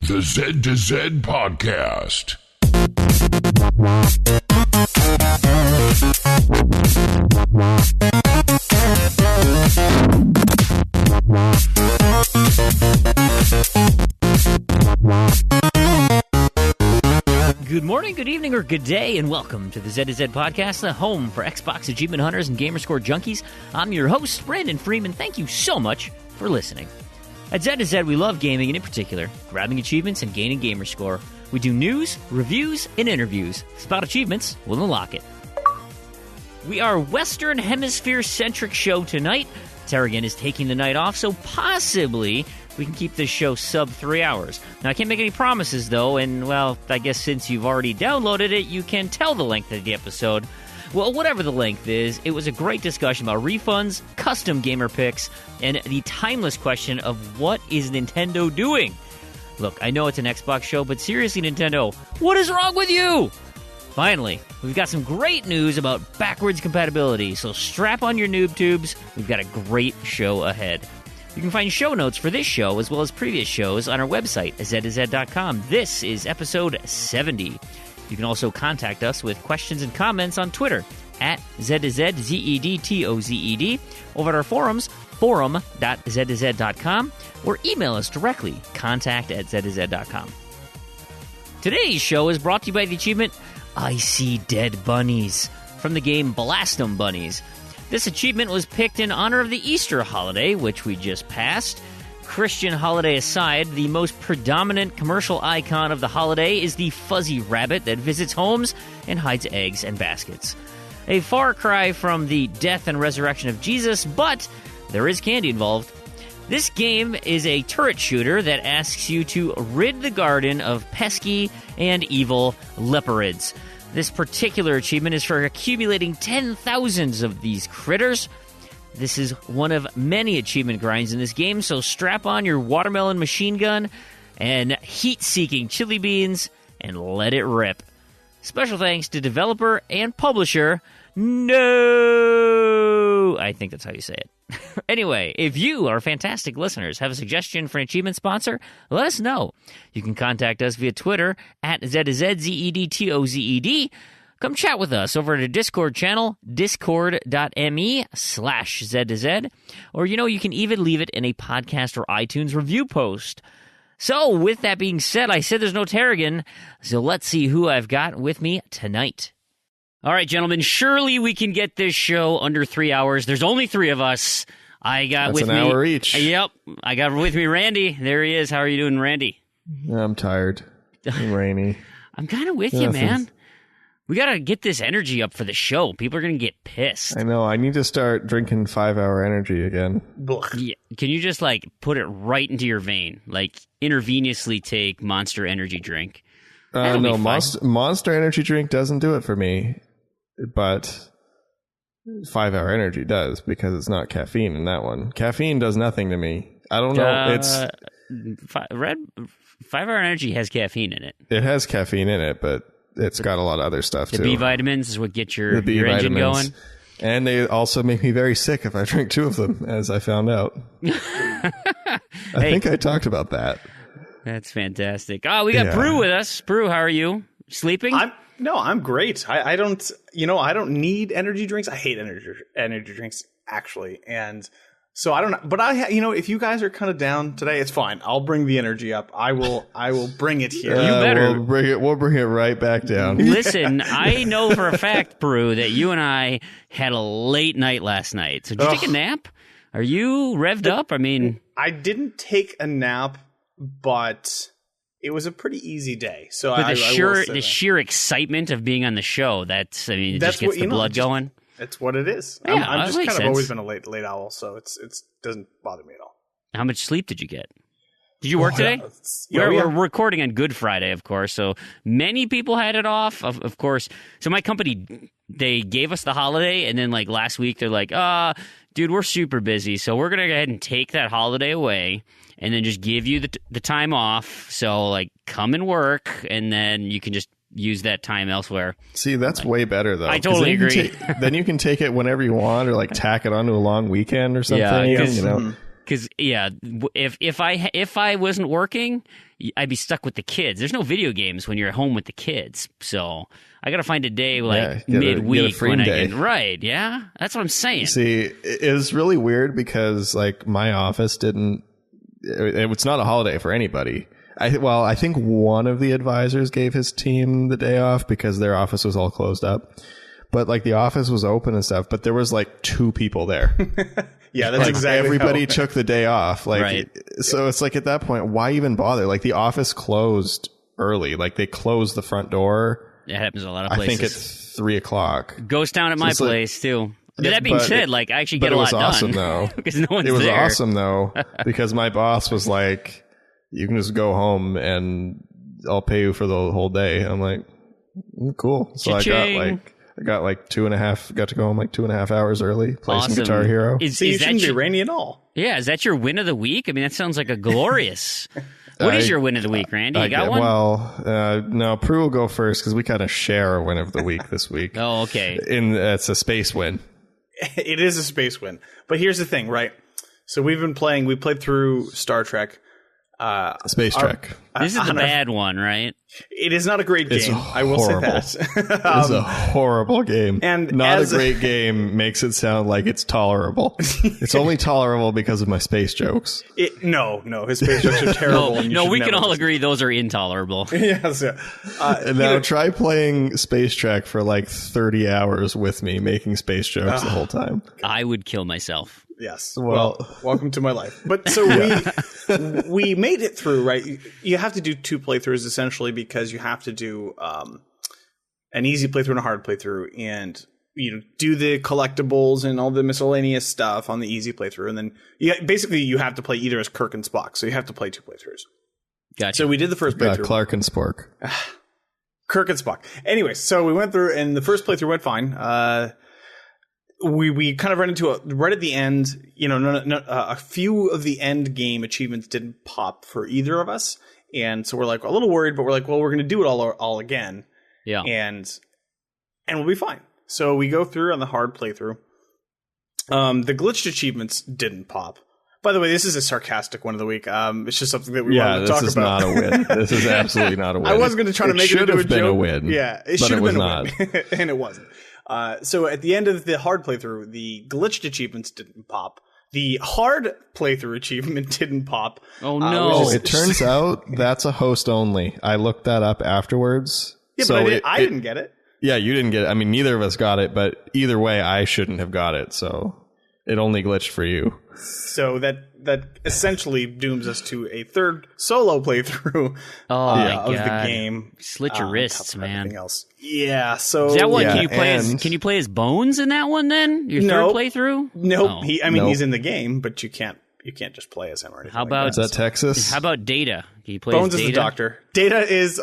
The Z to Z Podcast. Good morning, good evening, or good day, and welcome to the Z to Z Podcast, the home for Xbox Achievement Hunters and Gamerscore Junkies. I'm your host, Brandon Fream, and thank you so much for listening. At Z to Z, we love gaming, and in particular, grabbing achievements and gaining Gamerscore. We do news, reviews, and interviews. If it's about achievements, we'll unlock it. We are a Western Hemisphere-centric show tonight. Tarragon is taking the night off, so possibly we can keep this show sub 3 hours. Now, I can't make any promises, though, and, well, I guess since you've already downloaded it, you can tell the length of the episode. Well, whatever the length is, it was a great discussion about refunds, custom gamer picks, and the timeless question of what is Nintendo doing? Look, I know it's an Xbox show, but seriously, Nintendo, what is wrong with you? Finally, we've got some great news about backwards compatibility, so strap on your noob tubes. We've got a great show ahead. You can find show notes for this show as well as previous shows on our website, ZedTown.com. This is episode 70. You can also contact us with questions and comments on Twitter at Z2Z, ZedTozed, over at our forums, forum.Z2Z.com, or email us directly, contact@Z2Z.com. Today's show is brought to you by the achievement I See Dead Bunnies from the game Blast 'em Bunnies. This achievement was picked in honor of the Easter holiday, which we just passed. Christian holiday aside, the most predominant commercial icon of the holiday is the fuzzy rabbit that visits homes and hides eggs and baskets. A far cry from the death and resurrection of Jesus, but there is candy involved. This game is a turret shooter that asks you to rid the garden of pesky and evil leporids. This particular achievement is for accumulating 10,000s of these critters. This is one of many achievement grinds in this game, so strap on your watermelon machine gun and heat-seeking chili beans and let it rip. Special thanks to developer and publisher, No! I think that's how you say it. Anyway, if you, our fantastic listeners, have a suggestion for an achievement sponsor, let us know. You can contact us via Twitter at ZedTozed. Come chat with us over at a Discord channel, discord.me/Z2Z. Or, you can even leave it in a podcast or iTunes review post. So, with that being said, I said there's no Tarragon, so let's see who I've got with me tonight. All right, gentlemen, surely we can get this show under 3 hours. There's only three of us. That's an hour each. Yep. I got with me Randy. There he is. How are you doing, Randy? I'm tired. I'm rainy. I'm kind of with you, man. We got to get this energy up for the show. People are going to get pissed. I know. I need to start drinking 5-hour energy again. Yeah. Can you just, put it right into your vein? Intravenously take Monster Energy drink. No, Monster Energy drink doesn't do it for me. But 5-hour energy does, because it's not caffeine in that one. Caffeine does nothing to me. I don't know. 5-hour energy has caffeine in it. It has caffeine in it, but it's got a lot of other stuff, too. The B vitamins is what gets your engine going. And they also make me very sick if I drink 2 of them, as I found out. I think I talked about that. That's fantastic. Oh, we got Proulx with us. Proulx, how are you? Sleeping? I'm great. I don't need energy drinks. I hate energy drinks, actually. And so I don't know. But if you guys are kind of down today, it's fine. I'll bring the energy up. I will bring it here. You better. We'll bring it right back down. Listen, I know for a fact, Proulx, that you and I had a late night last night. So did you take a nap? Are you revved up? I mean, I didn't take a nap, but it was a pretty easy day. So the sheer excitement of being on the show, it just gets the blood going. It's what it is. Yeah, I'm just kind of always been a late owl, so it doesn't bother me at all. How much sleep did you get? Did you work today? We're recording on Good Friday, of course, so many people had it off, of course. So my company, they gave us the holiday, and then last week, they're like, dude, we're super busy, so we're going to go ahead and take that holiday away and then just give you the time off. So, come and work, and then you can just use that time elsewhere. See, that's way better, though. I totally agree. Then you can take it whenever you want, or tack it onto a long weekend or something. Yeah, because if I wasn't working, I'd be stuck with the kids. There's no video games when you're at home with the kids. So I got to find a day midweek when I can. Right. Yeah. That's what I'm saying. See, it's really weird because like my office didn't, it's not a holiday for anybody. I think one of the advisors gave his team the day off because their office was all closed up. But like the office was open and stuff, but there was like 2 people there. Yeah, that's like, exactly everybody took the day off. Like, right. So it's like at that point, why even bother? Like the office closed early. Like they closed the front door. It happens a lot of places. I think it's 3:00. Ghost town at my place too. That being said, like I actually get a lot done. But it was awesome though. Because no one's there. It was awesome though because my boss was like, "You can just go home and I'll pay you for the whole day." I'm like, "Cool." So Cha-ching. I got like 2.5. Got to go home like 2.5 hours early. Play some Guitar Hero. So you shouldn't be rainy at all. Yeah, is that your win of the week? I mean, that sounds like a glorious. What is your win of the week, Randy? You got one? Well, no. Proulx will go first because we kind of share a win of the week this week. Oh, okay. It's a space win. It is a space win. But here's the thing, right? So we've been playing. We played through Star Trek. Space Trek. This is the bad one, right? It is not a great game. I will say that. It's a horrible game. And not a great game makes it sound like it's tolerable. It's only tolerable because of my space jokes. No, his space jokes are terrible. No, we can all agree those are intolerable. Yes. Now try playing Space Treck for like 30 hours with me, making space jokes the whole time. I would kill myself. Yes. Well, welcome to my life. But so we made it through, right? You have to do 2 playthroughs essentially because you have to do an easy playthrough and a hard playthrough, and do the collectibles and all the miscellaneous stuff on the easy playthrough, and then you have to play either as Kirk and Spock. So you have to play 2 playthroughs. Gotcha. So we did the first playthrough. Clark and Spork. Kirk and Spock. Anyway, so we went through, and the first playthrough went fine. We kind of ran into right at the end, a few of the end game achievements didn't pop for either of us. And so we're like a little worried, but we're like, well, we're going to do it all again. Yeah. And we'll be fine. So we go through on the hard playthrough. The glitched achievements didn't pop. By the way, this is a sarcastic one of the week. It's just something that we wanted to talk about. This is not a win. This is absolutely not a win. I was going to try to make it into a joke. It should have been a win. Yeah, it should have been a win. And it wasn't. So at the end of the hard playthrough, the glitched achievements didn't pop. The hard playthrough achievement didn't pop. Oh, no. It turns out that's a host only. I looked that up afterwards. Yeah, so but I didn't get it. Yeah, you didn't get it. I mean, neither of us got it, but either way, I shouldn't have got it. So it only glitched for you. So that essentially dooms us to a third solo playthrough of the game. Slit your wrists, man. Everything else. Yeah. So is that one? Can you play as Bones in that one? Then your third playthrough? Nope. Oh. He's in the game, but you can't just play as him or anything. How about is that Texas? How about Data? Can you play Bones as Data? Is the doctor. Data is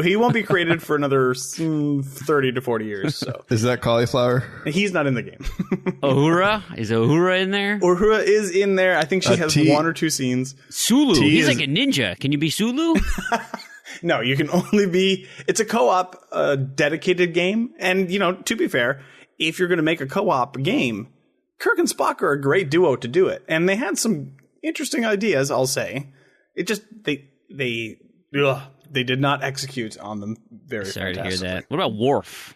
he won't be created for another 30 to 40 years. So is that cauliflower? He's not in the game. Uhura? Is Uhura in there? Uhura is in there. I think she has 1 or 2 scenes. Sulu. He's like a ninja. Can you be Sulu? No, you can only be. It's a co-op, dedicated game, and to be fair, if you're going to make a co-op game, Kirk and Spock are a great duo to do it, and they had some interesting ideas. I'll say, it just they did not execute on them very. Sorry to hear that. What about Worf?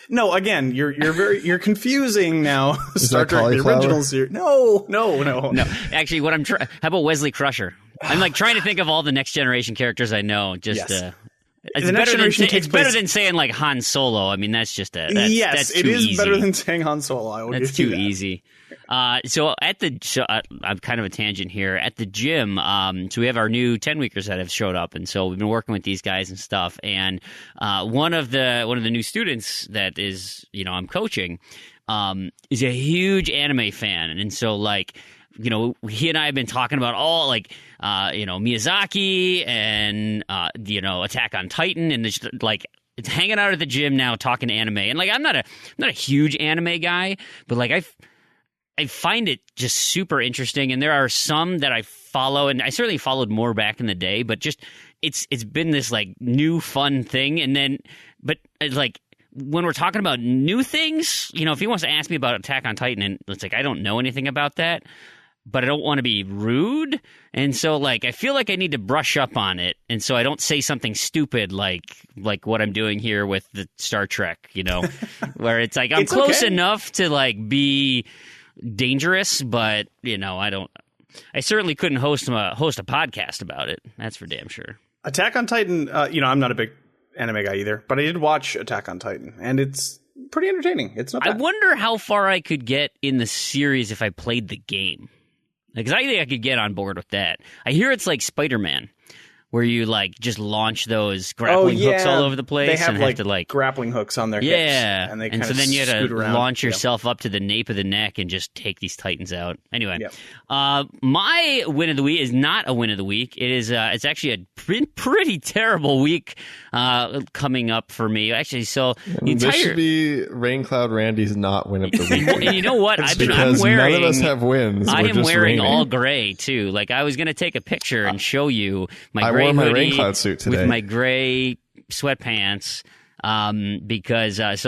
No, again, you're confusing now. Star Trek, the original series. No. Actually, how about Wesley Crusher? I'm like trying to think of all the Next Generation characters I know. Just it's better than saying like Han Solo. I mean, that's just that's too easy. Better than saying Han Solo. That's too easy. So I'm kind of a tangent here. At the gym, so we have our new 10-weekers that have showed up, and so we've been working with these guys and stuff. And one of the new students that is I'm coaching is a huge anime fan, and so like. He and I have been talking about all Miyazaki and Attack on Titan, and it's like it's hanging out at the gym now talking anime. And like I'm not a huge anime guy, but like I find it just super interesting. And there are some that I follow, and I certainly followed more back in the day, but just it's been this like new fun thing. And then, but it's like. When we're talking about new things, if he wants to ask me about Attack on Titan, and it's like I don't know anything about that. but I don't want to be rude. And so, like, I feel like I need to brush up on it. And so I don't say something stupid like what I'm doing here with the Star Trek, where it's like I'm close enough to, like, be dangerous, but, I certainly couldn't host a podcast about it. That's for damn sure. Attack on Titan, I'm not a big anime guy either, but I did watch Attack on Titan, and it's pretty entertaining. It's not bad. I wonder how far I could get in the series if I played the game. Because I think I could get on board with that. I hear it's like Spider-Man, where you, like, just launch those grappling hooks all over the place. They have, and have to, like, grappling hooks on their hips. Yeah, And so then you had to launch yourself up to the nape of the neck and just take these Titans out. Anyway, my win of the week is not a win of the week. It is. It's actually a pretty terrible week coming up for me. Actually, so this should be Rain Cloud Randy's not win of the week. And you know what? I'm wearing. None of us have wins. I am wearing all gray too. Like, I was going to take a picture and show you my gray wore my hoodie Rain Cloud suit today with my gray sweatpants, because it's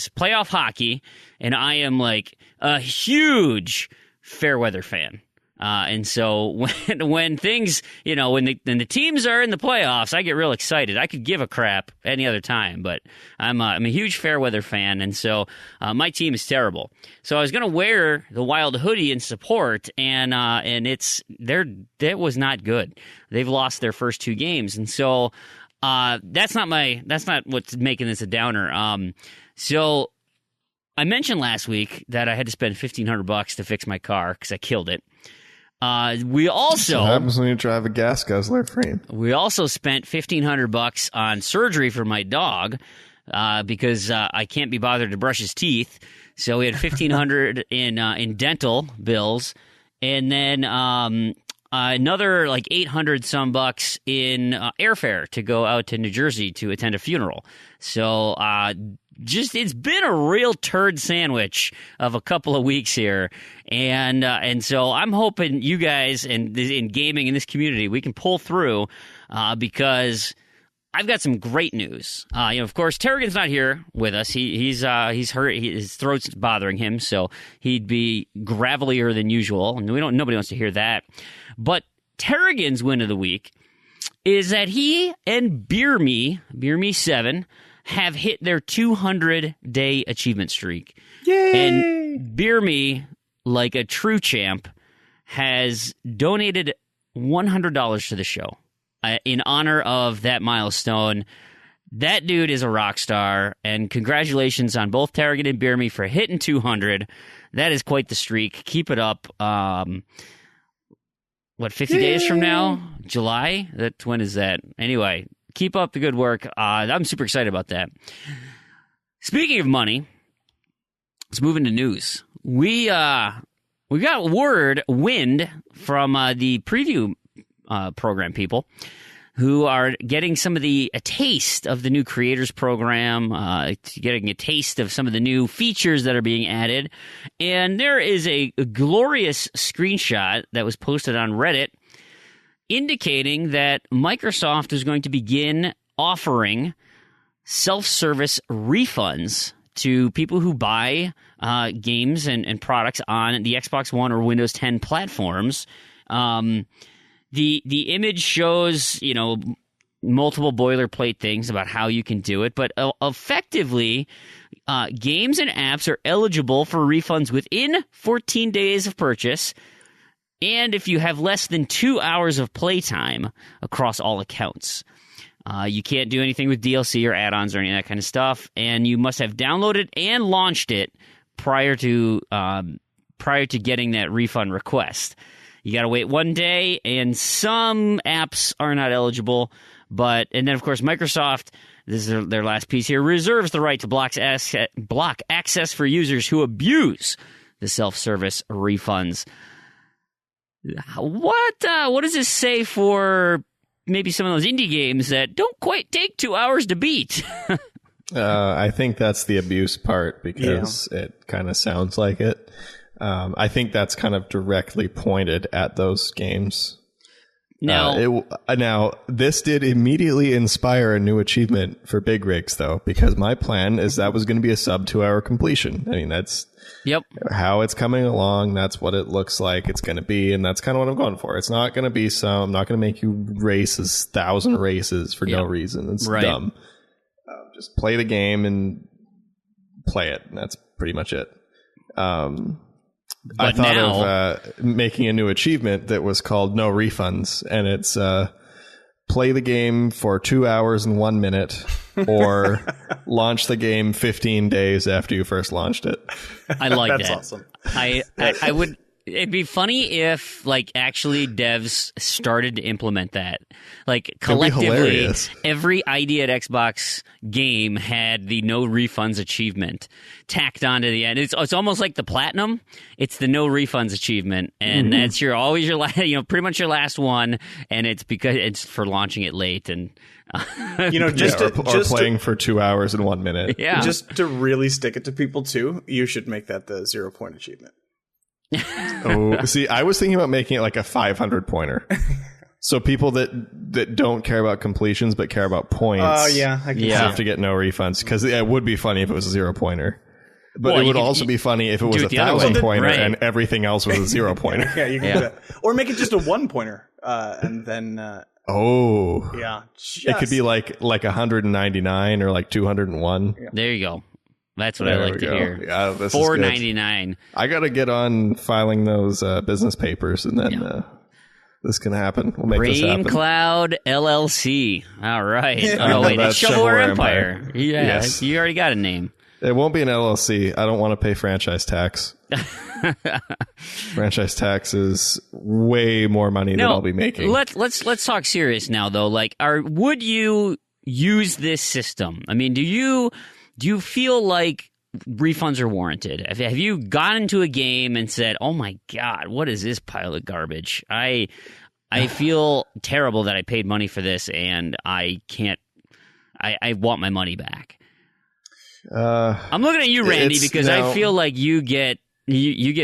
playoff hockey, and I am, like, a huge fair weather fan. And so when things, when the teams are in the playoffs, I get real excited. I could give a crap any other time, but I'm a huge fair weather fan, and so my team is terrible. So I was going to wear the Wild hoodie in support, and that was not good. They've lost their first 2 games, and so that's not what's making this a downer. So I mentioned last week that I had to spend $1,500 to fix my car because I killed it. We also what happens when you drive a gas guzzler frame. We also spent $1,500 on surgery for my dog because I can't be bothered to brush his teeth. So we had $1,500 in dental bills, and then another like $800 some bucks in airfare to go out to New Jersey to attend a funeral. So it's been a real turd sandwich of a couple of weeks here, and so I'm hoping you guys and in gaming in this community we can pull through because I've got some great news. Of course, Tarragon's not here with us. He's hurt. His throat's bothering him, so he'd be gravelier than usual, and nobody wants to hear that. But Tarragon's win of the week is that he and Beer Me 7 have hit their 200-day achievement streak. Yay! And Beer Me, like a true champ, has donated $100 to the show in honor of that milestone. That dude is a rock star, and congratulations on both Tarragon and Beer Me for hitting 200. That is quite the streak. Keep it up. 50 days from now? July? When is that? Anyway, keep up the good work. I'm super excited about that. Speaking of money, let's move into news. We got wind from the preview program people who are getting a taste of the new creators program, getting a taste of some of the new features that are being added. And there is a glorious screenshot that was posted on Reddit indicating that Microsoft is going to begin offering self-service refunds to people who buy games and products on the Xbox One or Windows 10 platforms. The image shows, multiple boilerplate things about how you can do it, but effectively, games and apps are eligible for refunds within 14 days of purchase, and if you have less than 2 hours of playtime across all accounts. You can't do anything with DLC or add-ons or any of that kind of stuff, and you must have downloaded and launched it prior to getting that refund request. You got to wait 1 day, and some apps are not eligible. And then, of course, Microsoft, this is their last piece here, reserves the right to block access for users who abuse the self-service refunds. What does this say for maybe some of those indie games that don't quite take 2 hours to beat? I think that's the abuse part because it kind of sounds like it. I think that's kind of directly pointed at those games. Now, this did immediately inspire a new achievement for Big Rigs, though, because my plan is that was going to be a sub 2 hour completion. I mean, that's how it's coming along. That's what it looks like it's going to be, and that's kind of what I'm going for. It's not going to be I'm not going to make you race 1,000 races for no reason. It's dumb. Just play the game and play it, and that's pretty much it. I thought of making a new achievement that was called No Refunds, and it's play the game for 2 hours and 1 minute, or launch the game 15 days after you first launched it. I like That's that. Awesome. I would. It'd be funny if, actually devs started to implement that. Collectively, every idea at Xbox game had the no refunds achievement tacked onto the end. It's almost like the platinum. It's the no refunds achievement, and that's always your last, pretty much your last one. And it's because it's for launching it late, and or playing for 2 hours and 1 minute. Yeah, just to really stick it to people too. You should make that the 0 point achievement. See, I was thinking about making it like a 500 pointer. So people that don't care about completions but care about points I can have to get no refunds, because it would be funny if it was a 0 pointer. But it would also be funny if it was a 1,000 pointer and everything else was a 0 pointer. Yeah, you can do that. Or make it just a 1 pointer, and then it could be like 199 or like 201. Yeah. There you go. That's what I like to hear. Yeah, this $4.99. I got to get on filing those business papers, and then this can happen. We'll make this happen. Cloud LLC. All right. Oh, wait, it's Shovelware Empire. Yeah, yes. You already got a name. It won't be an LLC. I don't want to pay franchise tax. Franchise tax is way more money than I'll be making. Let's talk serious now, though. Would you use this system? I mean, do you feel like refunds are warranted? Have you gone into a game and said, "Oh my God, what is this pile of garbage? I feel terrible that I paid money for this, and I can't. I want my money back." I'm looking at you, Randy, because I feel like you get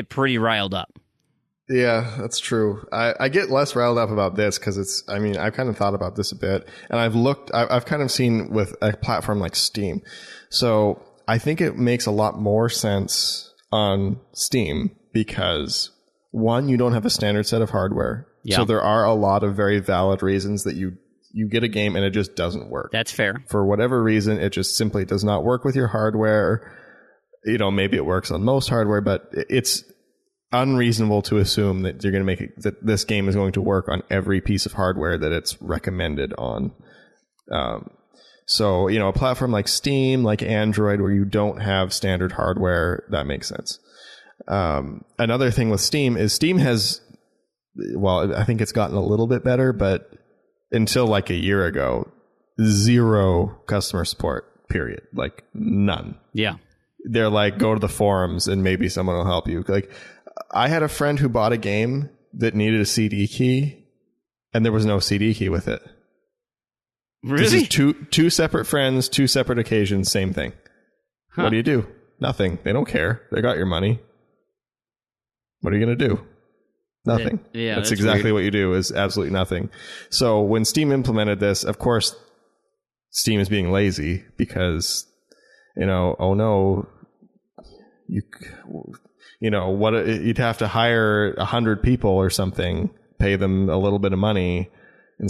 pretty riled up. Yeah, that's true. I get less riled up about this because I've kind of thought about this a bit, and I've kind of seen with a platform like Steam. So I think it makes a lot more sense on Steam because, one, you don't have a standard set of hardware. Yeah. So there are a lot of very valid reasons that you get a game and it just doesn't work. That's fair. For whatever reason, it just simply does not work with your hardware. Maybe it works on most hardware, but it's unreasonable to assume that you're going to make it, that this game is going to work on every piece of hardware that it's recommended on. So, a platform like Steam, like Android, where you don't have standard hardware, that makes sense. Another thing with Steam is Steam has, I think it's gotten a little bit better, but until like a year ago, 0 customer support, period. Like none. Yeah. They're like, go to the forums and maybe someone will help you. Like, I had a friend who bought a game that needed a CD key, and there was no CD key with it. Really? This is two separate friends, 2 separate occasions, same thing. Huh. What do you do? Nothing. They don't care. They got your money. What are you going to do? Nothing. That's exactly weird. What you do is absolutely nothing. So when Steam implemented this, of course, Steam is being lazy because, oh no, you'd have to hire 100 people or something, pay them a little bit of money. And,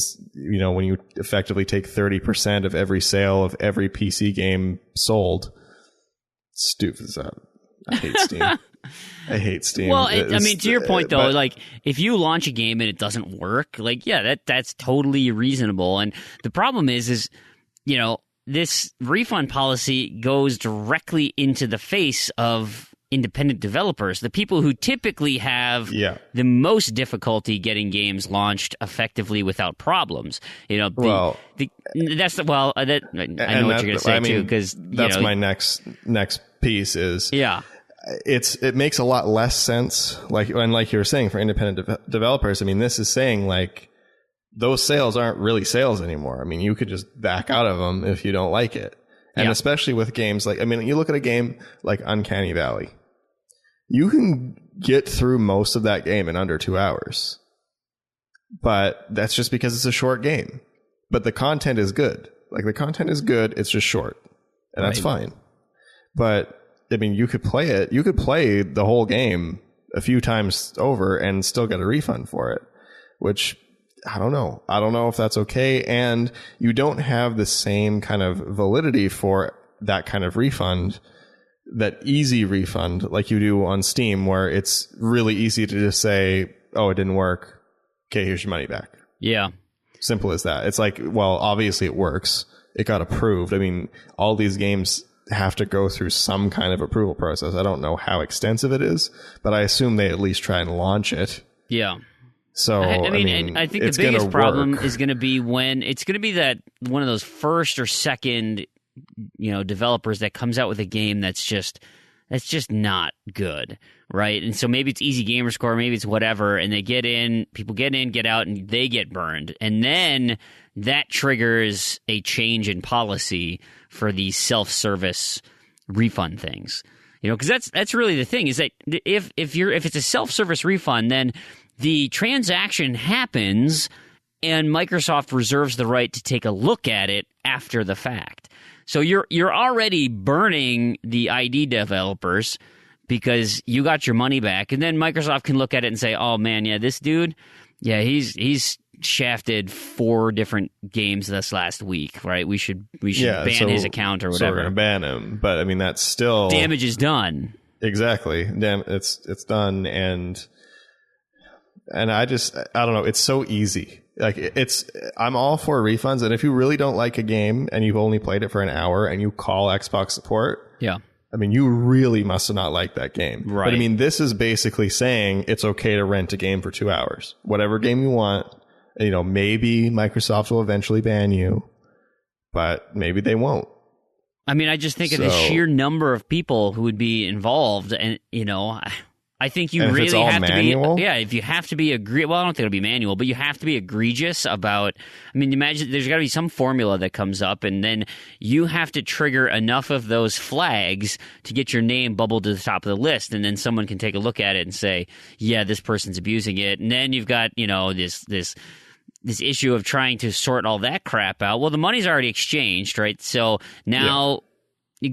when you effectively take 30% of every sale of every PC game sold, stupid. I hate Steam. I hate Steam. Well, to your point, though, if you launch a game and it doesn't work, that's totally reasonable. And the problem is this refund policy goes directly into the face of independent developers, the people who typically have the most difficulty getting games launched effectively without problems. I know what you're going to say too, because that's my next piece is it makes a lot less sense. Like you were saying, for independent developers, this is saying those sales aren't really sales anymore. You could just back out of them if you don't like it. And especially with games you look at a game like Uncanny Valley. You can get through most of that game in under 2 hours. But that's just because it's a short game. But the content is good. Like, the content is good, it's just short. And that's fine. But, I mean, you could play it. You could play the whole game a few times over and still get a refund for it, which I don't know. I don't know if that's okay. And you don't have the same kind of validity for that kind of refund, that easy refund, like you do on Steam, where it's really easy to just say, oh, it didn't work. Okay, here's your money back. Yeah. Simple as that. It's like, well, obviously it works. It got approved. I mean, all these games have to go through some kind of approval process. I don't know how extensive it is, but I assume they at least try and launch it. Yeah. So, I mean I think the biggest problem is going to be when it's going to be that one of those first or second, developers that comes out with a game that's just not good, right? And so maybe it's easy gamer score, maybe it's whatever, and they get in, people get in, get out, and they get burned. And then that triggers a change in policy for these self-service refund things. Because that's really the thing, is that if it's a self-service refund, then the transaction happens and Microsoft reserves the right to take a look at it after the fact. So you're already burning the ID developers because you got your money back, and then Microsoft can look at it and say, "Oh man, yeah, this dude, yeah, he's shafted 4 different games this last week, right? We should ban his account or whatever. So we're gonna ban him." But I mean, that's still damage is done. Exactly, it's done, and I don't know. It's so easy. Like, I'm all for refunds, and if you really don't like a game and you've only played it for an hour and you call Xbox support, yeah, I mean, you really must not like that game. Right. But I mean, this is basically saying it's okay to rent a game for 2 hours, whatever game you want. Maybe Microsoft will eventually ban you, but maybe they won't. I mean, I just think of the sheer number of people who would be involved, and I think you really have manual? to be. Yeah, if you have to be well, I don't think it'll be manual, but you have to be egregious about. I mean, imagine there's got to be some formula that comes up, and then you have to trigger enough of those flags to get your name bubbled to the top of the list, and then someone can take a look at it and say, "Yeah, this person's abusing it." And then you've got this issue of trying to sort all that crap out. Well, the money's already exchanged, right? So now. Yeah.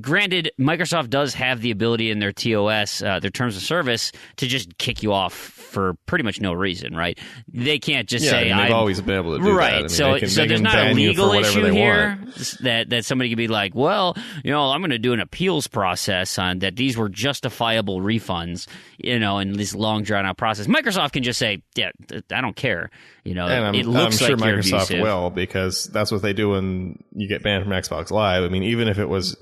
Granted, Microsoft does have the ability in their TOS, their terms of service, to just kick you off for pretty much no reason, right? They can't just say, they've always been able to do right. that. I mean, so there's not a legal issue here that somebody could be like, well, I'm going to do an appeals process on that. These were justifiable refunds, in this long drawn out process. Microsoft can just say, yeah, I don't care. And I'm sure Microsoft will, because that's what they do when you get banned from Xbox Live. I mean, even if it was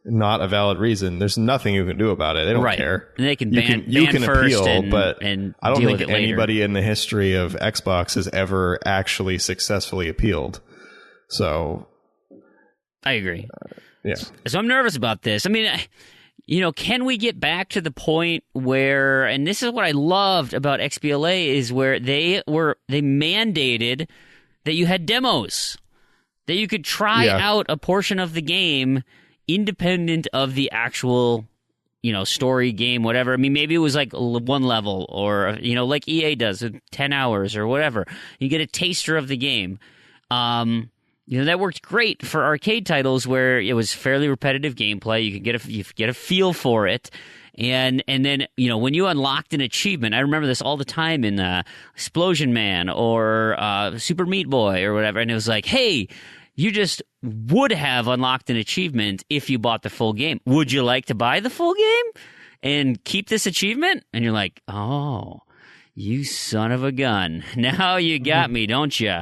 not a valid reason, there's nothing you can do about it. They don't care. And they can ban appeal, but and I don't think anybody in the history of Xbox has ever actually successfully appealed. So I agree. Yeah. So I'm nervous about this. I mean, can we get back to the point where, and this is what I loved about XBLA, is where they mandated that you had demos, that you could try out a portion of the game independent of the actual, story game, whatever. I mean, maybe it was like one level, or, like EA does, 10 hours or whatever. You get a taster of the game. That worked great for arcade titles where it was fairly repetitive gameplay. You could get a feel for it. And then, when you unlocked an achievement, I remember this all the time in Explosion Man or Super Meat Boy or whatever, and it was like, hey, you just would have unlocked an achievement if you bought the full game. Would you like to buy the full game and keep this achievement? And you're like, oh, you son of a gun. Now you got me, don't you?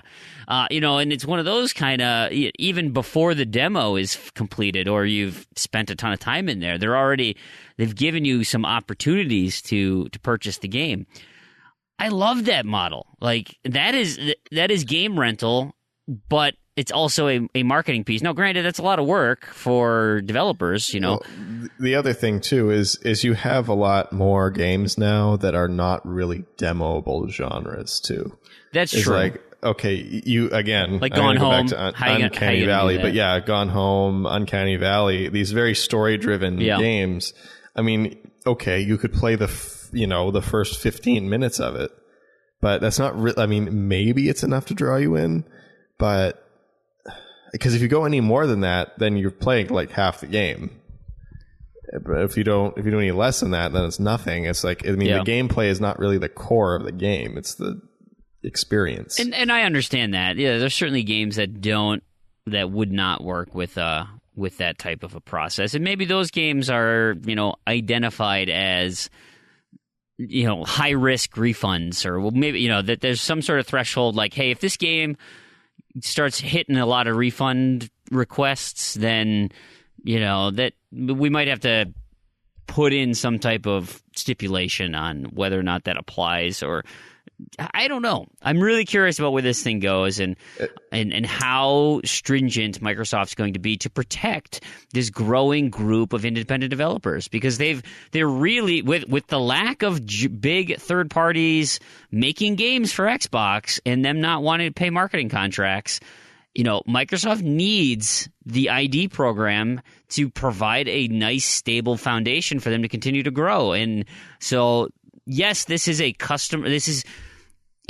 And it's one of those kind of, even before the demo is completed or you've spent a ton of time in there, they've given you some opportunities to purchase the game. I love that model. Like, that is game rental, but it's also a marketing piece. Now, granted, that's a lot of work for developers, Well, the other thing, too, is you have a lot more games now that are not really demoable genres, too. That's true. It's like, okay, you, again, like Gone Home, Uncanny Valley, but yeah, Gone Home, Uncanny Valley, these very story-driven games. I mean, okay, you could play the first 15 minutes of it, but that's not really, I mean, maybe it's enough to draw you in, but because if you go any more than that, then you're playing like half the game. But if you do any less than that, then it's nothing. It's like, I mean, the gameplay is not really the core of the game. It's the experience. And I understand that. Yeah, there's certainly games that would not work with that type of a process. And maybe those games are, identified as, high risk refunds, or maybe, that there's some sort of threshold like, hey, if this game starts hitting a lot of refund requests, then, that we might have to put in some type of stipulation on whether or not that applies, or I don't know. I'm really curious about where this thing goes and how stringent Microsoft's going to be to protect this growing group of independent developers, because they're really with the lack of big third parties making games for Xbox and them not wanting to pay marketing contracts. Microsoft needs the ID program to provide a nice, stable foundation for them to continue to grow. And so, yes, this is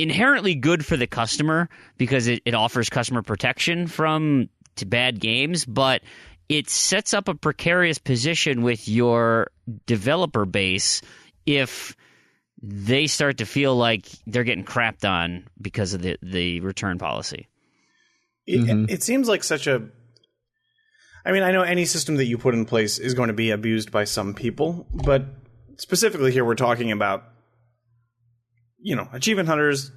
inherently good for the customer because it offers customer protection from bad games, but it sets up a precarious position with your developer base if they start to feel like they're getting crapped on because of the return policy. It seems like I know any system that you put in place is going to be abused by some people, but specifically here we're talking about, achievement hunters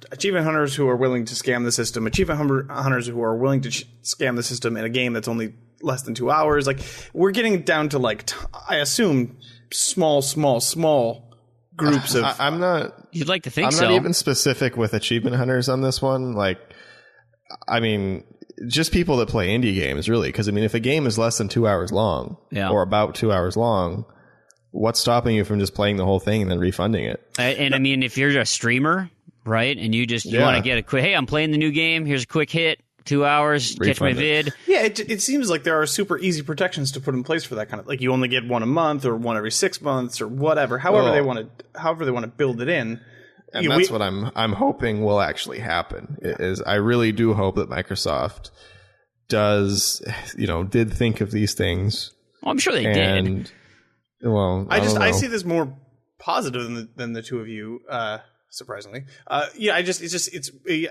who are willing to scam the system, achievement hunters who are willing to scam the system in a game that's only less than 2 hours. Like, we're getting down to I assume small groups of. I'm not. You'd like to think I'm so. not even specific with achievement hunters on this one. Just people that play indie games, really. Because, if a game is less than 2 hours long, or about 2 hours long, what's stopping you from just playing the whole thing and then refunding it? And if you're a streamer, right, and you want to get a quick, hey, I'm playing the new game, here's a quick hit, 2 hours, catch my vid. Yeah, it seems like there are super easy protections to put in place for that kind of, like, you only get one a month or one every 6 months or whatever, however they want to build it in. And that's what I'm hoping will actually happen. Is I really do hope that Microsoft did think of these things. Well, I'm sure they did. Well, I see this more positive than the two of you, surprisingly. It's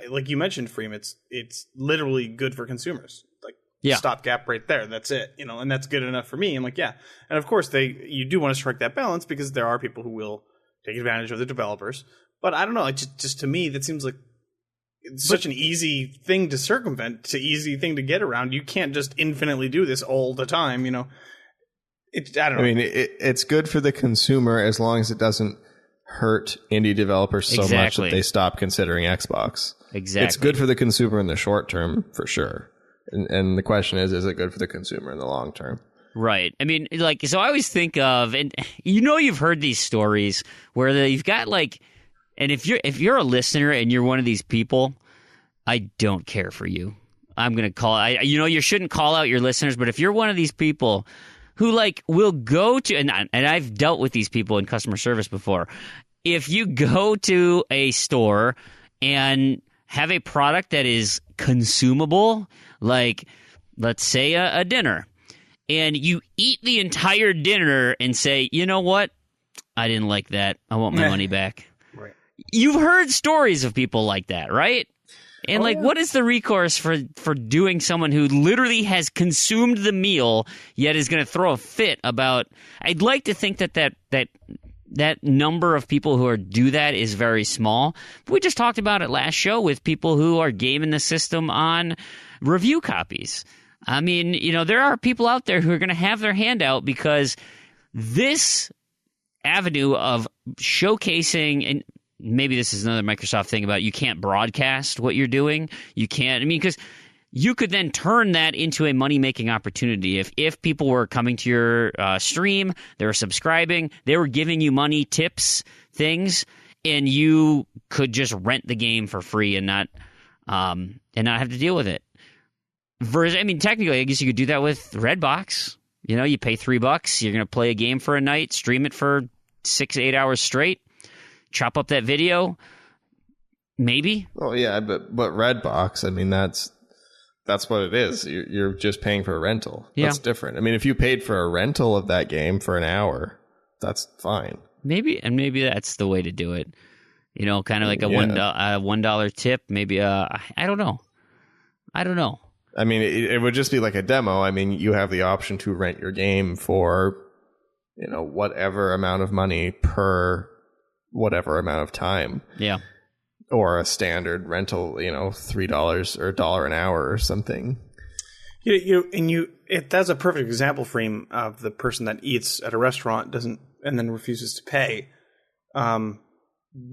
like you mentioned, Fream. It's literally good for consumers. Like, stopgap right there. That's it. And that's good enough for me. I'm like, yeah. And of course, you do want to strike that balance because there are people who will take advantage of the developers. But I don't know. Just to me, that seems like it's such an easy thing to circumvent, easy thing to get around. You can't just infinitely do this all the time. I don't know. It's good for the consumer as long as it doesn't hurt indie developers so much that they stop considering Xbox. Exactly. It's good for the consumer in the short term, for sure. And the question is it good for the consumer in the long term? Right. So I always think of, and you've heard these stories where you've got and if you're a listener and you're one of these people, I don't care for you. I'm going to call you shouldn't call out your listeners, but if you're one of these people who will go to, and I've dealt with these people in customer service before. If you go to a store and have a product that is consumable, like let's say a dinner, and you eat the entire dinner and say, you know what? I didn't like that. I want my money back. Right. You've heard stories of people like that, right? And what is the recourse for doing someone who literally has consumed the meal yet is going to throw a fit about? I'd like to think that number of people who do that is very small. But we just talked about it last show with people who are gaming the system on review copies. There are people out there who are going to have their hand out because this avenue of showcasing, and maybe this is another Microsoft thing about you can't broadcast what you're doing. You can't, because you could then turn that into a money-making opportunity. If people were coming to your stream, they were subscribing, they were giving you money, tips, things, and you could just rent the game for free and not have to deal with it. Technically, I guess you could do that with Redbox. You pay $3, you're going to play a game for a night, stream it for 6-8 hours straight, chop up that video, Maybe. Oh yeah, but Redbox, I mean that's what it is. You're just paying for a rental. Yeah. That's different. I mean, if you paid for a rental of that game for an hour, that's fine. Maybe that's the way to do it. You know, kind of like a $1 tip. Maybe I don't know. I mean, it would just be like a demo. I mean, you have the option to rent your game for, whatever amount of money per whatever amount of time. Yeah. Or a standard rental, $3 or $1 an hour or something. That's a perfect example, Fream, of the person that eats at a restaurant and then refuses to pay.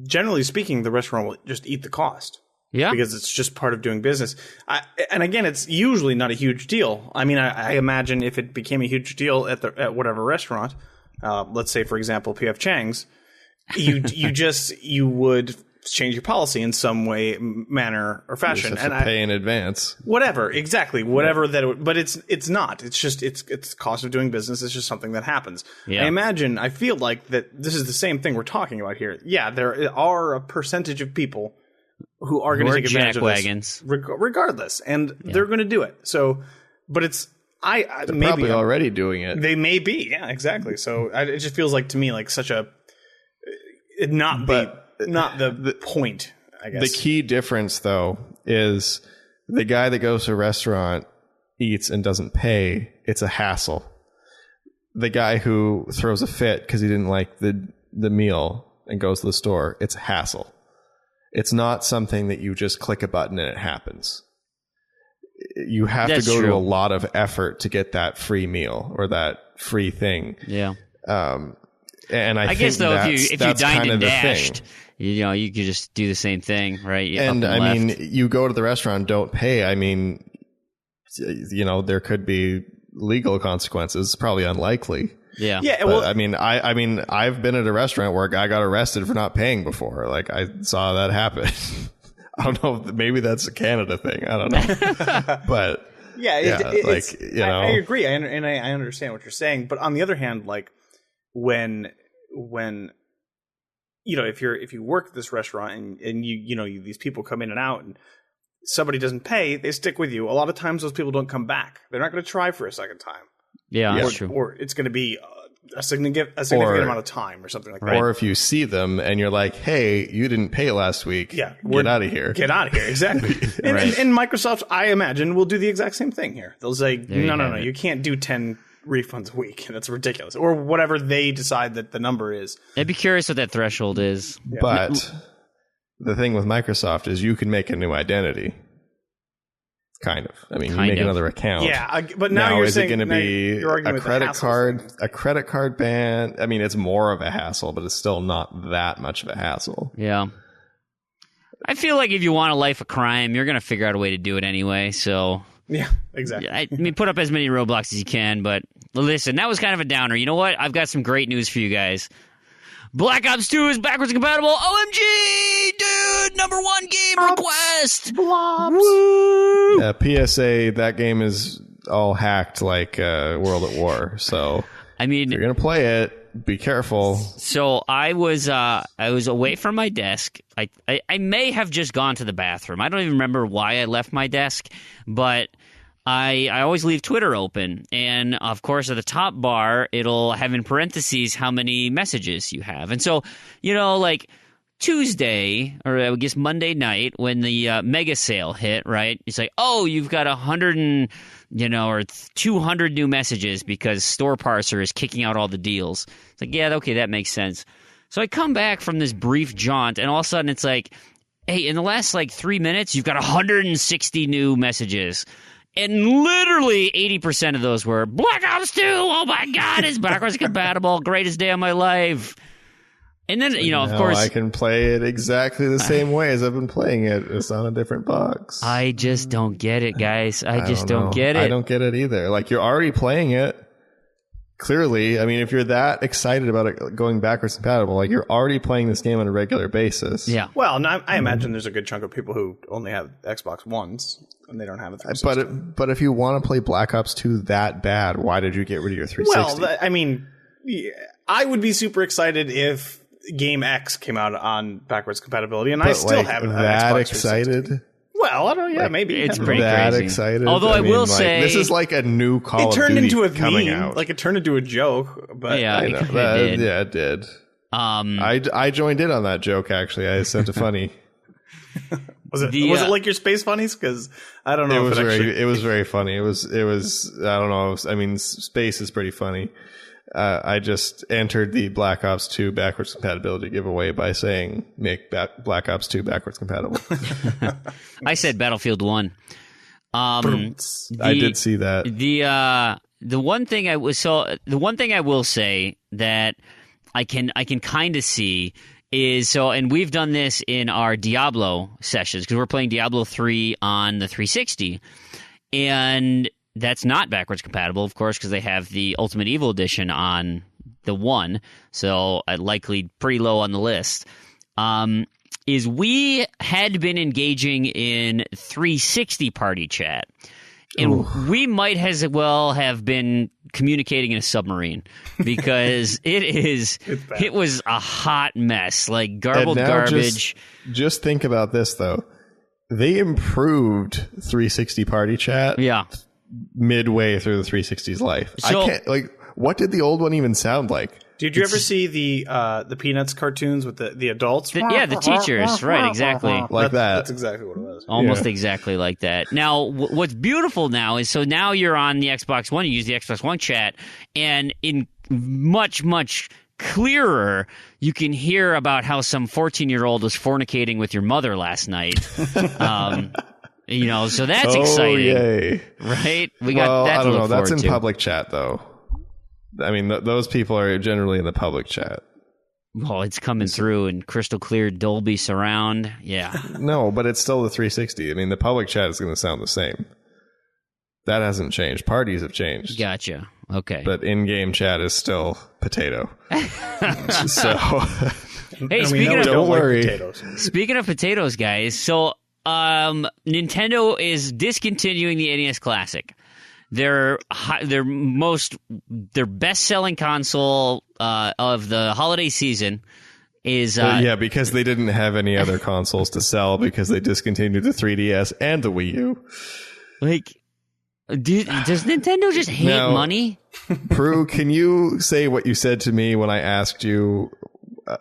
Generally speaking, the restaurant will just eat the cost. Yeah. Because it's just part of doing business. And again, it's usually not a huge deal. I mean, I imagine if it became a huge deal at whatever restaurant, let's say, for example, P.F. Chang's, you would change your policy in some way, manner, or fashion. You just have to pay in advance. Whatever, exactly. Whatever that it would, but it's not. It's just it's cost of doing business. It's just something that happens. Yeah. I feel like that this is the same thing we're talking about here. Yeah, there are a percentage of people who are going to take advantage of this regardless, and they're going to do it. So, but it's they're maybe probably already doing it. They may be, yeah, exactly. So it just feels like to me like such a not the point, I guess. The key difference, though, is the guy that goes to a restaurant, eats, and doesn't pay, it's a hassle. The guy who throws a fit because he didn't like the meal and goes to the store, it's a hassle. It's not something that you just click a button and it happens. You have to go to a lot of effort to get that free meal or that free thing. Yeah. And I guess, though, if you dined kind and of dashed, you could just do the same thing, right? You go to the restaurant, don't pay. I mean, there could be legal consequences. Probably unlikely. Yeah. Yeah. But, I mean, I've been at a restaurant where a guy got arrested for not paying before. Like, I saw that happen. I don't know. Maybe that's a Canada thing. I don't know. But I agree. I understand what you're saying. But on the other hand, like when if you work at this restaurant and these people come in and out and somebody doesn't pay, they stick with you. A lot of times those people don't come back. They're not going to try for a second time. Yeah, that's true. Or it's going to be a significant amount of time or something like that. Or if you see them and you're like, hey, you didn't pay last week. Yeah, get out of here. Get out of here. Exactly. and Microsoft, I imagine, will do the exact same thing here. They'll say, no, you can't do 10 refunds a week. That's ridiculous. Or whatever they decide that the number is. I'd be curious what that threshold is. Yeah. But the thing with Microsoft is you can make a new identity. Kind of. I mean, you make another account. Yeah, but now you're is saying, it going to be a credit card ban? I mean, it's more of a hassle, but it's still not that much of a hassle. Yeah. I feel like if you want a life of crime, you're going to figure out a way to do it anyway. So yeah, exactly. I mean, put up as many roadblocks as you can. But listen, that was kind of a downer. You know what? I've got some great news for you guys. Black Ops 2 is backwards compatible. OMG, dude! Number one game request. Blobs. Yeah, PSA. That game is all hacked like World at War. So I mean, if you're gonna play it, be careful. So I was away from my desk. I may have just gone to the bathroom. I don't even remember why I left my desk, but I always leave Twitter open, and of course at the top bar it'll have in parentheses how many messages you have. And so, like Tuesday, or I guess Monday night, when the mega sale hit, right? It's like, oh, you've got 100 or 200 new messages because Store Parser is kicking out all the deals. It's like, yeah, okay, that makes sense. So I come back from this brief jaunt, and all of a sudden it's like, hey, in the last 3 minutes, you've got 160 new messages. And literally 80% of those were Black Ops 2. Oh my God, it's backwards compatible. Greatest day of my life. And then, of course, I can play it exactly the same way as I've been playing it. It's on a different box. I just don't get it, guys. I just don't get it. I don't get it either. Like, you're already playing it. Clearly, I mean, if you're that excited about it going backwards compatible, you're already playing this game on a regular basis. Yeah. Well, now, I imagine there's a good chunk of people who only have Xbox Ones and they don't have a 360. But if you want to play Black Ops 2 that bad, why did you get rid of your 360? Well, I mean, I would be super excited if Game X came out on backwards compatibility, and I still have it. That excited? Well, I don't know. Yeah, maybe it's pretty that crazy. Excited. Although I will say, this is like a new Call of Duty turned into a coming meme. out. Like it turned into a joke. But yeah, I know. it did. Yeah, it did. I joined in on that joke. Actually, I sent a funny. was it like your space funnies? Because I don't know. It was very funny. It was. I don't know. I mean, space is pretty funny. I just entered the Black Ops 2 backwards compatibility giveaway by saying make Black Ops 2 backwards compatible. I said Battlefield 1. I did see that. The one thing I will say that I can kind of see is and we've done this in our Diablo sessions because we're playing Diablo 3 on the 360, and that's not backwards compatible, of course, because they have the Ultimate Evil Edition on the one, so likely pretty low on the list. Is we had been engaging in 360 party chat, and we might as well have been communicating in a submarine because it was a hot mess, like garbled garbage. Just think about this though. They improved 360 party chat. Yeah. Midway through the 360's life. So, I can't what did the old one even sound like? Did you ever see the Peanuts cartoons with the adults? The teachers, right, exactly. Like that. That's exactly what it was. Almost exactly like that. Now, what's beautiful now is, so now you're on the Xbox One, you use the Xbox One chat, and in much, much clearer, you can hear about how some 14-year-old was fornicating with your mother last night. So that's exciting. Yay. Right? We got that. I don't know. That's in to. public chat, though. I mean, those people are generally in the public chat. Well, it's coming through in crystal clear Dolby surround. Yeah. No, but it's still the 360. I mean, the public chat is going to sound the same. That hasn't changed. Parties have changed. Gotcha. Okay. But in-game chat is still potato. So, hey, don't worry. Speaking of potatoes, guys, so Nintendo is discontinuing the NES Classic. Their best-selling console of the holiday season is because they didn't have any other consoles to sell because they discontinued the 3DS and the Wii U. Like, does Nintendo just hate money? Proulx, can you say what you said to me when I asked you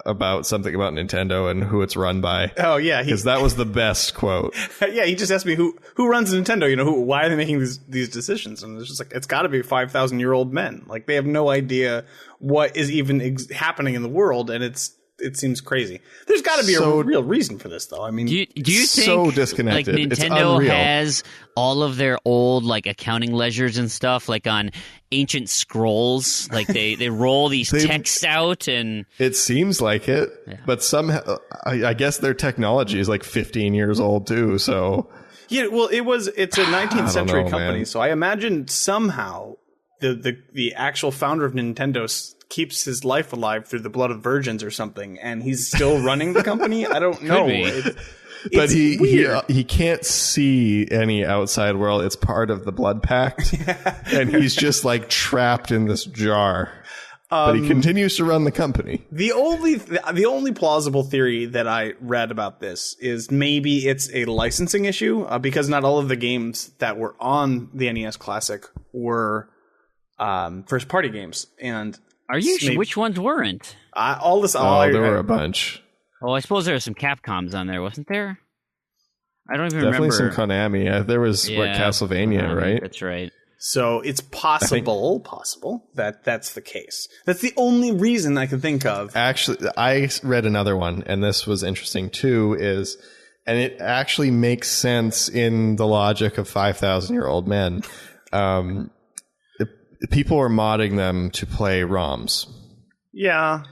about something about Nintendo and who it's run by? Oh yeah, because that was the best quote. Yeah, he just asked me who runs Nintendo. Why are they making these decisions? And it's just like, it's got to be 5,000-year-old men. Like, they have no idea what is even happening in the world, and it seems crazy. There's got to be a real reason for this, though. I mean, do you think so disconnected? Like, Nintendo has all of their old accounting ledgers and stuff on ancient scrolls? Like they roll these texts out, and it seems like it. Yeah. But somehow, I guess their technology is 15 years old too. So yeah, well, it's a 19th century company, man. So I imagine somehow the actual founder of Nintendo keeps his life alive through the blood of virgins or something, and he's still running the company. I don't know. But he can't see any outside world. It's part of the blood pact, and he's just trapped in this jar. But he continues to run the company. The only plausible theory that I read about this is maybe it's a licensing issue because not all of the games that were on the NES Classic were first party games. And are you sure which ones weren't? There were a bunch. Oh, I suppose there were some Capcoms on there, wasn't there? I don't even remember. Definitely some Konami. There was Castlevania, right? That's right. So it's possible that that's the case. That's the only reason I can think of. Actually, I read another one, and this was interesting too, and it actually makes sense in the logic of 5,000-year-old men. People are modding them to play ROMs. Yeah.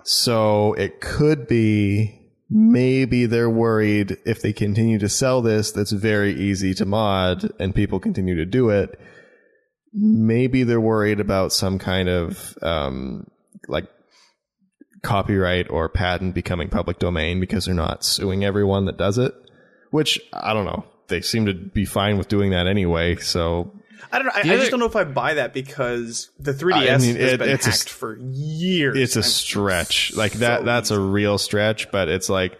So it could be maybe they're worried if they continue to sell this that's very easy to mod and people continue to do it. Maybe they're worried about some kind of copyright or patent becoming public domain because they're not suing everyone that does it, which I don't know. They seem to be fine with doing that anyway. So I don't know. I just don't know if I buy that because the 3DS has been hacked for years. It's a stretch. Like that's a real stretch, but it's like,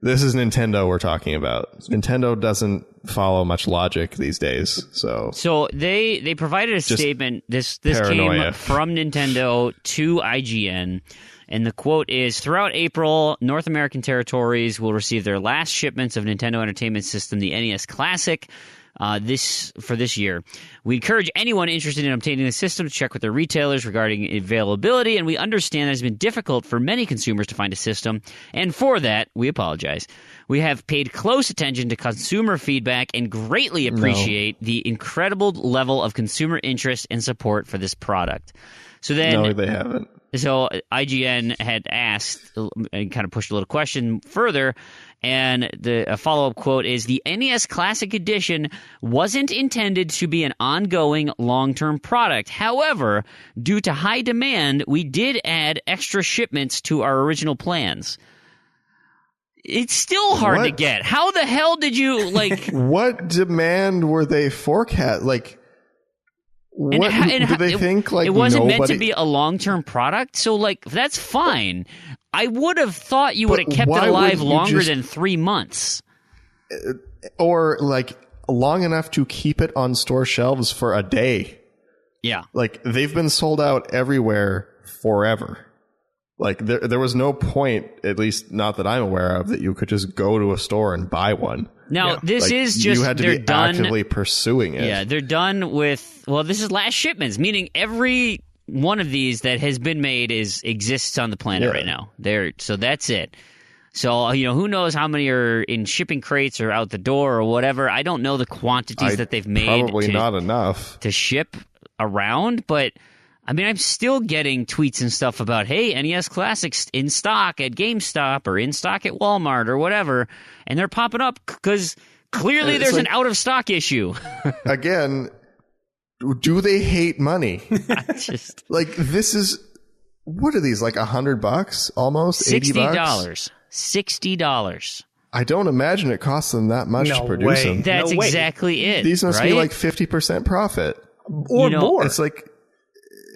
this is Nintendo we're talking about. Nintendo doesn't follow much logic these days. So they provided a statement. This paranoia. came from Nintendo to IGN. And the quote is, throughout April, North American territories will receive their last shipments of Nintendo Entertainment System, the NES Classic, this year. We encourage anyone interested in obtaining the system to check with their retailers regarding availability, and we understand that it's been difficult for many consumers to find a system, and for that, we apologize. We have paid close attention to consumer feedback and greatly appreciate the incredible level of consumer interest and support for this product. So then, no, they haven't. So IGN had asked and kind of pushed a little question further, and a follow-up quote is, the NES Classic Edition wasn't intended to be an ongoing long-term product. However, due to high demand, we did add extra shipments to our original plans. It's still hard to get. How the hell did you, like... What demand were they forecast? Like... What do they think? Like, it wasn't meant to be a long-term product, so like that's fine. I would have thought you would have kept it alive longer than 3 months, or like long enough to keep it on store shelves for a day. Yeah, like they've been sold out everywhere forever. Like there was no point, at least not that I'm aware of, that you could just go to a store and buy one. Now, this is just... You had to be actively pursuing it. Yeah, they're done with... Well, this is last shipments, meaning every one of these that has been made exists on the planet right now. So that's it. So, who knows how many are in shipping crates or out the door or whatever. I don't know the quantities that they've made. Probably not enough. To ship around, but... I mean, I'm still getting tweets and stuff about, hey, NES Classics in stock at GameStop or in stock at Walmart or whatever, and they're popping up because clearly there's an out-of-stock issue. Again, do they hate money? Like, this is... What are these, like $100 almost? $80? $60. I don't imagine it costs them that much to produce them. That's exactly it. These must be like 50% profit. Or more.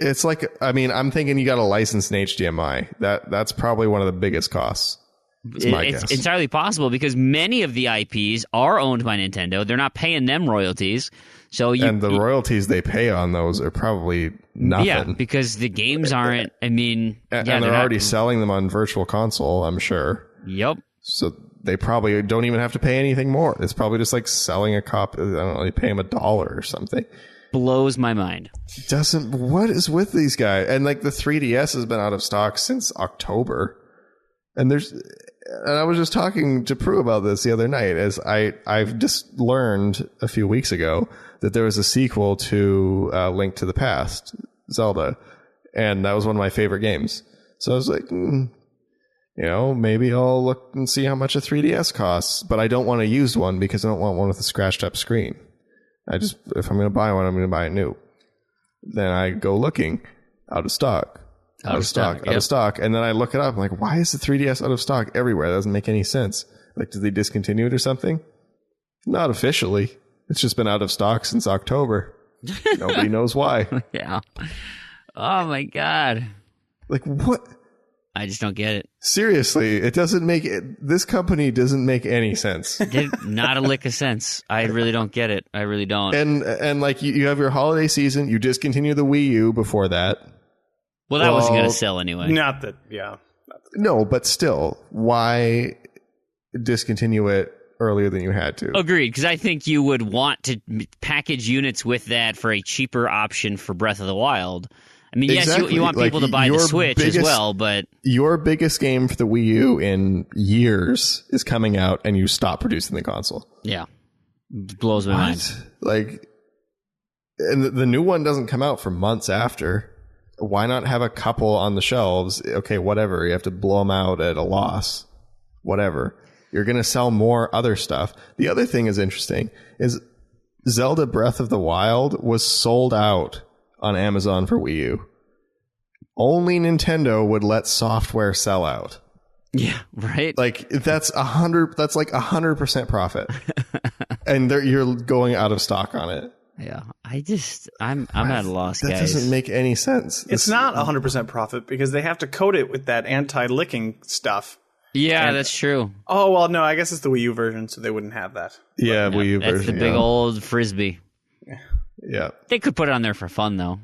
It's like, I mean, I'm thinking you got to license an HDMI. That's probably one of the biggest costs. It's entirely possible because many of the IPs are owned by Nintendo. They're not paying them royalties. And the royalties they pay on those are probably nothing. Yeah, because the games aren't, I mean... And they're already selling them on Virtual Console, I'm sure. Yep. So they probably don't even have to pay anything more. It's probably just like selling a copy. I don't know, you pay them $1 or something. Blows my mind. What is with these guys? And like the 3DS has been out of stock since October. And I was just talking to Proulx about this the other night, as I've just learned a few weeks ago that there was a sequel to Link to the Past, Zelda, and that was one of my favorite games. So I was like, maybe I'll look and see how much a 3DS costs, but I don't want a used one because I don't want one with a scratched up screen. If I'm going to buy one, I'm going to buy it new. Then I go looking, out of stock. Out of stock. And then I look it up. I'm like, why is the 3DS out of stock everywhere? That doesn't make any sense. Like, did they discontinue it or something? Not officially. It's just been out of stock since October. Nobody knows why. Yeah. Oh, my God. Like, what? I just don't get it. Seriously, it doesn't make this company doesn't make any sense. Not a lick of sense. I really don't get it. I really don't. And like you have your holiday season, you discontinue the Wii U before that. Well, that wasn't going to sell anyway. No, but still, why discontinue it earlier than you had to? Agreed, because I think you would want to package units with that for a cheaper option for Breath of the Wild. I mean, exactly. Yes, you want people to buy the Switch as well, but... Your biggest game for the Wii U in years is coming out, and you stop producing the console. Yeah. Blows my mind. Like, and the new one doesn't come out for months after. Why not have a couple on the shelves? Okay, whatever. You have to blow them out at a loss. Whatever. You're going to sell more other stuff. The other thing is interesting is Zelda Breath of the Wild was sold out on Amazon for Wii U. Only Nintendo would let software sell out. Yeah, right. Like that's like 100% profit, and you're going out of stock on it. Yeah, I'm at a loss, That guys. doesn't make any sense. It's not 100% profit because they have to coat it with that anti-licking stuff. Yeah, that's true. Oh, well, no, I guess it's the Wii U version, so they wouldn't have that. Yeah, Wii U That's version. the big old frisbee. Yeah. They could put it on there for fun, though.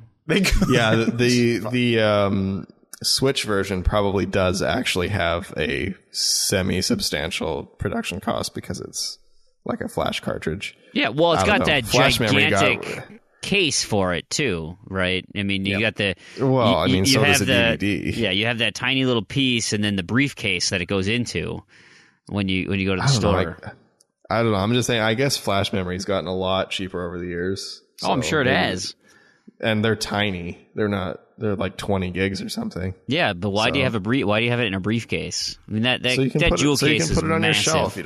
Yeah, the Switch version probably does actually have a semi-substantial production cost because it's like a flash cartridge. Yeah, well, it's got that Flash memory gigantic case for it, too, right? I mean, you got the... Well, I mean, so does a DVD. Yeah, you have that tiny little piece and then the briefcase that it goes into when you go to the store. I don't know. I'm just saying, I guess flash memory's gotten a lot cheaper over the years. Oh, I'm sure it has. And they're tiny. They're like 20 gigs or something. Yeah, but why do you have why do you have it in a briefcase? I mean, that jewel case is so you can put it on massive. your shelf.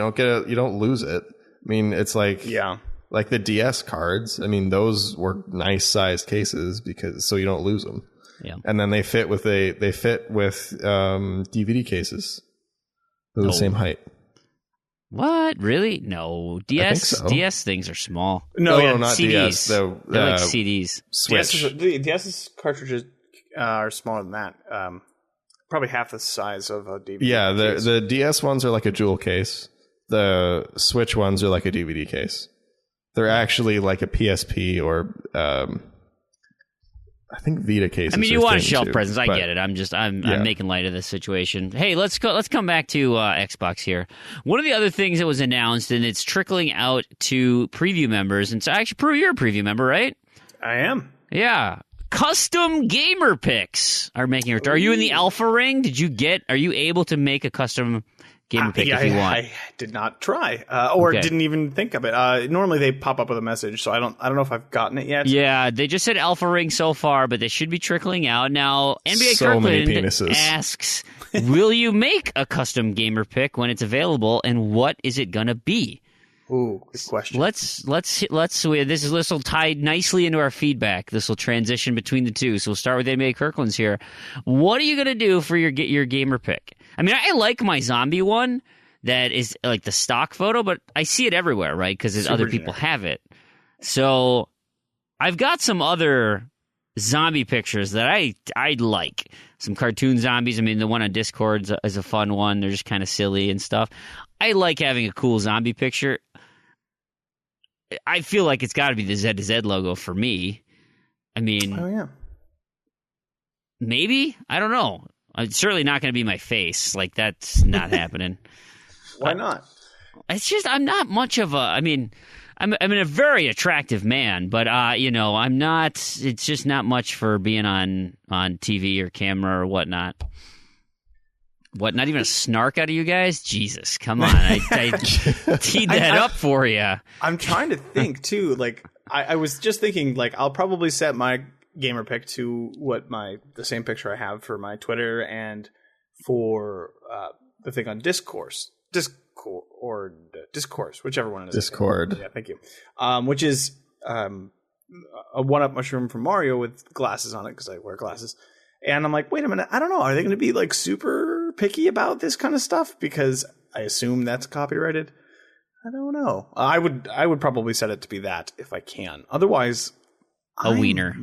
You don't lose it. I mean, it's like like the DS cards. I mean, those were nice sized cases so you don't lose them. Yeah, and then they fit with DVD cases. They're the same height. What? Really? No. DS things are small. No, not CDs. DS. They're like CDs. Switch. DS's cartridges are smaller than that. Probably half the size of a DVD. Yeah, case. the DS ones are like a jewel case. The Switch ones are like a DVD case. They're actually like a PSP or I think Vita cases. I mean, you want thin shelf too, presence. I but- get it. I'm making light of this situation. Hey, let's come back to Xbox here. One of the other things that was announced, and it's trickling out to preview members. And so, actually, Proulx, you're a preview member, right? I am. Yeah. Custom gamer picks are making it. Are you in the alpha ring? Are you able to make a custom gamer pick if you want? I did not try, or didn't even think of it. Normally they pop up with a message, so I don't know if I've gotten it yet. Yeah, they just said alpha ring so far, but they should be trickling out. Now, NBA So many Kirkland penises. asks, will you make a custom gamer pick when it's available, and what is it going to be? Ooh, good question. This will tie nicely into our feedback. This will transition between the two. So we'll start with NBA Kirkland's here. What are you going to do for your gamer pick? I mean, I like my zombie one that is like the stock photo, but I see it everywhere, right? Because other people have it. So I've got some other zombie pictures that I like. Some cartoon zombies. I mean, the one on Discord is a fun one. They're just kind of silly and stuff. I like having a cool zombie picture. I feel like it's got to be the Z2Z logo for me. I mean, maybe? I don't know. It's certainly not going to be my face. Like, that's not happening. Why not? It's just, I'm not much of a, I mean, I'm a very attractive man, but, I'm not, it's just not much for being on TV or camera or whatnot. What, not even a snark out of you guys? Jesus, come on. I teed that up for you. I'm trying to think, too. Like, I was just thinking, like, I'll probably set my gamer pick to the same picture I have for my Twitter and for the thing on Discourse, whichever one it is. Discord. Yeah, thank you. Which is a one-up mushroom from Mario with glasses on it because I wear glasses. And I'm like, wait a minute, I don't know. Are they going to be like super picky about this kind of stuff? Because I assume that's copyrighted. I don't know. I would probably set it to be that if I can. Otherwise, wiener.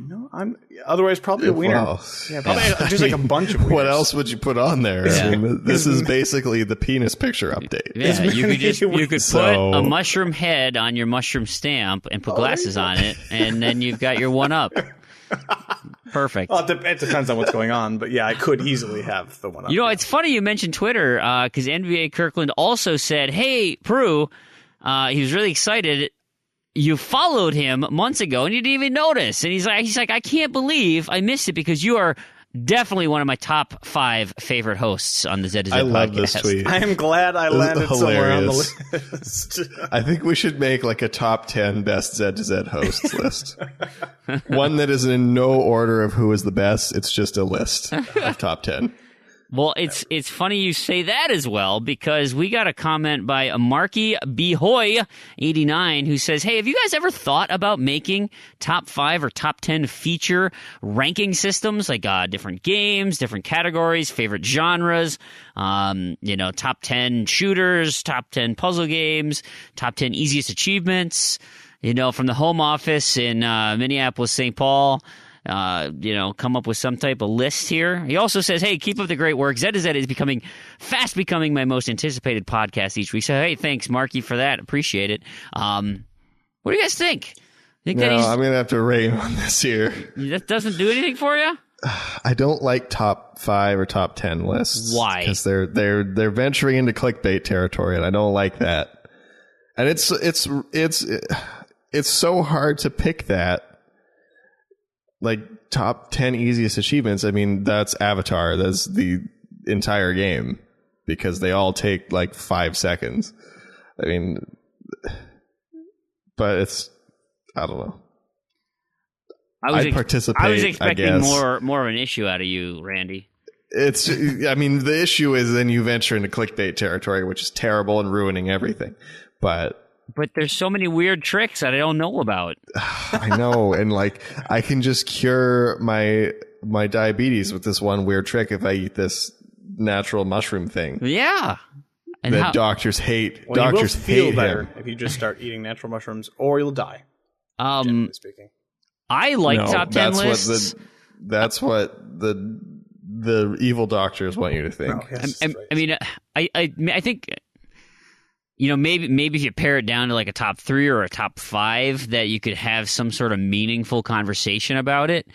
Otherwise, probably a wiener. Well, Yeah, probably just like a bunch of wieners. What else would you put on there? Yeah. I mean, this is basically the penis picture update. Yeah, you could So- put a mushroom head on your mushroom stamp and put glasses on it, and then you've got your one up. Perfect. Well, it depends on what's going on, but yeah, I could easily have the one up. You know, it's funny you mentioned Twitter because NBA Kirkland also said, "Hey, Proulx," he was really excited. You followed him months ago and you didn't even notice. And he's like, I can't believe I missed it because you are definitely one of my top 5 favorite hosts on the ZedTown podcast. I love this tweet. I am glad I landed somewhere on the list. I think we should make like a top 10 best Z2Z hosts list. One that is in no order of who is the best. It's just a list of top 10. Well, it's funny you say that as well because we got a comment by Marky Behoy89 who says, "Hey, have you guys ever thought about making top 5 or top 10 feature ranking systems like different games, different categories, favorite genres, top 10 shooters, top 10 puzzle games, top 10 easiest achievements?" from the home office in Minneapolis, St. Paul. Come up with some type of list here. He also says, hey, keep up the great work. Zed to Zed is fast becoming my most anticipated podcast each week. So, hey, thanks, Marky, for that. Appreciate it. What do you guys think? I'm going to have to rain on this here. That doesn't do anything for you? I don't like top 5 or top 10 lists. Why? Because they're venturing into clickbait territory, and I don't like that. And it's so hard to pick that. Like, top 10 easiest achievements, I mean, that's Avatar. That's the entire game. Because they all take, 5 seconds. I mean, but I don't know. I'd participate, I was expecting I guess. more of an issue out of you, Randy. The issue is then you venture into clickbait territory, which is terrible and ruining everything. But there's so many weird tricks that I don't know about. I know, and I can just cure my diabetes with this one weird trick if I eat this natural mushroom thing. Yeah. And that doctors hate. Well, doctors you will feel hate better him. if you just start eating natural mushrooms, or you'll die. Generally speaking. I like top 10 lists. That's what the evil doctors want you to think. Oh, yes, I mean, I think, maybe if you pare it down to a top 3 or a top 5, that you could have some sort of meaningful conversation about it.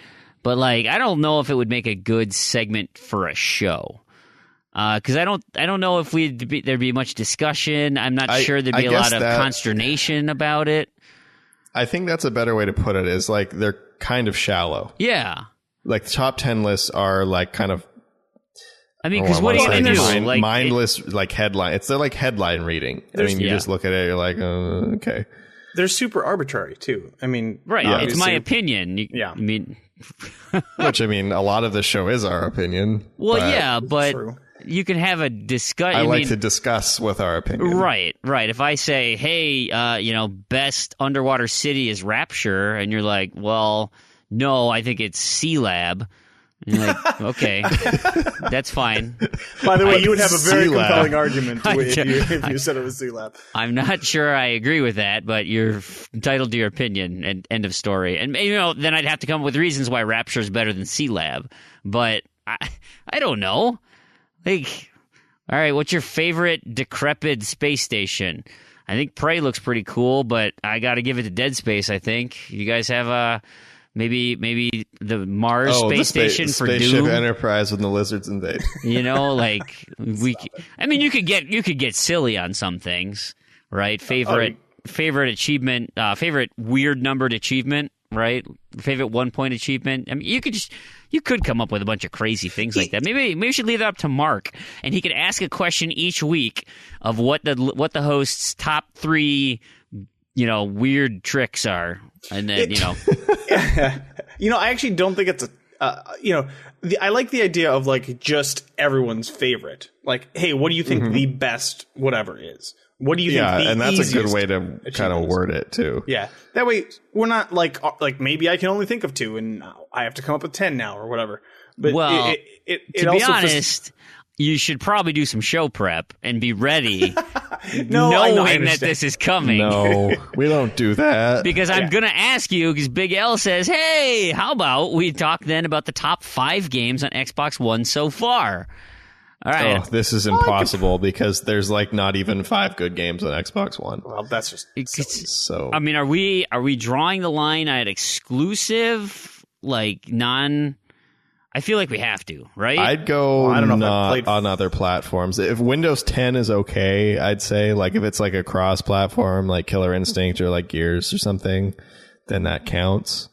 But I don't know if it would make a good segment for a show. Because I don't know if there'd be much discussion. I'm not sure there'd be a lot of consternation about it. I think that's a better way to put it. Is they're kind of shallow. Yeah. The top 10 lists are kind of. I mean, because what are you going to do? Mindless headline. They're headline reading. I mean, you just look at it, you're like, okay. They're super arbitrary too. I mean, right? Yeah. It's my opinion. I mean, which a lot of the show is our opinion. Well, but. True. You can have a discussion. I like to discuss with our opinion. Right. If I say, hey, best underwater city is Rapture, and you're like, well, no, I think it's Sea Lab. And you're like, okay, that's fine. By the way, you would have a very compelling argument if you said it was Sea Lab. I'm not sure I agree with that, but you're entitled to your opinion, and end of story. And, then I'd have to come up with reasons why Rapture is better than Sea Lab. But I don't know. All right, what's your favorite decrepit space station? I think Prey looks pretty cool, but I got to give it to Dead Space, I think. You guys have maybe the Mars space station for Spaceship Doom? Enterprise when the lizards invade. You could get silly on some things, right? Favorite achievement, favorite weird numbered achievement, right? Favorite 1-point achievement. I mean, you could come up with a bunch of crazy things like that. Maybe we should leave that up to Mark, and he could ask a question each week of what the host's top 3, weird tricks are, and then I actually don't think it's I like the idea of just everyone's favorite. Hey, what do you think the best whatever is? What do you think? Yeah, and that's a good way to kind of word it too. Yeah, that way we're not like maybe I can only think of 2, and I have to come up with 10 now or whatever. But to be also honest, you should probably do some show prep and be ready, knowing that this is coming. No, we don't do that because I'm gonna ask you because Big L says, "Hey, how about we talk then about the top 5 games on Xbox One so far?" All right. Oh, this is impossible because there's not even 5 good games on Xbox One. Well, that's just so. I mean, are we drawing the line at exclusive, non? I feel like we have to, right? I'd go I don't know not on other platforms. If Windows 10 is okay, I'd say if it's a cross-platform like Killer Instinct or Gears or something, then that counts.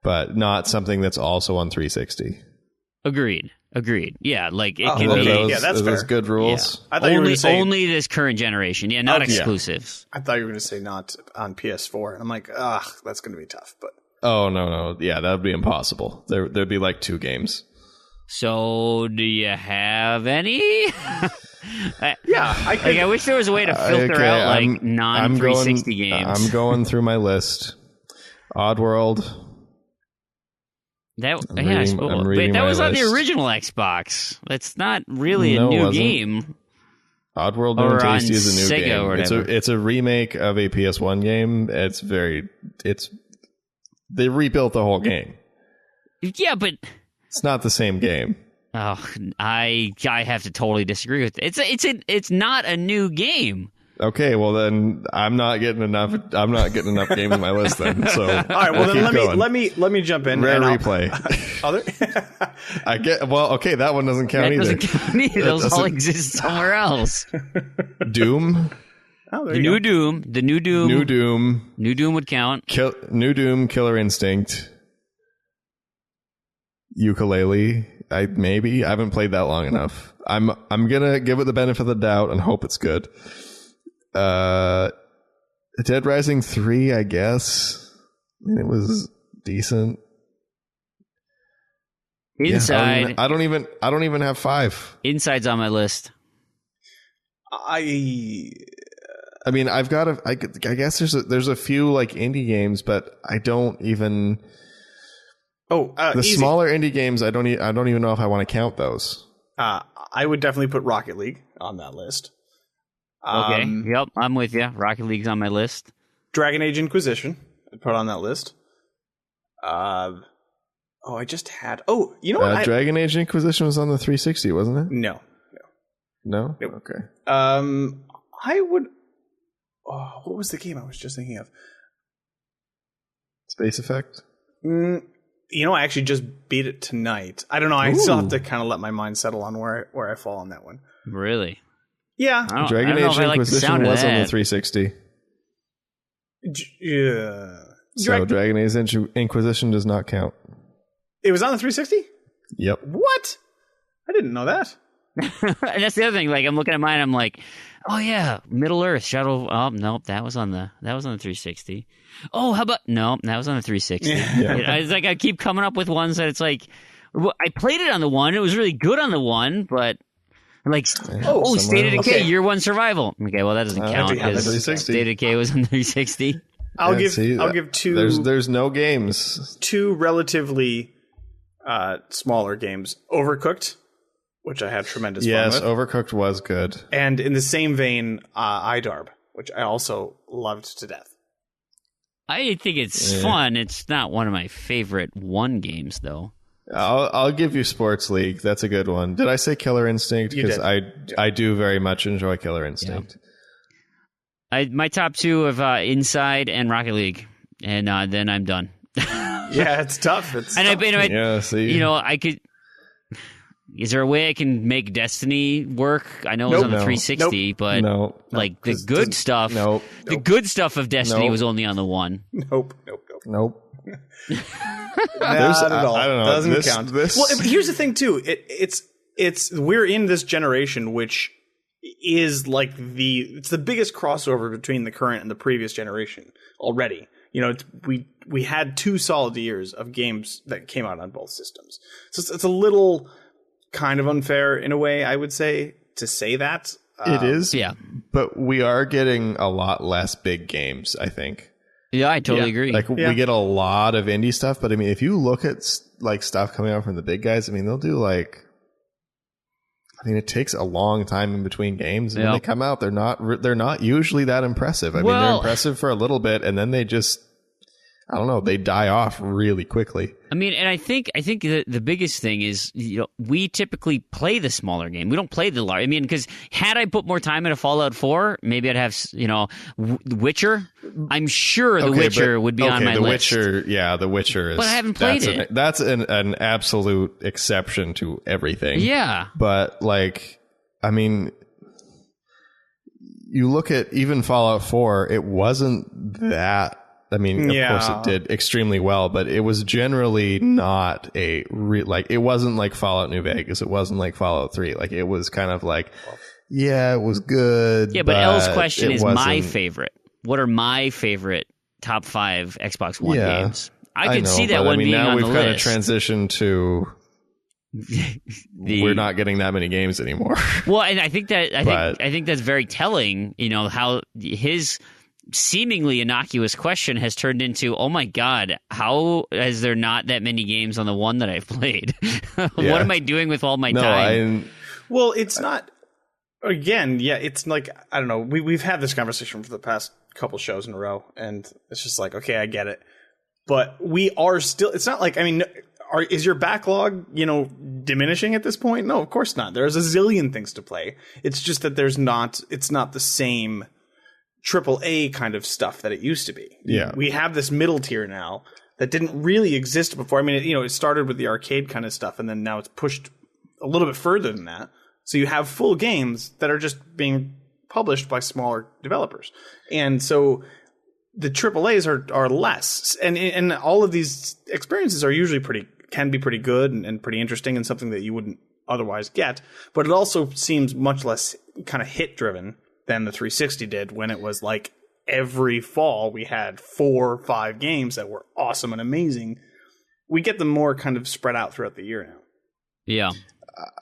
But not something that's also on 360. Agreed. Yeah, it can be. That's fair. Those good rules. Yeah. I thought you were going to say only this current generation. Yeah, not exclusives. I thought you were going to say not on PS4, and I'm like, that's going to be tough. But no, yeah, that would be impossible. There'd be 2 games. So, do you have any? I wish there was a way to filter out non-360 games. I'm going through my list. Oddworld. That was on the original Xbox. That's not really a new game. Oddworld New and Tasty is a new Sega game. Or whatever. It's a remake of a PS1 game. They rebuilt the whole game. Yeah, but It's not the same game. oh, I have to totally disagree with it. It's not a new game. Okay, well then I'm not getting enough games on my list then. So All right, well then let me jump in. Rare and replay. Other okay, that one doesn't count That either. doesn't count either. Those all exist somewhere else. Doom. Oh, there The you new go. Doom. The new Doom. New Doom would count. New Doom, Killer Instinct, Ukulele. I haven't played that long enough. I'm gonna give it the benefit of the doubt and hope it's good. Dead Rising 3, I guess. I mean, it was decent. Inside. Yeah, I don't even have 5. Inside's on my list. I mean, I guess there's a few like indie games, but I don't even. The easy. smaller indie games, I don't even know if I want to count those. I would definitely put Rocket League on that list. Okay. Yep, I'm with you. Rocket League's on my list. Dragon Age Inquisition, I'd put on that list. I just had. Oh, you know what? Dragon Age Inquisition was on the 360, wasn't it? No. No. Nope. Okay. I would. Oh, what was the game I was just thinking of? Space Effect. I actually just beat it tonight. I don't know. I still have to kind of let my mind settle on where I fall on that one. Really? Yeah. Dragon Age Inquisition was on the 360. Yeah. So Dragon Age Inquisition does not count. It was on the 360? Yep. What? I didn't know that. And that's the other thing. Like, I'm looking at mine. I'm like, oh yeah, Middle Earth, Shadow. Oh nope, that was on the 360. Oh, how about that was on the 360. Yeah. It's like I keep coming up with ones that it's like, I played it on the one. It was really good on the one, but like, State of Decay, Okay. Year One Survival. Okay, well that doesn't count because 360. State of Decay was on 360. I'll give two. There's no games. Two relatively smaller games. Overcooked, which I had tremendous fun with. Yes, Overcooked was good. And in the same vein, IDARB, which I also loved to death. I think it's fun. It's not one of my favorite one games though. I'll give you Sports League. That's a good one. Did I say Killer Instinct? Because I do very much enjoy Killer Instinct. Yeah. My top two of Inside and Rocket League, and then I'm done. Yeah, it's tough. See, I could. Is there a way I can make Destiny work? I know it was on the 360, but the good stuff. The good stuff of Destiny was only on the one. Nope. Not at all. I don't know. Doesn't count. Well, here's the thing too. It's we're in this generation which is like it's the biggest crossover between the current and the previous generation already. We had 2 solid years of games that came out on both systems. So it's a little kind of unfair in a way, I would say, to say that. It is. Yeah. But we are getting a lot less big games, I think. Yeah, I totally agree. Like we get a lot of indie stuff, but I mean, if you look at like stuff coming out from the big guys, I mean, they'll do it takes a long time in between games, and when they come out, they're not usually that impressive. I mean, they're impressive for a little bit, and then they just, I don't know, they die off really quickly. I mean, and I think the biggest thing is, we typically play the smaller game. We don't play the large. I mean, because had I put more time into Fallout 4, maybe I'd have, Witcher. I'm sure The Witcher would be on my list. The Witcher is. But I haven't played it. That's an absolute exception to everything. Yeah. But I mean, you look at even Fallout 4, it wasn't that. I mean, of course it did extremely well, but it was generally not it wasn't like Fallout New Vegas. It wasn't like Fallout 3. Like, it was kind of like, it was good. Yeah, but L's question is my favorite. What are my favorite top 5 Xbox One games? I could see that one being on the list. Now we've kind of transitioned to we're not getting that many games anymore. Well, and I think that's very telling, how his seemingly innocuous question has turned into, oh my god, how is there not that many games on the one that I've played? What am I doing with all my time? Well, it's not. again, yeah, it's like, I don't know. We've had this conversation for the past couple shows in a row, and it's just like, okay, I get it. But we are still, it's not like, I mean, is your backlog, diminishing at this point? No, of course not. There's a zillion things to play. It's just that it's not the same AAA kind of stuff that it used to be. Yeah. We have this middle tier now that didn't really exist before. I mean, it started with the arcade kind of stuff, and then now it's pushed a little bit further than that. So you have full games that are just being published by smaller developers. And so the AAAs are less. And all of these experiences are usually can be pretty good and pretty interesting and something that you wouldn't otherwise get. But it also seems much less kind of hit driven than the 360 did, when it was like every fall we had 4 or 5 games that were awesome and amazing. We get them more kind of spread out throughout the year now. Yeah.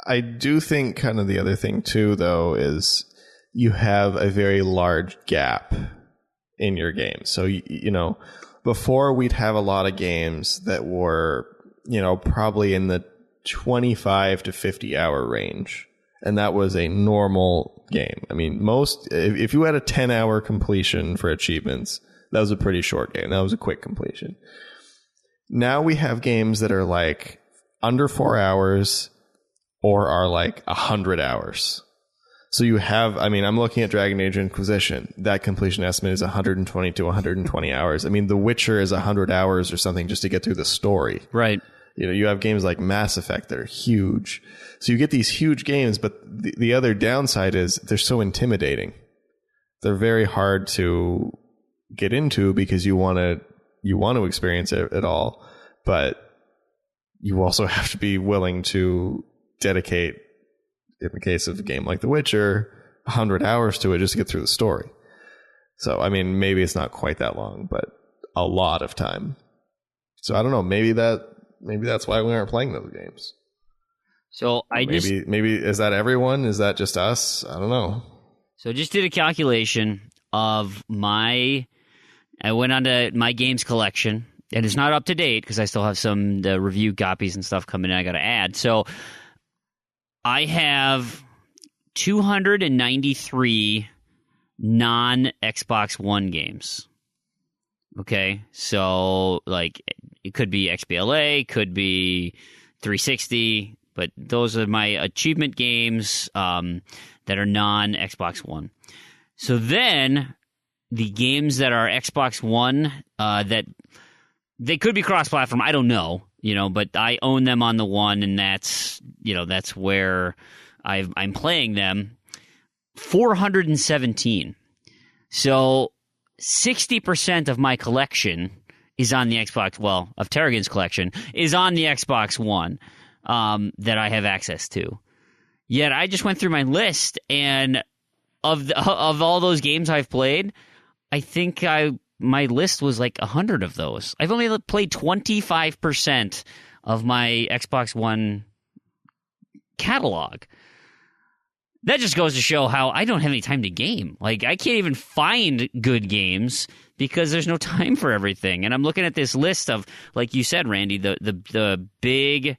I do think kind of the other thing too, though, is you have a very large gap in your game. So, before we'd have a lot of games that were, probably in the 25 to 50 hour range. And that was a normal game. I mean, if you had a 10-hour completion for achievements, that was a pretty short game. That was a quick completion. Now we have games that are like under 4 hours or are like 100 hours. So you have, I'm looking at Dragon Age Inquisition. That completion estimate is 120 to 120 hours. I mean, The Witcher is 100 hours or something just to get through the story. Right. You have games like Mass Effect that are huge. So you get these huge games, but the other downside is they're so intimidating. They're very hard to get into because you want to experience it all, but you also have to be willing to dedicate, in the case of a game like The Witcher, 100 hours to it just to get through the story. So, maybe it's not quite that long, but a lot of time. So I don't know. Maybe that's why we aren't playing those games. So maybe is that everyone? Is that just us? I don't know. So I just did a calculation of I went onto my games collection, and it's not up to date because I still have the review copies and stuff coming in I got to add. So I have 293 non-Xbox One games. Okay, so like it could be XBLA, could be 360, but those are my achievement games that are non-Xbox One. So then the games that are Xbox One that they could be cross-platform, I don't know, but I own them on the One, and that's where I'm playing them. 417. So 60% of my collection is on the Xbox, of Tarragon's collection, is on the Xbox One that I have access to. Yet I just went through my list, and of all those games I've played, I think my list was like 100 of those. I've only played 25% of my Xbox One catalog. That just goes to show how I don't have any time to game. Like, I can't even find good games because there's no time for everything. And I'm looking at this list of, like you said, Randy, the big,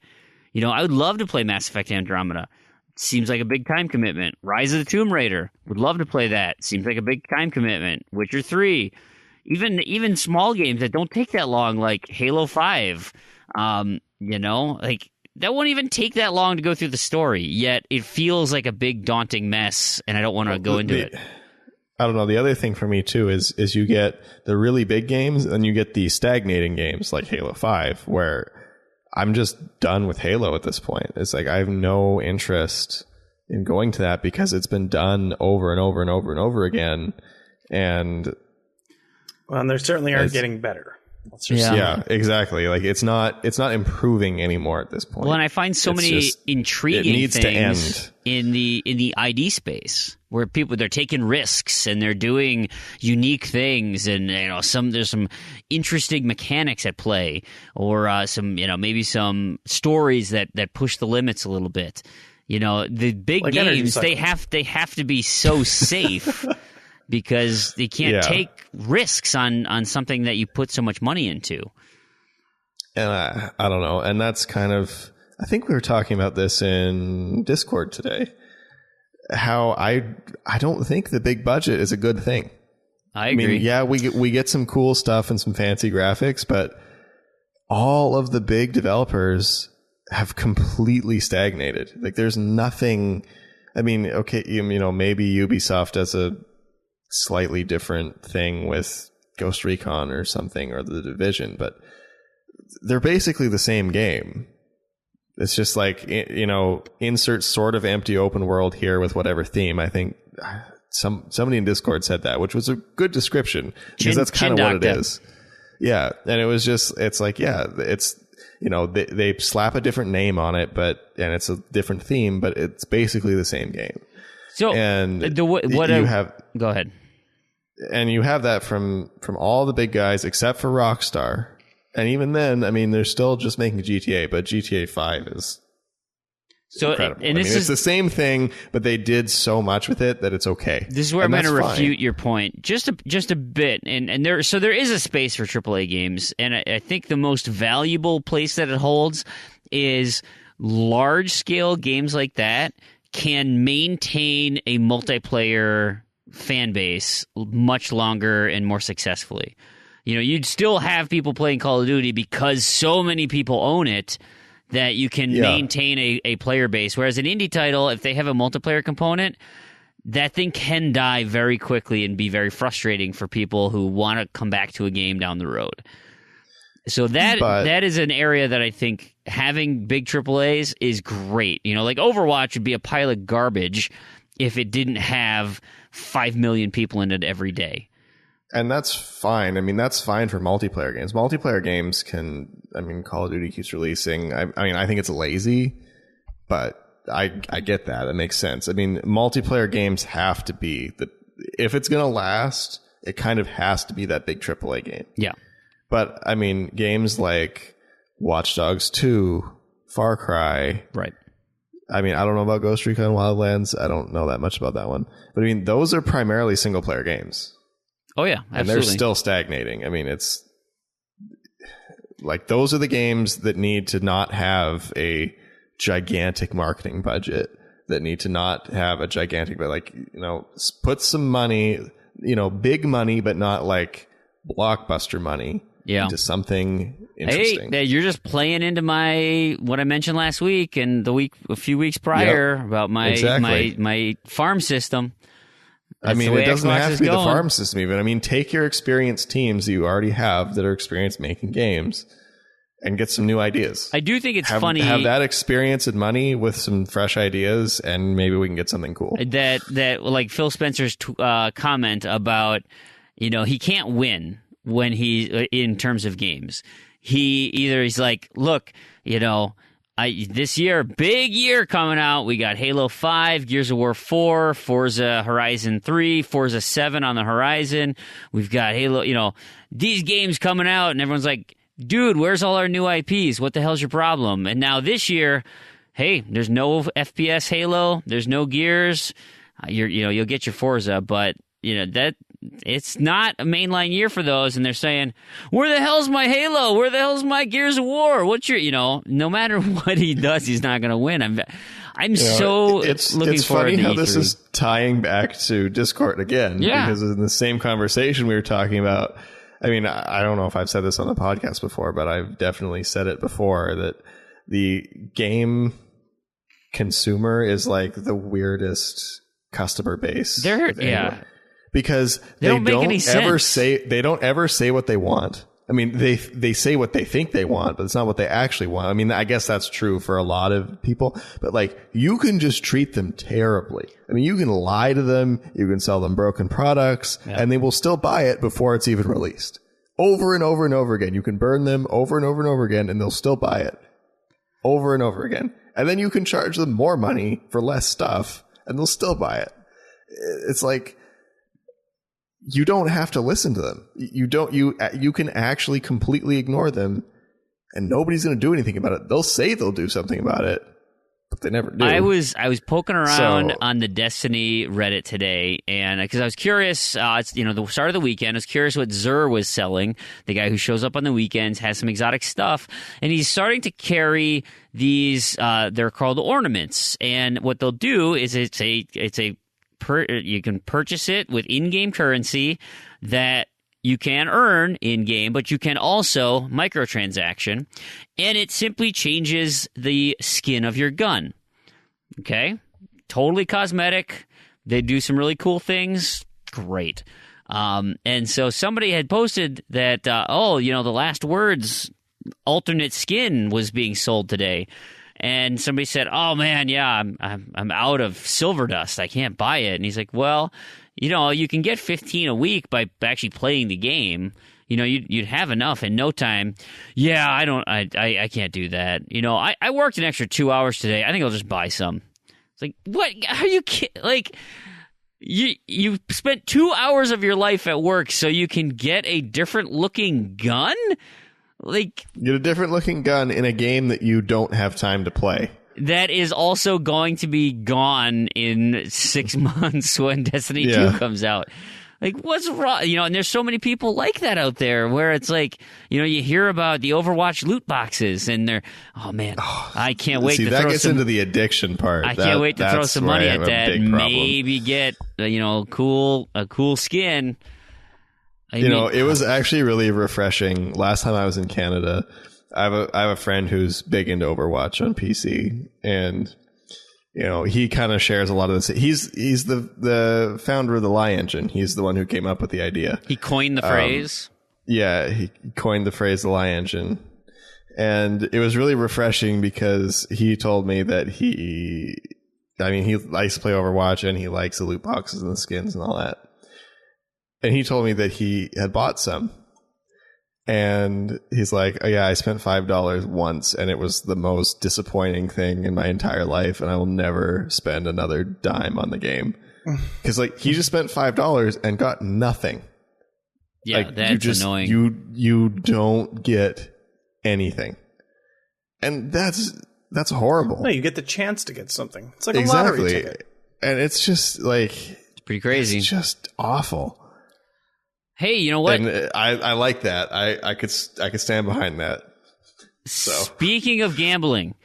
I would love to play Mass Effect Andromeda. Seems like a big time commitment. Rise of the Tomb Raider. Would love to play that. Seems like a big time commitment. Witcher 3. Even small games that don't take that long, like Halo 5. That won't even take that long to go through the story, yet it feels like a big daunting mess, and I don't want to go into it. I don't know. The other thing for me, too, is you get the really big games, and you get the stagnating games like Halo 5, where I'm just done with Halo at this point. It's like I have no interest in going to that because it's been done over and over and over and over again. And they certainly aren't getting better. Yeah, exactly. Like it's not improving anymore at this point. Well, and I find so many intriguing things in the ID space where they're taking risks and they're doing unique things, and there's some interesting mechanics at play, or maybe some stories that push the limits a little bit. The big like games they have to be so safe. Because they can't take risks on something that you put so much money into. And I don't know. And that's kind of, I think we were talking about this in Discord today. how I don't think the big budget is a good thing. I agree. I mean, yeah, we get some cool stuff and some fancy graphics, but all of the big developers have completely stagnated. Like, there's nothing. I mean, okay, maybe Ubisoft does a slightly different thing with Ghost Recon or something, or The Division, but they're basically the same game. It's just like, insert sort of empty open world here with whatever theme. I think somebody in Discord said that, which was a good description, because that's kind of what it is. Yeah, and it was just, it's like, yeah, it's, they slap a different name on it, and it's a different theme, but it's basically the same game. So, and go ahead. And you have that from all the big guys except for Rockstar. And even then, I mean, they're still just making GTA, but GTA 5 is incredible. And it's the same thing, but they did so much with it that it's okay. This is where I'm going to refute your point just a bit. And there is a space for AAA games, and I think the most valuable place that it holds is large scale games like that can maintain a multiplayer fan base much longer and more successfully. You'd still have people playing Call of Duty because so many people own it that you can maintain a player base. Whereas an indie title, if they have a multiplayer component, that thing can die very quickly and be very frustrating for people who want to come back to a game down the road. So that is an area that I think having big AAAs is great. Like Overwatch would be a pile of garbage if it didn't have 5 million people in it every day. And that's fine. I mean, that's fine for multiplayer games. Multiplayer games Call of Duty keeps releasing. I think it's lazy, but I get that. It makes sense. I mean, multiplayer games have to be if it's going to last, it kind of has to be that big AAA game. Yeah. But I mean, games like Watch Dogs 2, Far Cry. Right. I mean, I don't know about Ghost Recon Wildlands. I don't know that much about that one. But I mean, those are primarily single player games. Oh, yeah, absolutely. And they're still stagnating. I mean, it's like those are the games that need to not have a gigantic marketing budget, that need to not have a gigantic, but put some money, big money, but not like blockbuster money into something interesting. Hey, you're just playing into what I mentioned last week and a few weeks prior about my farm system. That's it doesn't have to be the farm system even. I mean, take your experienced teams that you already have that are experienced making games and get some new ideas. I do think it's funny. Have that experience and money with some fresh ideas, and maybe we can get something cool. That like Phil Spencer's comment about, he can't win when in terms of games. He's like, look, this year, big year coming out. We got Halo 5, Gears of War 4, Forza Horizon 3, Forza 7 on the horizon. We've got Halo, these games coming out, and everyone's like, dude, where's all our new IPs? What the hell's your problem? And now this year, hey, there's no FPS Halo, there's no Gears. You'll get your Forza, but that it's not a mainline year for those, and they're saying, where the hell's my Halo? Where the hell's my Gears of War? What's your, no matter what he does, he's not going to win. I'm looking forward to It's funny how E3. This is tying back to Discord again, because in the same conversation we were talking about, I mean, I don't know if I've said this on the podcast before, but I've definitely said it before, that the game consumer is like the weirdest customer base. Because they don't ever say what they want. I mean, they say what they think they want, but it's not what they actually want. I mean, I guess that's true for a lot of people, but like, you can just treat them terribly. I mean, you can lie to them, you can sell them broken products, and they will still buy it before it's even released. Over and over and over again. You can burn them over and over and over again, and they'll still buy it. Over and over again. And then you can charge them more money for less stuff, and they'll still buy it. It's like, you don't have to listen to them. You can actually completely ignore them, and nobody's going to do anything about it. They'll say they'll do something about it, but but they never do. I was poking around on the Destiny Reddit today, and because I was curious, it's the start of the weekend. I was curious what Zur was selling. The guy who shows up on the weekends has some exotic stuff, and he's starting to carry these. They're called ornaments, and what they'll do is you can purchase it with in-game currency that you can earn in-game, but you can also microtransaction, and it simply changes the skin of your gun. Okay? Totally cosmetic. They do some really cool things. Great. And so somebody had posted that, the Last Words alternate skin was being sold today. And somebody said, "Oh man, yeah, I'm out of silver dust. I can't buy it." And he's like, "Well, you can get 15 a week by actually playing the game. You'd have enough in no time." Yeah, I can't do that. I worked an extra 2 hours today. I think I'll just buy some. It's like, what? Are you kidding? Like, you spent 2 hours of your life at work so you can get a different looking gun? Like, get a different looking gun in a game that you don't have time to play. That is also going to be gone in 6 months when Destiny 2 comes out. Like, what's wrong? And there's so many people like that out there where it's like, you hear about the Overwatch loot boxes and they're, oh man, I can't wait to throw some... that gets into the addiction part. I can't wait to throw some money at that and maybe get, a cool skin. It was actually really refreshing. Last time I was in Canada, I have a friend who's big into Overwatch on PC, and he kind of shares a lot of this. He's the founder of the Lie Engine. He's the one who came up with the idea. He coined the phrase. He coined the phrase the Lie Engine, and it was really refreshing because he told me that he likes to play Overwatch and he likes the loot boxes and the skins and all that. And he told me that he had bought some. And he's like, "Oh yeah, I spent $5 once, and it was the most disappointing thing in my entire life, and I will never spend another dime on the game." Because he just spent $5 and got nothing. Yeah, that's annoying. You don't get anything, and that's horrible. No, you get the chance to get something. It's like a lottery ticket, and it's just it's pretty crazy. It's just awful. Hey, you know what? And I like that. I could stand behind that. So, speaking of gambling,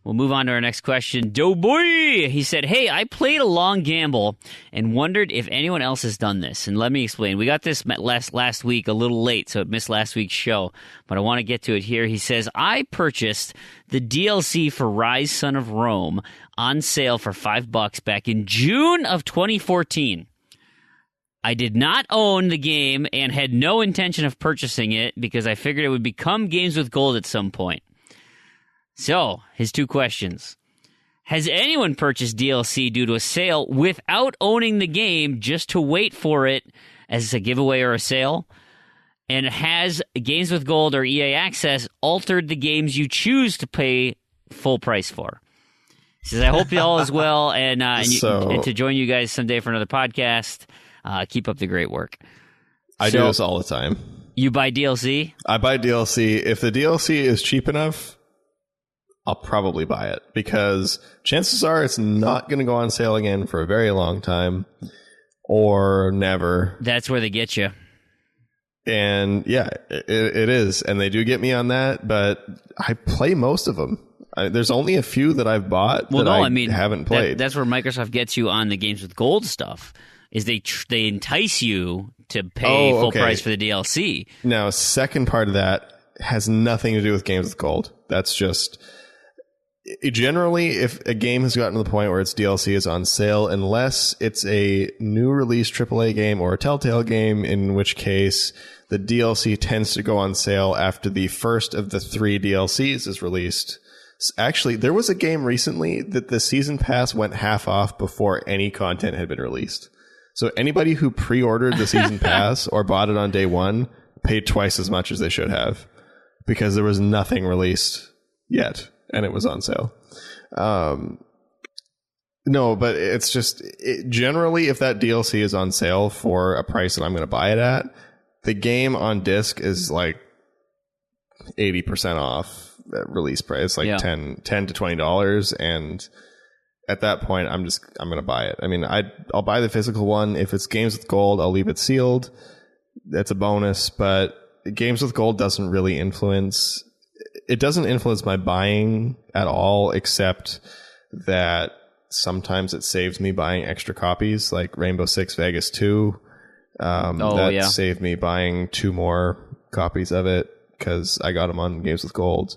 we'll move on to our next question. Doughboy! He said, "Hey, I played a long gamble and wondered if anyone else has done this." And let me explain. We got this last week a little late, so it missed last week's show. But I want to get to it here. He says, "I purchased the DLC for Rise Son of Rome on sale for $5 back in June of 2014. I did not own the game and had no intention of purchasing it because I figured it would become Games with Gold at some point." So, his two questions. Has anyone purchased DLC due to a sale without owning the game just to wait for it as a giveaway or a sale? And has Games with Gold or EA Access altered the games you choose to pay full price for? He says, "I hope you all is well and to join you guys someday for another podcast. Keep up the great work." I do this all the time. You buy DLC? I buy DLC. If the DLC is cheap enough, I'll probably buy it because chances are it's not going to go on sale again for a very long time or never. That's where they get you. And yeah, it is. And they do get me on that, but I play most of them. There's only a few that I've bought haven't played. That's where Microsoft gets you on the Games with Gold stuff. Is they entice you to pay full price for the DLC. Now, second part of that has nothing to do with Games with Gold. That's just... Generally, if a game has gotten to the point where its DLC is on sale, unless it's a new release AAA game or a Telltale game, in which case the DLC tends to go on sale after the first of the 3 DLCs is released. Actually, there was a game recently that the season pass went half off before any content had been released. So anybody who pre-ordered the season pass or bought it on day one paid twice as much as they should have because there was nothing released yet and it was on sale. No, but it's just generally if that DLC is on sale for a price that I'm going to buy it at, the game on disc is like 80% off release price, like $10 to $20, and at that point, I'm going to buy it. I mean, I'll buy the physical one. If it's games with gold, I'll leave it sealed. That's a bonus, but games with gold doesn't really influence my buying at all, except that sometimes it saves me buying extra copies, like Rainbow Six Vegas 2. Saved me buying 2 more copies of it because I got them on games with gold.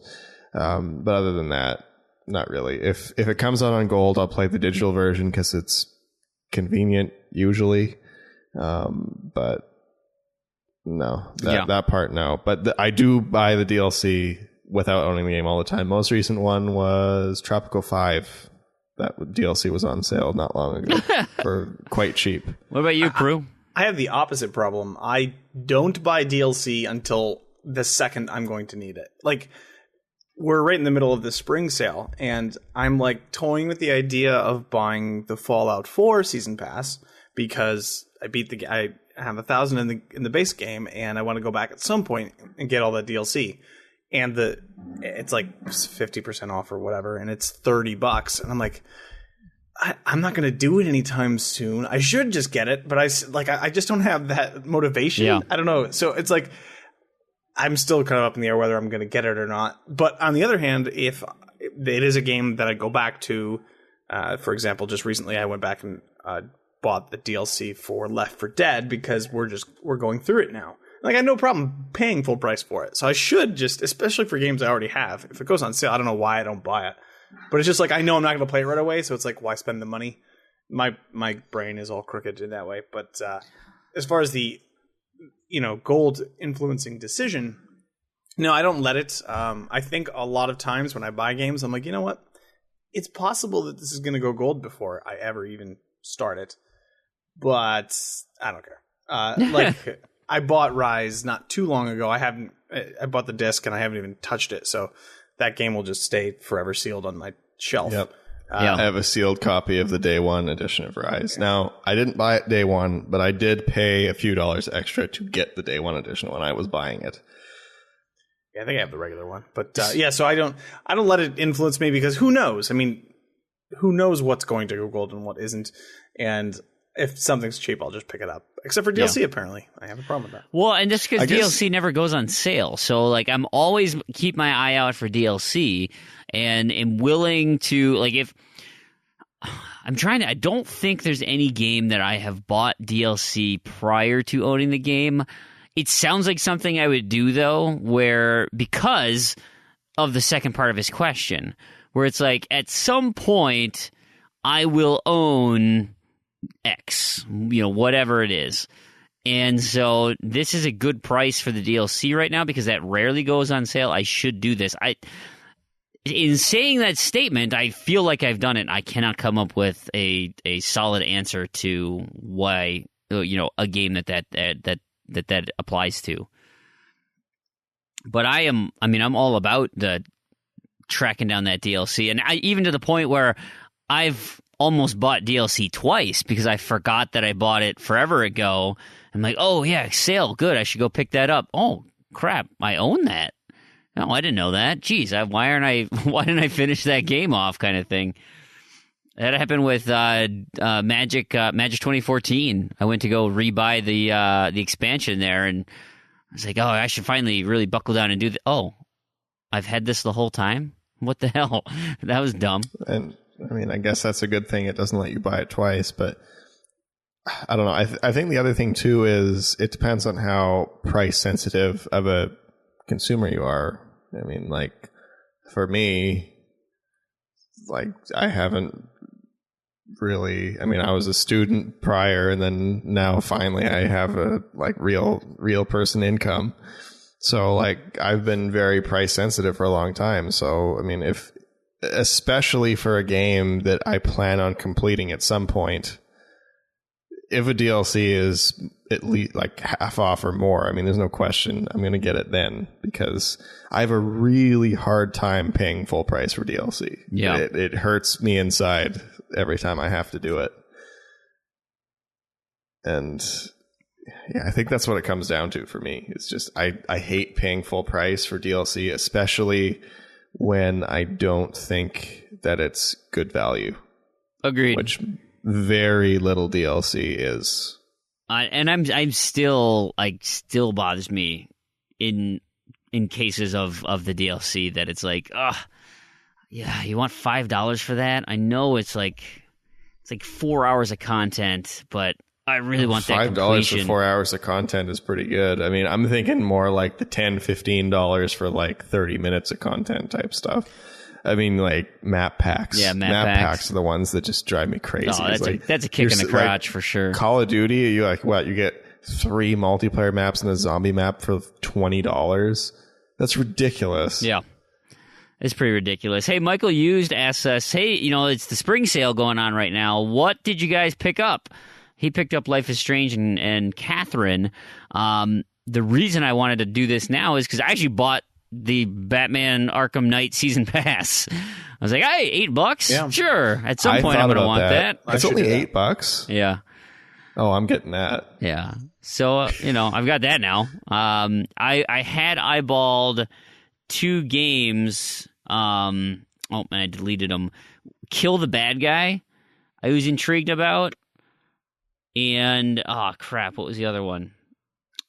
But other than that, not really. If it comes out on gold, I'll play the digital version because it's convenient usually. But no, that part no. But I do buy the DLC without owning the game all the time. Most recent one was Tropico 5. That DLC was on sale not long ago for quite cheap. What about you, Proulx? I have the opposite problem. I don't buy DLC until the second I'm going to need it. Like, we're right in the middle of the spring sale, and I'm like toying with the idea of buying the Fallout 4 season pass because I have 1,000 in the base game, and I want to go back at some point and get all that DLC. And it's like 50% off or whatever, and it's $30, and I'm like, I'm not going to do it anytime soon. I should just get it, but I just don't have that motivation. Yeah. I don't know. So it's like, I'm still kind of up in the air whether I'm going to get it or not. But on the other hand, if it is a game that I go back to, for example, just recently I went back and bought the DLC for Left 4 Dead because we're going through it now. Like, I had no problem paying full price for it. So I should just, especially for games I already have, if it goes on sale, I don't know why I don't buy it. But it's just like, I know I'm not going to play it right away, so it's like, why spend the money? My brain is all crooked in that way. But as far as the gold influencing decision, no, I don't let it. I think a lot of times when I buy games, I'm like, you know what? It's possible that this is going to go gold before I ever even start it. But I don't care. I bought Rise not too long ago. I bought the disc and I haven't even touched it. So that game will just stay forever sealed on my shelf. Yep. I have a sealed copy of the day one edition of Rise. Now, I didn't buy it day one, but I did pay a few dollars extra to get the day one edition when I was buying it. Yeah, I think I have the regular one. But so I don't let it influence me because who knows? I mean, who knows what's going to go gold and what isn't. And if something's cheap, I'll just pick it up. Except for DLC, apparently. I have a problem with that. Well, and just because DLC never goes on sale. So, like, I'm always keep my eye out for DLC and am willing to, like, if I don't think there's any game that I have bought DLC prior to owning the game. It sounds like something I would do, though, because of the second part of his question, where it's like, at some point, I will own X, whatever it is. And so this is a good price for the DLC right now because that rarely goes on sale. I should do this. In saying that statement, I feel like I've done it. I cannot come up with a solid answer to why, a game that applies to. But I'm all about the tracking down that DLC. And even to the point where I've almost bought DLC twice because I forgot that I bought it forever ago. I'm like, oh yeah, sale, good. I should go pick that up. Oh crap, I own that. No, I didn't know that. Jeez, why didn't I finish that game off? Kind of thing. That happened with Magic 2014. I went to go rebuy the expansion there, and I was like, oh, I should finally really buckle down and do that. Oh, I've had this the whole time. What the hell? That was dumb. And I mean, I guess that's a good thing. It doesn't let you buy it twice, but I don't know. I think the other thing too is it depends on how price sensitive of a consumer you are. I mean, like for me, like I haven't really. I mean, I was a student prior, and then now finally I have a like real person income. So like I've been very price sensitive for a long time. So I mean, especially for a game that I plan on completing at some point, if a DLC is at least like half off or more, I mean, there's no question I'm going to get it then because I have a really hard time paying full price for DLC. Yeah. It hurts me inside every time I have to do it. And yeah, I think that's what it comes down to for me. It's just I hate paying full price for DLC, especially when I don't think that it's good value. Agreed. Which very little DLC is. I'm still bothers me in cases of the DLC that it's like, yeah, you want $5 for that? I know it's like 4 hours of content, but I really want that completion. $5 for 4 hours of content is pretty good. I mean, I'm thinking more like the $10, $15 for like 30 minutes of content type stuff. I mean, like map packs. Yeah, map packs are the ones that just drive me crazy. Oh, that's a kick in the crotch for sure. Call of Duty, you like what? You get 3 multiplayer maps and a zombie map for $20. That's ridiculous. Yeah. It's pretty ridiculous. Hey, Michael Used asks us, hey, it's the spring sale going on right now. What did you guys pick up? He picked up Life is Strange and Catherine. The reason I wanted to do this now is because I actually bought the Batman Arkham Knight Season Pass. I was like, hey, $8? Yeah. Sure. At some point, I'm going to want that. It's only $8? Yeah. Oh, I'm getting that. Yeah. So, I've got that now. I had eyeballed 2 games. And I deleted them. Kill the Bad Guy, I was intrigued about. And, crap, what was the other one?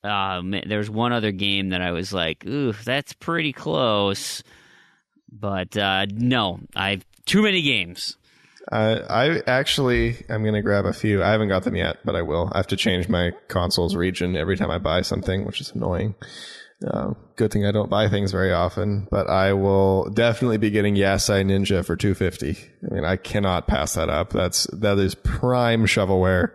Man, there's one other game that I was like, ooh, that's pretty close. But, no, I've too many games. I'm going to grab a few. I haven't got them yet, but I will. I have to change my console's region every time I buy something, which is annoying. Good thing I don't buy things very often, but I will definitely be getting Yasai Ninja for $250. I mean, I cannot pass that up. That is prime shovelware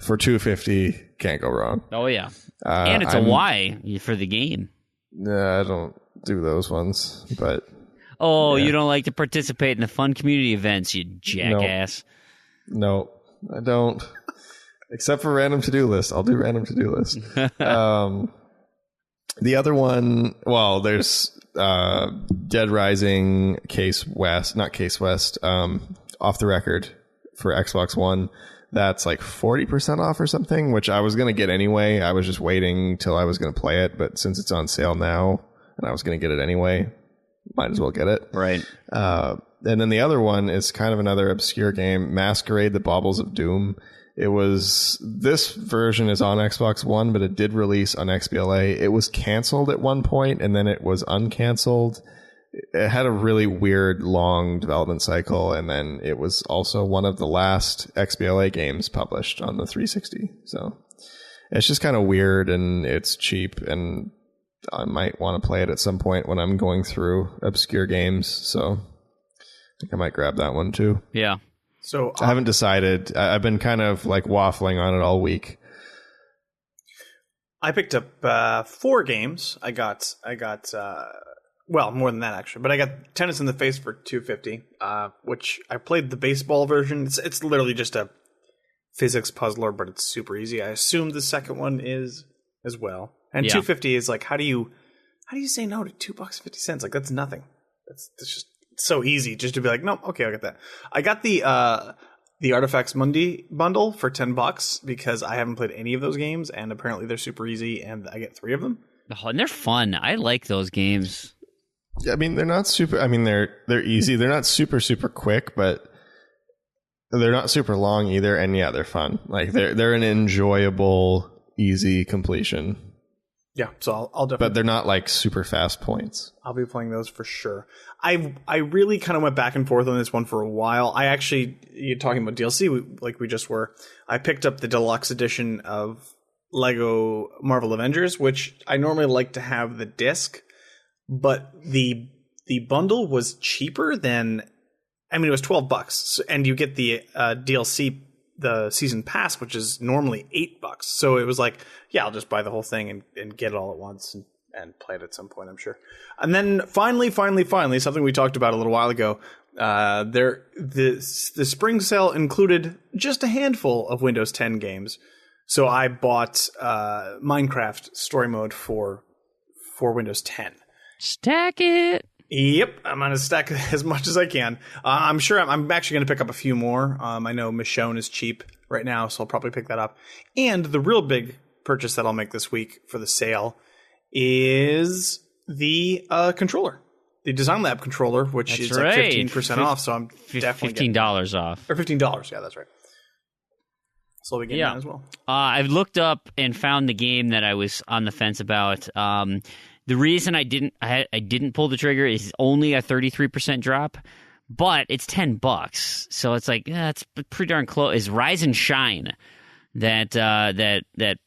for $250. Can't go wrong. Oh yeah, and it's a Y for the game. Nah, I don't do those ones, but. Oh, yeah. You don't like to participate in the fun community events, you jackass. No, I don't. Except for random to-do lists. I'll do random to-do lists. The other one, well, there's Dead Rising not Case West, Off the Record for Xbox One. That's like 40% off or something, which I was going to get anyway. I was just waiting till I was going to play it, but since it's on sale now and I was going to get it anyway, might as well get it. Right. And then the other one is kind of another obscure game, Masquerade: The Baubles of Doom. This version is on Xbox One, but it did release on XBLA. It was canceled at one point, and then it was uncanceled. It had a really weird, long development cycle, and then it was also one of the last XBLA games published on the 360. So it's just kind of weird, and it's cheap, and I might want to play it at some point when I'm going through obscure games. So I think I might grab that one too. Yeah. So I haven't decided. I've been kind of like waffling on it all week. I picked up 4 games. I got well, more than that actually, but I got Tennis in the Face for $250, which I played the baseball version. It's literally just a physics puzzler, but it's super easy. I assume the second one is as well. And $250 is like, how do you say no to $2.50? Like that's nothing. That's just so easy just to be like, no, okay, I'll get that. I got the Artifacts Mundi bundle for $10 because I haven't played any of those games, and apparently they're super easy, and I get 3 of them. Oh, and they're fun. I like those games. I mean, they're not super. I mean, they're easy. They're not super quick, but they're not super long either. And yeah, they're fun. Like they're an enjoyable, easy completion. Yeah, so I'll definitely. But they're not like super fast points. I'll be playing those for sure. I really kind of went back and forth on this one for a while. You're talking about DLC like we just were. I picked up the deluxe edition of Lego Marvel Avengers, which I normally like to have the disc, but the bundle was cheaper than. I mean, it was $12, and you get the DLC. The season pass, which is normally $8. So it was like, yeah, I'll just buy the whole thing and get it all at once and play it at some point, I'm sure. And then finally, something we talked about a little while ago, the spring sale included just a handful of Windows 10 games. So I bought Minecraft Story Mode for Windows 10. Stack it. Yep, I'm going to stack as much as I can. I'm sure I'm actually going to pick up a few more. I know Michonne is cheap right now, so I'll probably pick that up. And the real big purchase that I'll make this week for the sale is the controller. the Design Lab controller, which That's is right. like 15% off. So I'm definitely $15 off. or $15. Yeah, that's right. So we get that as well. I've looked up and found the game that I was on the fence about. The reason I didn't pull the trigger is only a 33% drop, but it's $10, so it's like it's pretty darn close. Is Rise and Shine, that 2D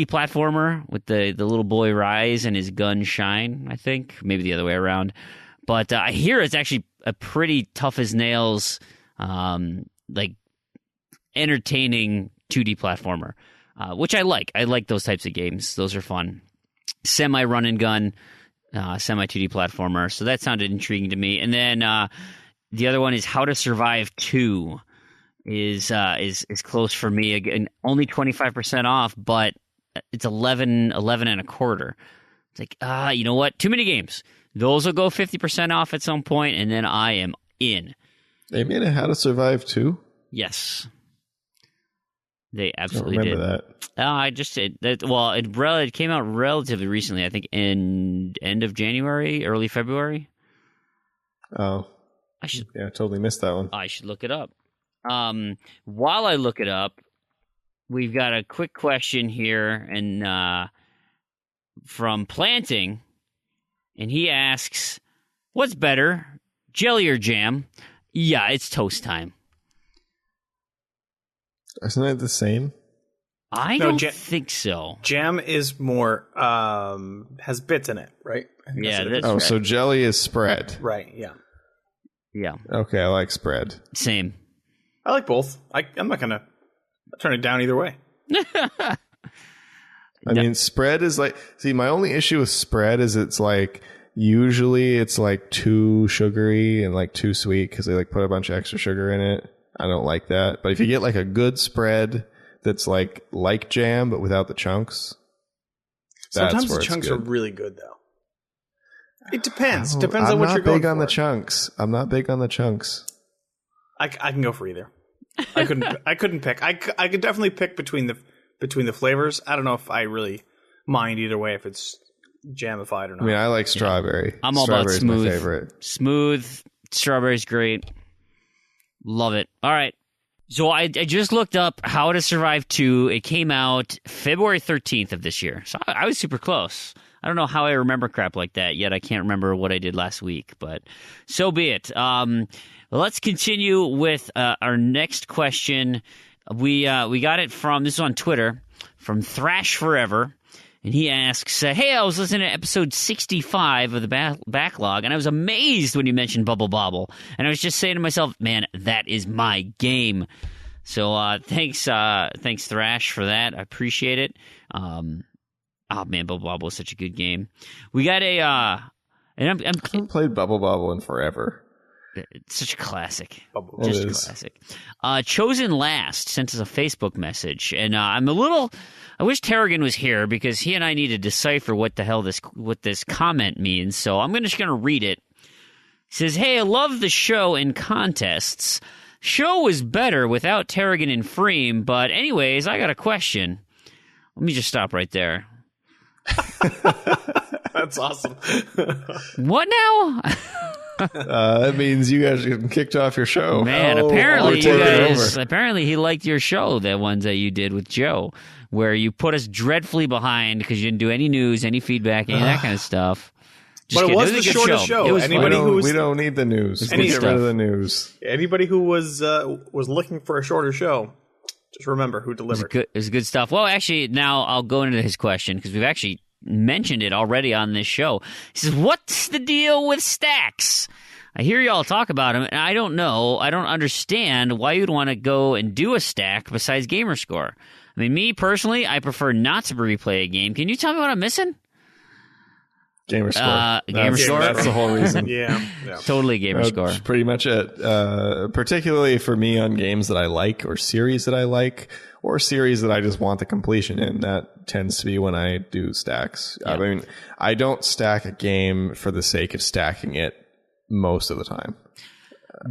platformer with the little boy Rise and his gun Shine? I think maybe the other way around, but I hear it's actually a pretty tough as nails, like entertaining 2D platformer, which I like. I like those types of games; those are fun. Semi run and gun, semi 2D platformer. So that sounded intriguing to me. And then the other one is How to Survive 2 is close for me. Again, only 25% off, but it's 11 and a quarter. It's like, you know what? Too many games. Those will go 50% off at some point, and then I am in. They made a How to Survive 2? Yes. They absolutely I don't remember that. I just did that. Well, it came out relatively recently. I think in end of January, early February. Oh, I totally missed that one. I should look it up. While I look it up, we've got a quick question here, and from Planting, and he asks, "What's better, jelly or jam?" Yeah, it's toast time. Isn't it the same? I don't think so. Jam is more has bits in it, right? I think Yeah. Right. So jelly is spread. Right. Yeah. Yeah. Okay, I like spread. Same. I like both. I'm not gonna turn it down either way. I mean, spread is like. See, my only issue with spread is it's like usually it's like too sugary and like too sweet because they like put a bunch of extra sugar in it. I don't like that. But if you get like a good spread that's like jam but without the chunks, sometimes that's where the chunks good. are really good though. It depends. Depends on what you're going for. I'm not big on the chunks. I'm not big on the chunks. I can go for either. I couldn't pick. I could definitely pick between the flavors. I don't know if I really mind either way if it's jamified or not. I mean, I like strawberry. I'm all about smooth. My favorite. Smooth. Strawberry's great. Love it. All right. So I just looked up How to Survive 2. It came out February 13th of this year. So I was super close. I don't know how I remember crap like that, yet I can't remember what I did last week, but so be it. Let's continue with our next question. We got it from, this is on Twitter, from Thrash Forever. And he asks, hey, I was listening to episode 65 of the backlog, and I was amazed when you mentioned Bubble Bobble. And I was just saying to myself, man, that is my game. So thanks Thrash, for that. I appreciate it. Oh, man, Bubble Bobble is such a good game. We got a... I haven't played Bubble Bobble in forever. It's such a classic. Just a classic. Chosen Last sent us a Facebook message, and I wish Tarragon was here because he and I need to decipher what the hell what this comment means. So I'm just going to read it. He says, "Hey, I love the show and contests. Show was better without Tarragon and Fream, but anyways, I got a question." Let me just stop right there. That's awesome. What now? That means you guys are getting kicked off your show. Man, apparently he liked your show, the ones that you did with Joe, where you put us dreadfully behind because you didn't do any news, any feedback, any of that kind of stuff. But it was the shortest show. It was we don't need the news. Get rid of the news. Anybody who was looking for a shorter show, just remember who delivered. It was good stuff. Well, actually, now I'll go into his question because we've actually mentioned it already on this show. He says, what's the deal with stacks? I hear y'all talk about them, and I don't know. I don't understand why you'd want to go and do a stack besides Gamerscore. I mean, me personally, I prefer not to replay a game. Can you tell me what I'm missing? Gamerscore. Gamerscore? That's the whole reason. Yeah. Totally Gamerscore. That's pretty much it. Particularly for me on games that I like or series that I like or series that I just want the completion in. That tends to be when I do stacks. Yeah. I mean, I don't stack a game for the sake of stacking it most of the time.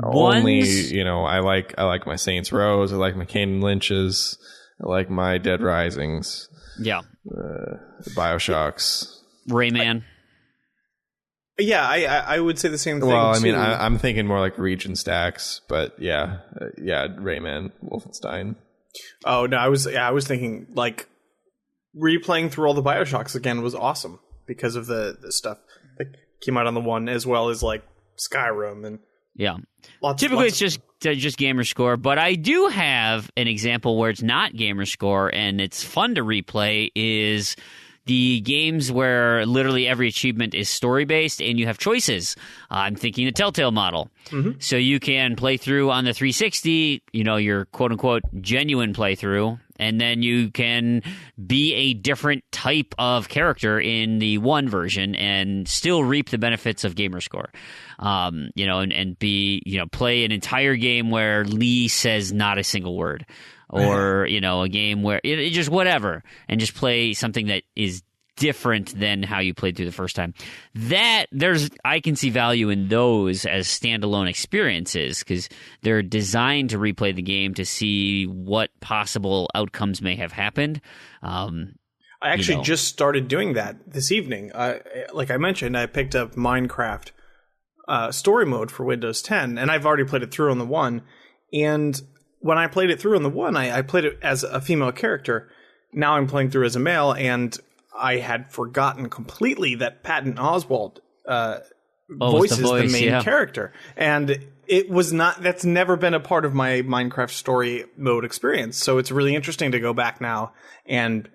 Only, I like my Saints Rows. I like my Kane Lynch's. I like my Dead Risings. Yeah. Bioshocks. Rayman. Yeah, I would say the same thing. Well, I too. mean, I'm thinking more like region stacks, but yeah, Rayman, Wolfenstein. Oh no, I was thinking like replaying through all the BioShocks again was awesome because of the stuff that came out on the one, as well as like Skyrim and Typically, it's just gamer score, but I do have an example where it's not gamer score and it's fun to replay. Is the games where literally every achievement is story-based and you have choices. I'm thinking the Telltale model. Mm-hmm. So you can play through on the 360, your quote-unquote genuine playthrough, and then you can be a different type of character in the one version and still reap the benefits of gamerscore. And be, play an entire game where Lee says not a single word. Or, a game where it just whatever, and just play something that is different than how you played through the first time. I can see value in those as standalone experiences because they're designed to replay the game to see what possible outcomes may have happened. I actually just started doing that this evening. Like I mentioned, I picked up Minecraft story mode for Windows 10, and I've already played it through on the one. And when I played it through on the one, I played it as a female character. Now I'm playing through as a male, and I had forgotten completely that Patton Oswalt voices the main character. And it was not, that's never been a part of my Minecraft story mode experience. So it's really interesting to go back now. And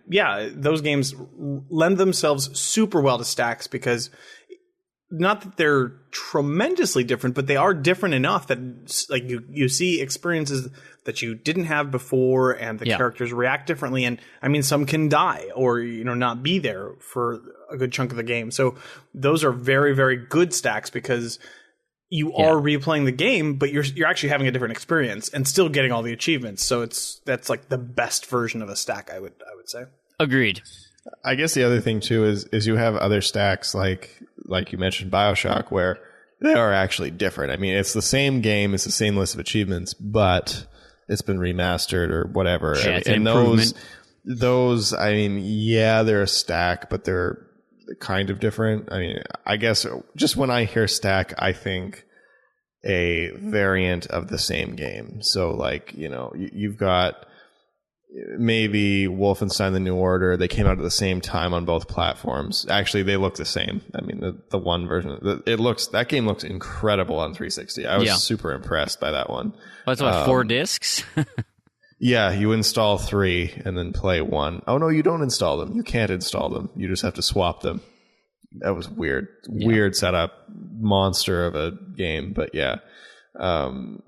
yeah, those games lend themselves super well to stacks because not that they're tremendously different, but they are different enough that like you see experiences that you didn't have before, and the characters react differently. And I mean, some can die or not be there for a good chunk of the game. So those are very, very good stacks because you are replaying the game, but you're actually having a different experience and still getting all the achievements. So that's like the best version of a stack, I would say. Agreed. I guess the other thing too is you have other stacks like you mentioned BioShock where they are actually different. I mean, it's the same game, it's the same list of achievements, but it's been remastered or whatever. Yeah, and those, I mean, yeah, they're a stack, but they're kind of different. I mean, I guess just when I hear stack, I think a variant of the same game. So like, you've got maybe Wolfenstein The New Order. They came out at the same time on both platforms. Actually, they look the same. I mean, the one version, that game looks incredible on 360. I was super impressed by that one. That's what, 4 discs? Yeah, you install 3 and then play 1. Oh no, you don't install them. You can't install them. You just have to swap them. That was weird. Yeah. Weird setup. Monster of a game, but yeah. And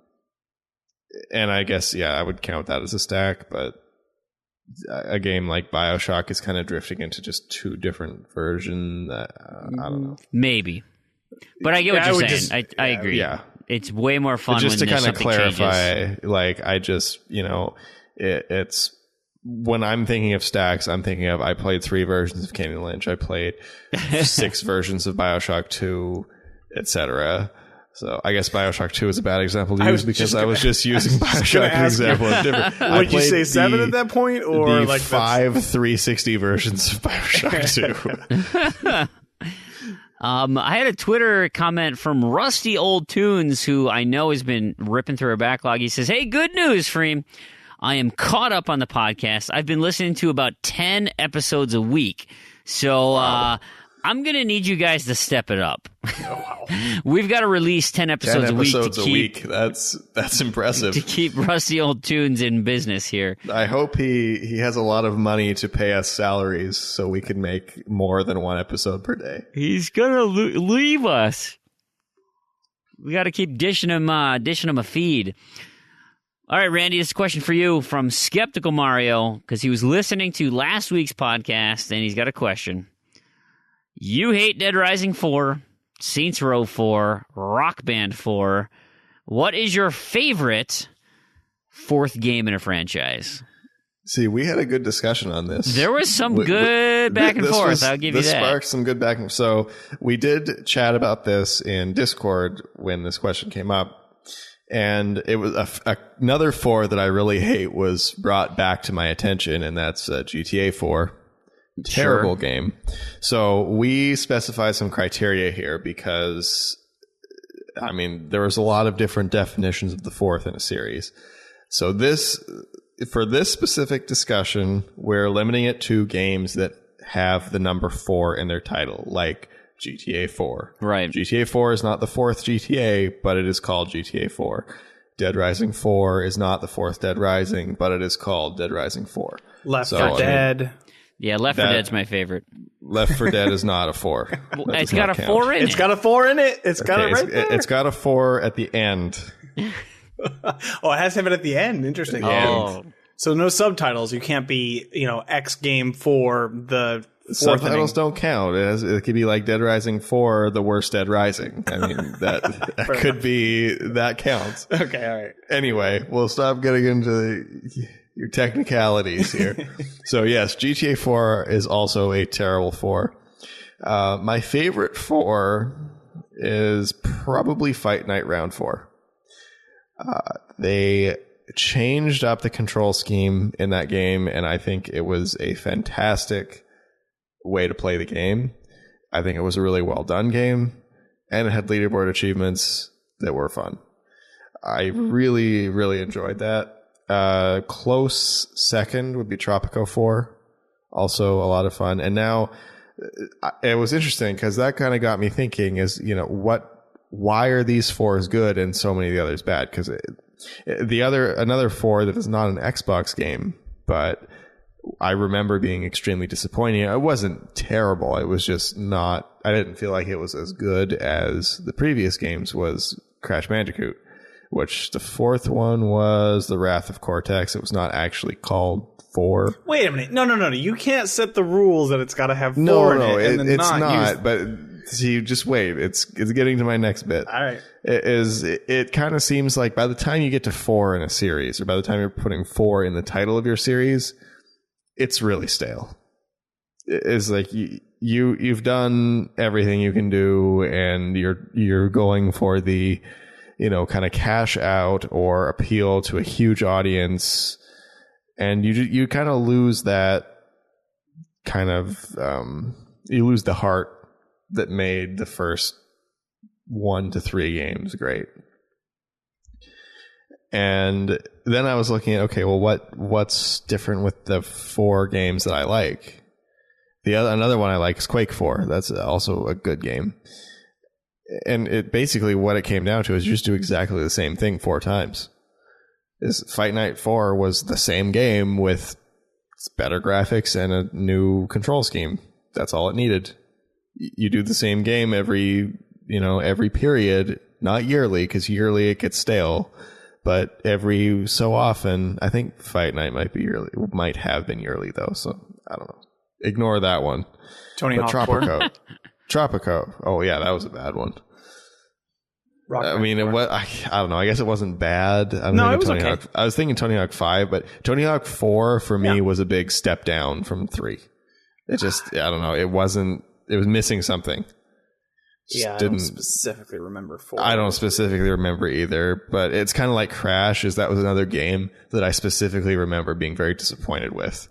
I guess, I would count that as a stack, but a game like BioShock is kind of drifting into just 2 different versions. I don't know. Maybe. But I get what you're saying. I agree. Yeah. It's way more fun just when to kind of clarify, changes. Like I just, it's when I'm thinking of stacks, I'm thinking of I played 3 versions of Kane and Lynch. I played 6 versions of BioShock 2, etc. So I guess BioShock 2 is a bad example to use because I was just using BioShock as an example of different. Would you say 7 at that point, or the like 5 360 versions of BioShock 2? I had a Twitter comment from Rusty Old Tunes, who I know has been ripping through her backlog. He says, "Hey, good news, Fream. I am caught up on the podcast. I've been listening to about 10 episodes a week. So I'm going to need you guys to step it up. We've got to release 10 episodes a week. That's impressive. To keep Rusty Old Tunes in business here. I hope he has a lot of money to pay us salaries so we can make more than 1 episode per day. He's going to leave us. We got to keep dishing him a feed. All right, Randy, this is a question for you from Skeptical Mario, because he was listening to last week's podcast, and he's got a question. You hate Dead Rising 4, Saints Row 4, Rock Band 4. What is your favorite 4th game in a franchise? See, we had a good discussion on this. There was some good back and forth, I'll give you that. This sparked some good back and forth. So we did chat about this in Discord when this question came up. And it was another 4 that I really hate was brought back to my attention, and that's GTA 4. Terrible game. So we specify some criteria here because, I mean, there was a lot of different definitions of the fourth in a series. So for this specific discussion, we're limiting it to games that have the number 4 in their title, like GTA 4. Right. GTA 4 is not the fourth GTA, but it is called GTA 4. Dead Rising 4 is not the fourth Dead Rising, but it is called Dead Rising 4. Left 4 Dead. Yeah, Left 4 Dead's my favorite. Left 4 Dead is not a 4. It's got a 4 in it. It's got a 4 in it. It's got it right there. It's got a 4 at the end. Oh, it has to have it at the end. Interesting. Oh. So no subtitles. You can't be, X game for the subtitles don't count. It could be like Dead Rising 4, the worst Dead Rising. I mean, that could be, that counts. Okay, all right. Anyway, we'll stop getting into your technicalities here. So yes, GTA 4 is also a terrible 4. My favorite 4 is probably Fight Night Round 4. They changed up the control scheme in that game, and I think it was a fantastic way to play the game. I think it was a really well done game, and it had leaderboard achievements that were fun. I really, really enjoyed that. Close second would be Tropico 4. Also a lot of fun. And now it was interesting because that kind of got me thinking is, why are these 4s good and so many of the others bad? Because another 4 that is not an Xbox game, but I remember being extremely disappointing. It wasn't terrible. It was just not, I didn't feel like it was as good as the previous games, was Crash Bandicoot, which the fourth one was The Wrath of Cortex. It was not actually called 4. Wait a minute. No. You can't set the rules that it's got to have 4 in it. And then it's not. But see, just wait. It's getting to my next bit. All right. It kind of seems like by the time you get to 4 in a series, or by the time you're putting 4 in the title of your series, it's really stale. It's like you've done everything you can do, and you're going for the kind of cash out or appeal to a huge audience, and you kind of lose that kind of you lose the heart that made the first 1 to 3 games great. And then I was looking at, okay, well, what's different with the 4 games that I like? Another one I like is Quake 4. That's also a good game. And it basically, what it came down to is you just do exactly the same thing 4 times. Fight Night 4 was the same game with better graphics and a new control scheme. That's all it needed. You do the same game every period, not yearly, because yearly it gets stale. But every so often, I think Fight Night might have been yearly though. So I don't know. Ignore that one. Tony Hawk Tropico. Tropico. Oh yeah, that was a bad one. I mean, I don't know. I guess it wasn't bad. It was okay. I was thinking Tony Hawk 5, but Tony Hawk 4 for me was a big step down from 3. It just, I don't know. It was missing something. I don't specifically remember 4. I don't specifically remember either, but it's kind of like Crash. That was another game that I specifically remember being very disappointed with.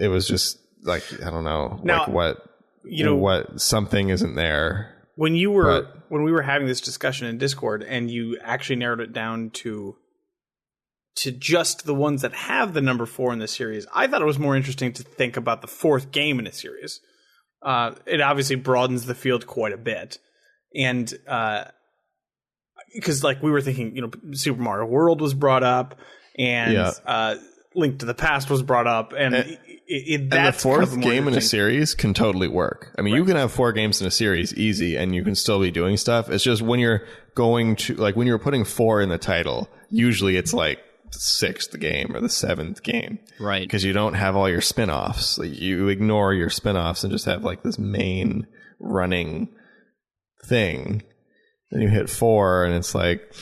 It was just like, I don't know, now, what something isn't there. When we were having this discussion in Discord, and you actually narrowed it down to just the ones that have the number 4 in the series, I thought it was more interesting to think about the 4th game in a series. It obviously broadens the field quite a bit, and because we were thinking, Super Mario World was brought up, and Link to the Past was brought up, and that's the 4th game in a series can totally work. I mean, you can have 4 games in a series easy, and you can still be doing stuff. It's just when you're going to when you're putting 4 in the title, usually it's like the 6th game or the 7th game, right? Because you don't have all your spin-offs. You ignore your spin-offs and just have this main running thing. Then you hit 4, and it's like,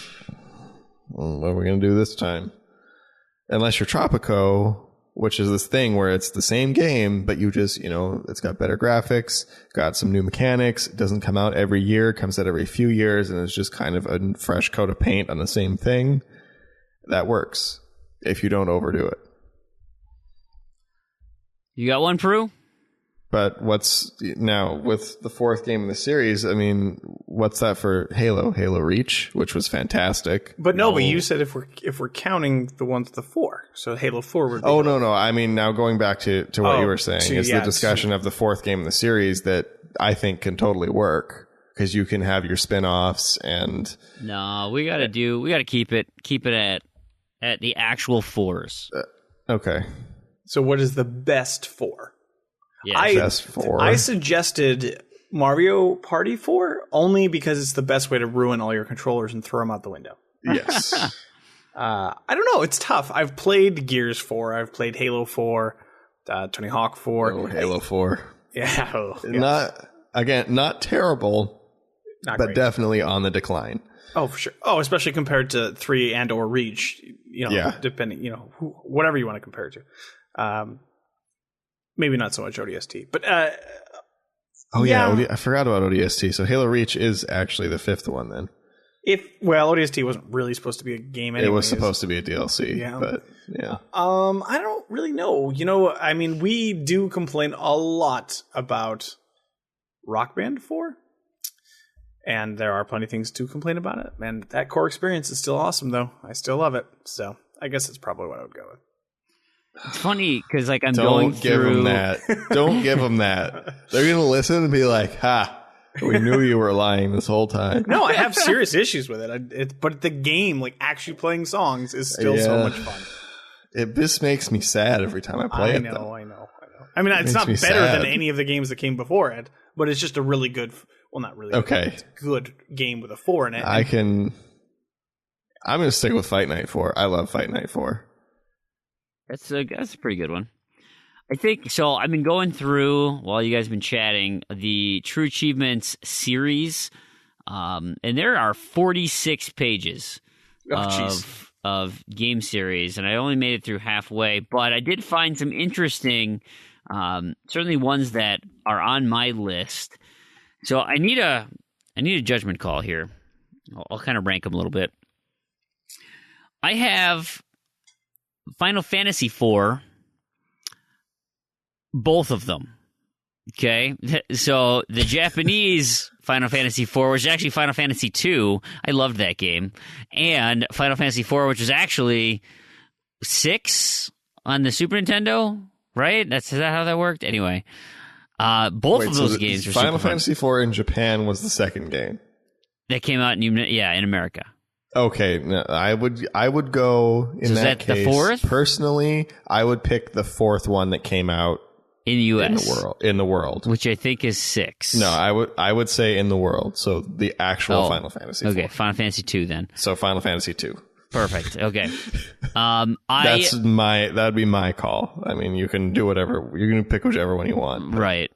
what are we gonna do this time? Unless you're Tropico, which is this thing where it's the same game, but you just, it's got better graphics, got some new mechanics. It doesn't come out every year, it comes out every few years, and it's just kind of a fresh coat of paint on the same thing. That works if you don't overdo it. You got one, Proulx? But what's now with the fourth game in the series? I mean, what's that for Halo? Halo Reach, which was fantastic. But but you said if we're counting the ones with the 4, so Halo 4 would be. Oh no! I mean, now going back to what you were saying is the discussion of the fourth game in the series that I think can totally work because you can have your spin-offs and. No, we got to keep it at the actual 4s. Okay. So what is the best 4? Yeah, best 4. I suggested Mario Party 4 only because it's the best way to ruin all your controllers and throw them out the window. Yes. I don't know. It's tough. I've played Gears 4. I've played Halo 4, Tony Hawk 4. Oh, Halo 4. Yeah. Not terrible, but great. Definitely on the decline. Oh, for sure. Oh, especially compared to 3 and or Reach. Depending, whatever you want to compare it to. Maybe not so much ODST, but I forgot about ODST. So Halo Reach is actually the 5th one then. ODST wasn't really supposed to be a game anyway. It was supposed to be a DLC, but yeah. I don't really know. I mean, we do complain a lot about Rock Band 4, and there are plenty of things to complain about it. And that core experience is still awesome, though. I still love it. So I guess that's probably what I would go with. It's funny because I'm going through. Don't give them that. They're gonna listen and be like, "Ha, we knew you were lying this whole time." No, I have serious issues with it. But the game, like actually playing songs, is still so much fun. This makes me sad every time I play it. I know. I mean, it's not better than any of the games that came before it, but it's just a really good. Well, not really. Okay. It's a good game with a 4 in it. I'm gonna stick with Fight Night 4. I love Fight Night 4. That's a pretty good one. I think so. I've been going through while you guys have been chatting the True Achievements series, and there are 46 pages of game series, and I only made it through halfway. But I did find some interesting, certainly ones that are on my list. So I need a judgment call here. I'll kind of rank them a little bit. I have Final Fantasy IV, both of them. Okay, so the Japanese Final Fantasy IV, which is actually Final Fantasy II, I loved that game, and Final Fantasy IV, which was actually 6 on the Super Nintendo, right? Is that how that worked? Anyway, both of those games were Final super Fantasy IV in Japan was the second game that came out in America. Okay, no, I would go in that case. The 4th? Personally, I would pick the 4th one that came out in the US, in the world, which I think is 6. No, I would say in the world. So the actual Final Fantasy. Okay, Final Fantasy 2 then. So Final Fantasy 2. Perfect. Okay. That'd be my call. I mean, you can do whatever. You can pick whichever one you want. Right.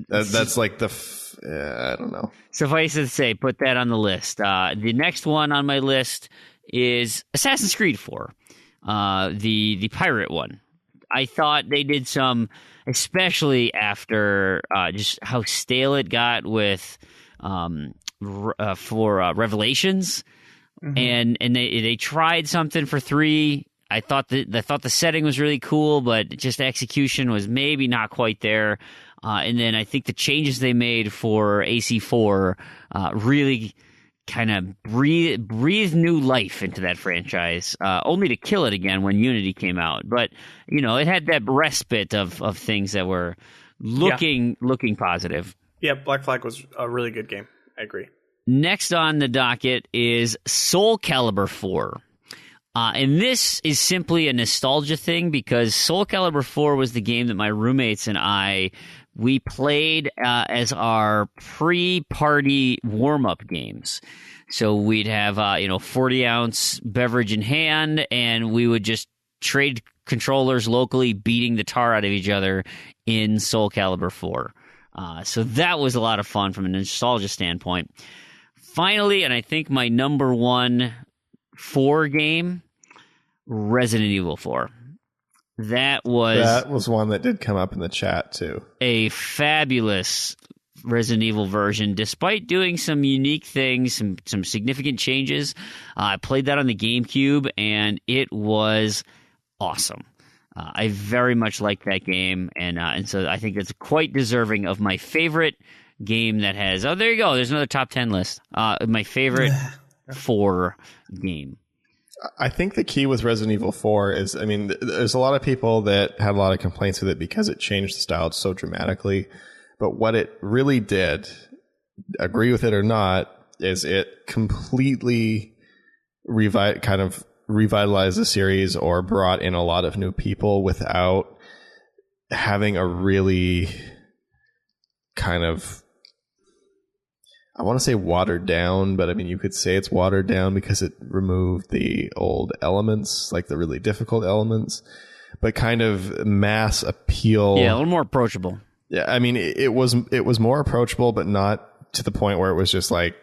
That's like I don't know. Suffice it to say, put that on the list. The next one on my list is Assassin's Creed 4, the pirate one. I thought they did some, especially after just how stale it got with for Revelations, and they tried something for 3. I thought the setting was really cool, but just execution was maybe not quite there. And then I think the changes they made for AC4 really kind of breathe new life into that franchise, only to kill it again when Unity came out. But, it had that respite of things that were looking positive. Yeah, Black Flag was a really good game. I agree. Next on the docket is Soul Calibur 4. And this is simply a nostalgia thing because Soul Calibur 4 was the game that my roommates and we played as our pre-party warm-up games. So we'd have 40-ounce beverage in hand, and we would just trade controllers locally, beating the tar out of each other in Soul Calibur 4. So that was a lot of fun from a nostalgia standpoint. Finally, and I think my number 1 4 game, Resident Evil 4. That was one that did come up in the chat too. A fabulous Resident Evil version, despite doing some unique things, some significant changes. I played that on the GameCube, and it was awesome. I very much like that game, and so I think it's quite deserving of my favorite game that has. Oh, there you go. There's another top 10 list. My favorite 4 game. I think the key with Resident Evil 4 is, I mean, there's a lot of people that had a lot of complaints with it because it changed the style so dramatically. But what it really did, agree with it or not, is it completely revitalized the series or brought in a lot of new people without having a really kind of, I want to say watered down, but I mean, you could say it's watered down because it removed the old elements, like the really difficult elements, but kind of mass appeal. Yeah, a little more approachable. Yeah, I mean, it was more approachable, but not to the point where it was just like,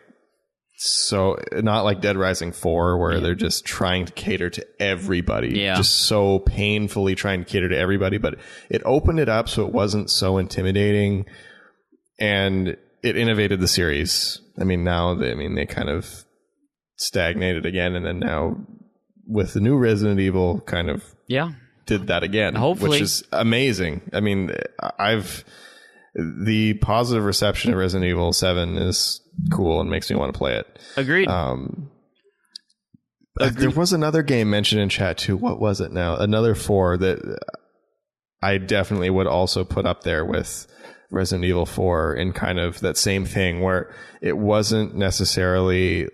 so not like Dead Rising 4 where they're just trying to cater to everybody. Yeah. Just so painfully trying to cater to everybody, but it opened it up so it wasn't so intimidating, and it innovated the series. I mean, now they kind of stagnated again, and then now with the new Resident Evil kind of did that again, hopefully, which is amazing. I mean, the positive reception of Resident Evil 7 is cool and makes me want to play it. Agreed. There was another game mentioned in chat too. What was it now? Another 4 that I definitely would also put up there with Resident Evil 4 in kind of that same thing where it wasn't necessarily,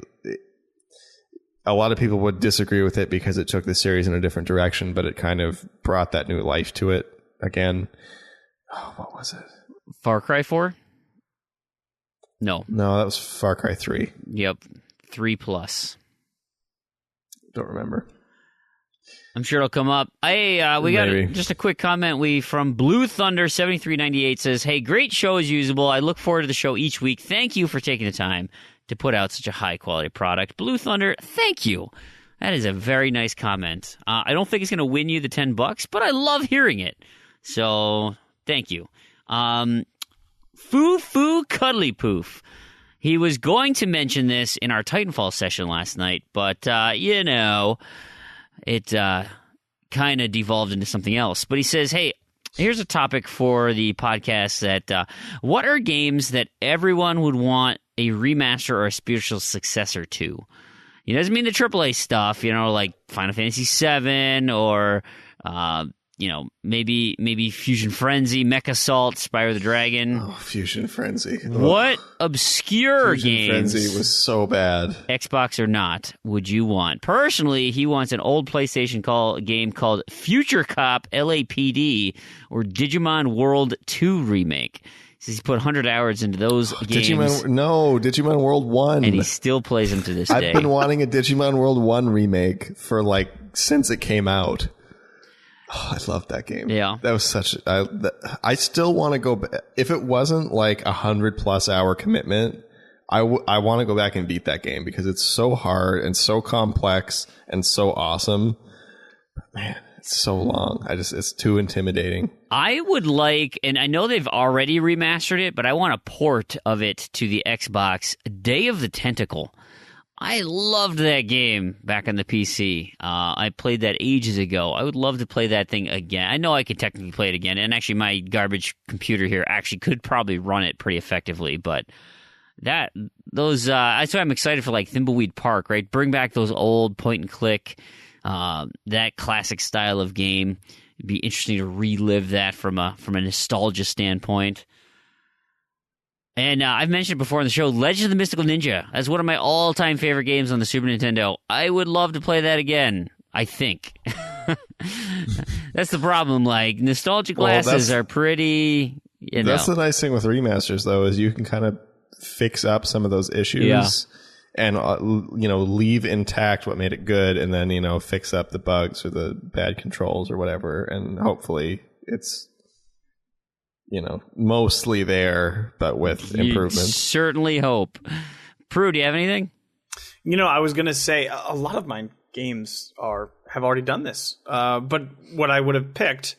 a lot of people would disagree with it because it took the series in a different direction, but it kind of brought that new life to it again. Oh, what was it? Far Cry 4? No, that was Far Cry 3. Yep, 3+. Don't remember. I'm sure it'll come up. We got just a quick comment. From Blue Thunder 7398 says, "Hey, great show as usual. I look forward to the show each week. Thank you for taking the time to put out such a high quality product." Blue Thunder, thank you. That is a very nice comment. I don't think it's going to win you the $10, but I love hearing it. So thank you. Foo Cuddly Poof. He was going to mention this in our Titanfall session last night, but it kind of devolved into something else. But he says, hey, here's a topic for the podcast that what are games that everyone would want a remaster or a spiritual successor to? He doesn't mean the AAA stuff, like Final Fantasy VII or, maybe Fusion Frenzy, Mech Assault, Spyro the Dragon. Oh, Fusion Frenzy. What obscure Fusion games, Frenzy was so bad, Xbox or not, would you want? Personally, he wants an old PlayStation game called Future Cop LAPD or Digimon World 2 Remake. He says he put 100 hours into those games. Digimon World 1. And he still plays them to this day. I've been wanting a Digimon World 1 remake for since it came out. Oh, I loved that game. Yeah. That was I still want to go back. If it wasn't like 100+ hour commitment, I want to go back and beat that game because it's so hard and so complex and so awesome. But man, it's so long. It's too intimidating. I would like, and I know they've already remastered it, but I want a port of it to the Xbox, Day of the Tentacle. I loved that game back on the PC. I played that ages ago. I would love to play that thing again. I know I could technically play it again, and actually my garbage computer here actually could probably run it pretty effectively, but that's why I'm excited for like Thimbleweed Park, right? Bring back those old point and click, that classic style of game. It'd be interesting to relive that from a nostalgia standpoint. And I've mentioned before on the show, Legend of the Mystical Ninja. That's one of my all-time favorite games on the Super Nintendo. I would love to play that again, I think. That's the problem. Like, nostalgia glasses are pretty, That's the nice thing with remasters, though, is you can kind of fix up some of those issues and, leave intact what made it good and then, fix up the bugs or the bad controls or whatever. And hopefully it's mostly there, but with improvements. Certainly hope. Proulx, do you have anything? I was going to say a lot of my games have already done this. But what I would have picked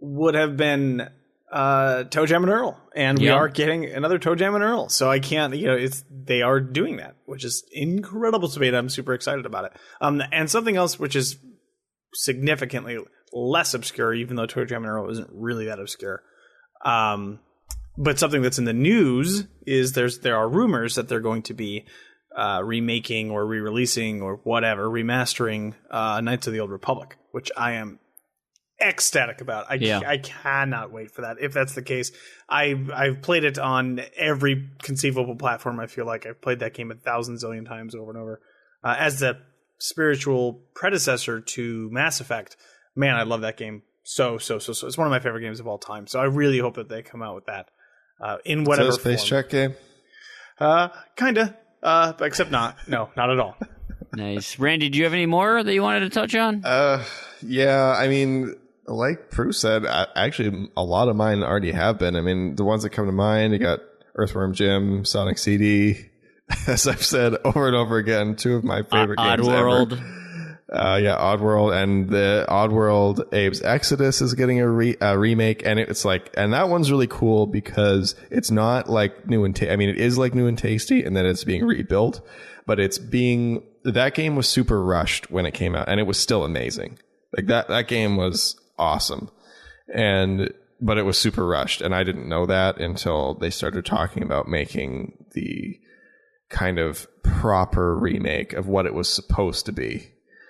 would have been Toe Jam and Earl. And we are getting another Toe Jam and Earl. So I can't, they are doing that, which is incredible to me. And I'm super excited about it. And something else, which is significantly less obscure, even though Toe Jam and Earl isn't really that obscure. But something that's in the news is there are rumors that they're going to be remaking or re-releasing or whatever, remastering Knights of the Old Republic, which I am ecstatic about. I cannot wait for that. If that's the case, I've played it on every conceivable platform. I feel like I've played that game 1,000 zillion times over and over. As the spiritual predecessor to Mass Effect, man, I love that game so. It's one of my favorite games of all time. So I really hope that they come out with that in whatever Space form. Treck game? Kinda. Except not. No, not at all. Nice. Randy, do you have any more that you wanted to touch on? Yeah, I mean, like Proulx said, actually, a lot of mine already have been. I mean, the ones that come to mind, you got Earthworm Jim, Sonic CD. As I've said over and over again, two of my favorite games Oddworld. ever. Oddworld, and the Oddworld Abe's Exodus is getting a remake, and it's like, and that one's really cool because it's not like new and I mean, it is like new and tasty, and then it's being rebuilt, but that game was super rushed when it came out, and it was still amazing. Like that game was awesome, but it was super rushed, and I didn't know that until they started talking about making the kind of proper remake of what it was supposed to be.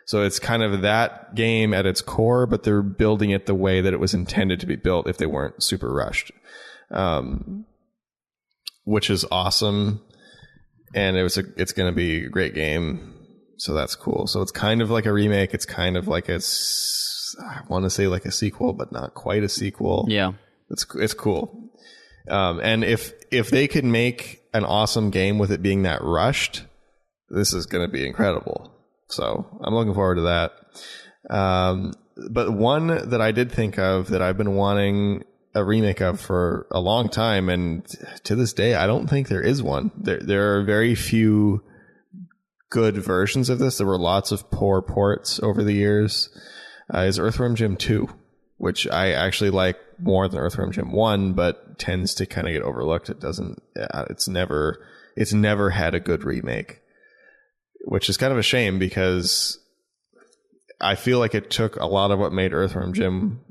So it's kind of that game at its core, but they're building it the way that it was intended to be built if they weren't super rushed, which is awesome. And it's going to be a great game. So that's cool. So it's kind of like a remake. It's kind of like I want to say like a sequel, but not quite a sequel. Yeah. It's cool. And if they could make an awesome game with it being that rushed, this is going to be incredible. So I'm looking forward to that. But one that I did think of that I've been wanting a remake of for a long time, and to this day, I don't think there is one. There are very few good versions of this. There were lots of poor ports over the years. Is Earthworm Jim 2, which I actually like more than Earthworm Jim 1, but tends to kind of get overlooked. It's never had a good remake, which is kind of a shame because I feel like it took a lot of what made Earthworm Jim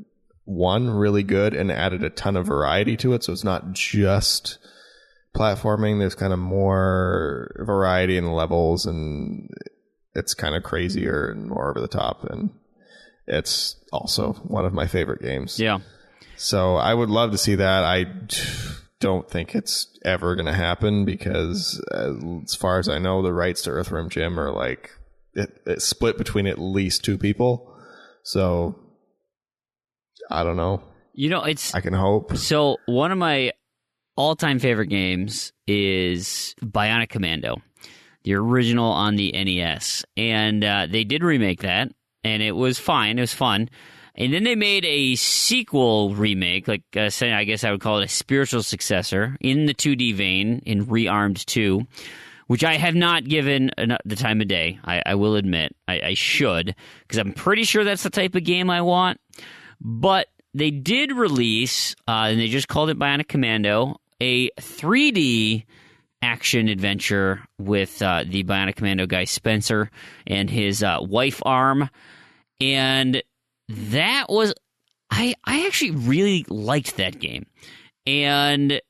1 really good and added a ton of variety to it. So it's not just platforming. There's kind of more variety in the levels, and it's kind of crazier and more over the top. And it's also one of my favorite games. Yeah. So I would love to see that. I don't think it's ever going to happen because as far as I know, the rights to Earthworm Jim are like it's split between at least two people. So I don't know. I can hope. So one of my all-time favorite games is Bionic Commando, the original on the NES. And they did remake that, and it was fine. It was fun. And then they made a sequel remake, I guess I would call it a spiritual successor, in the 2D vein, in Rearmed 2, which I have not given the time of day. I will admit. I should, because I'm pretty sure that's the type of game I want. But they did release, and they just called it Bionic Commando, a 3D action adventure with the Bionic Commando guy Spencer and his wife Arm. And that was... I actually really liked that game. And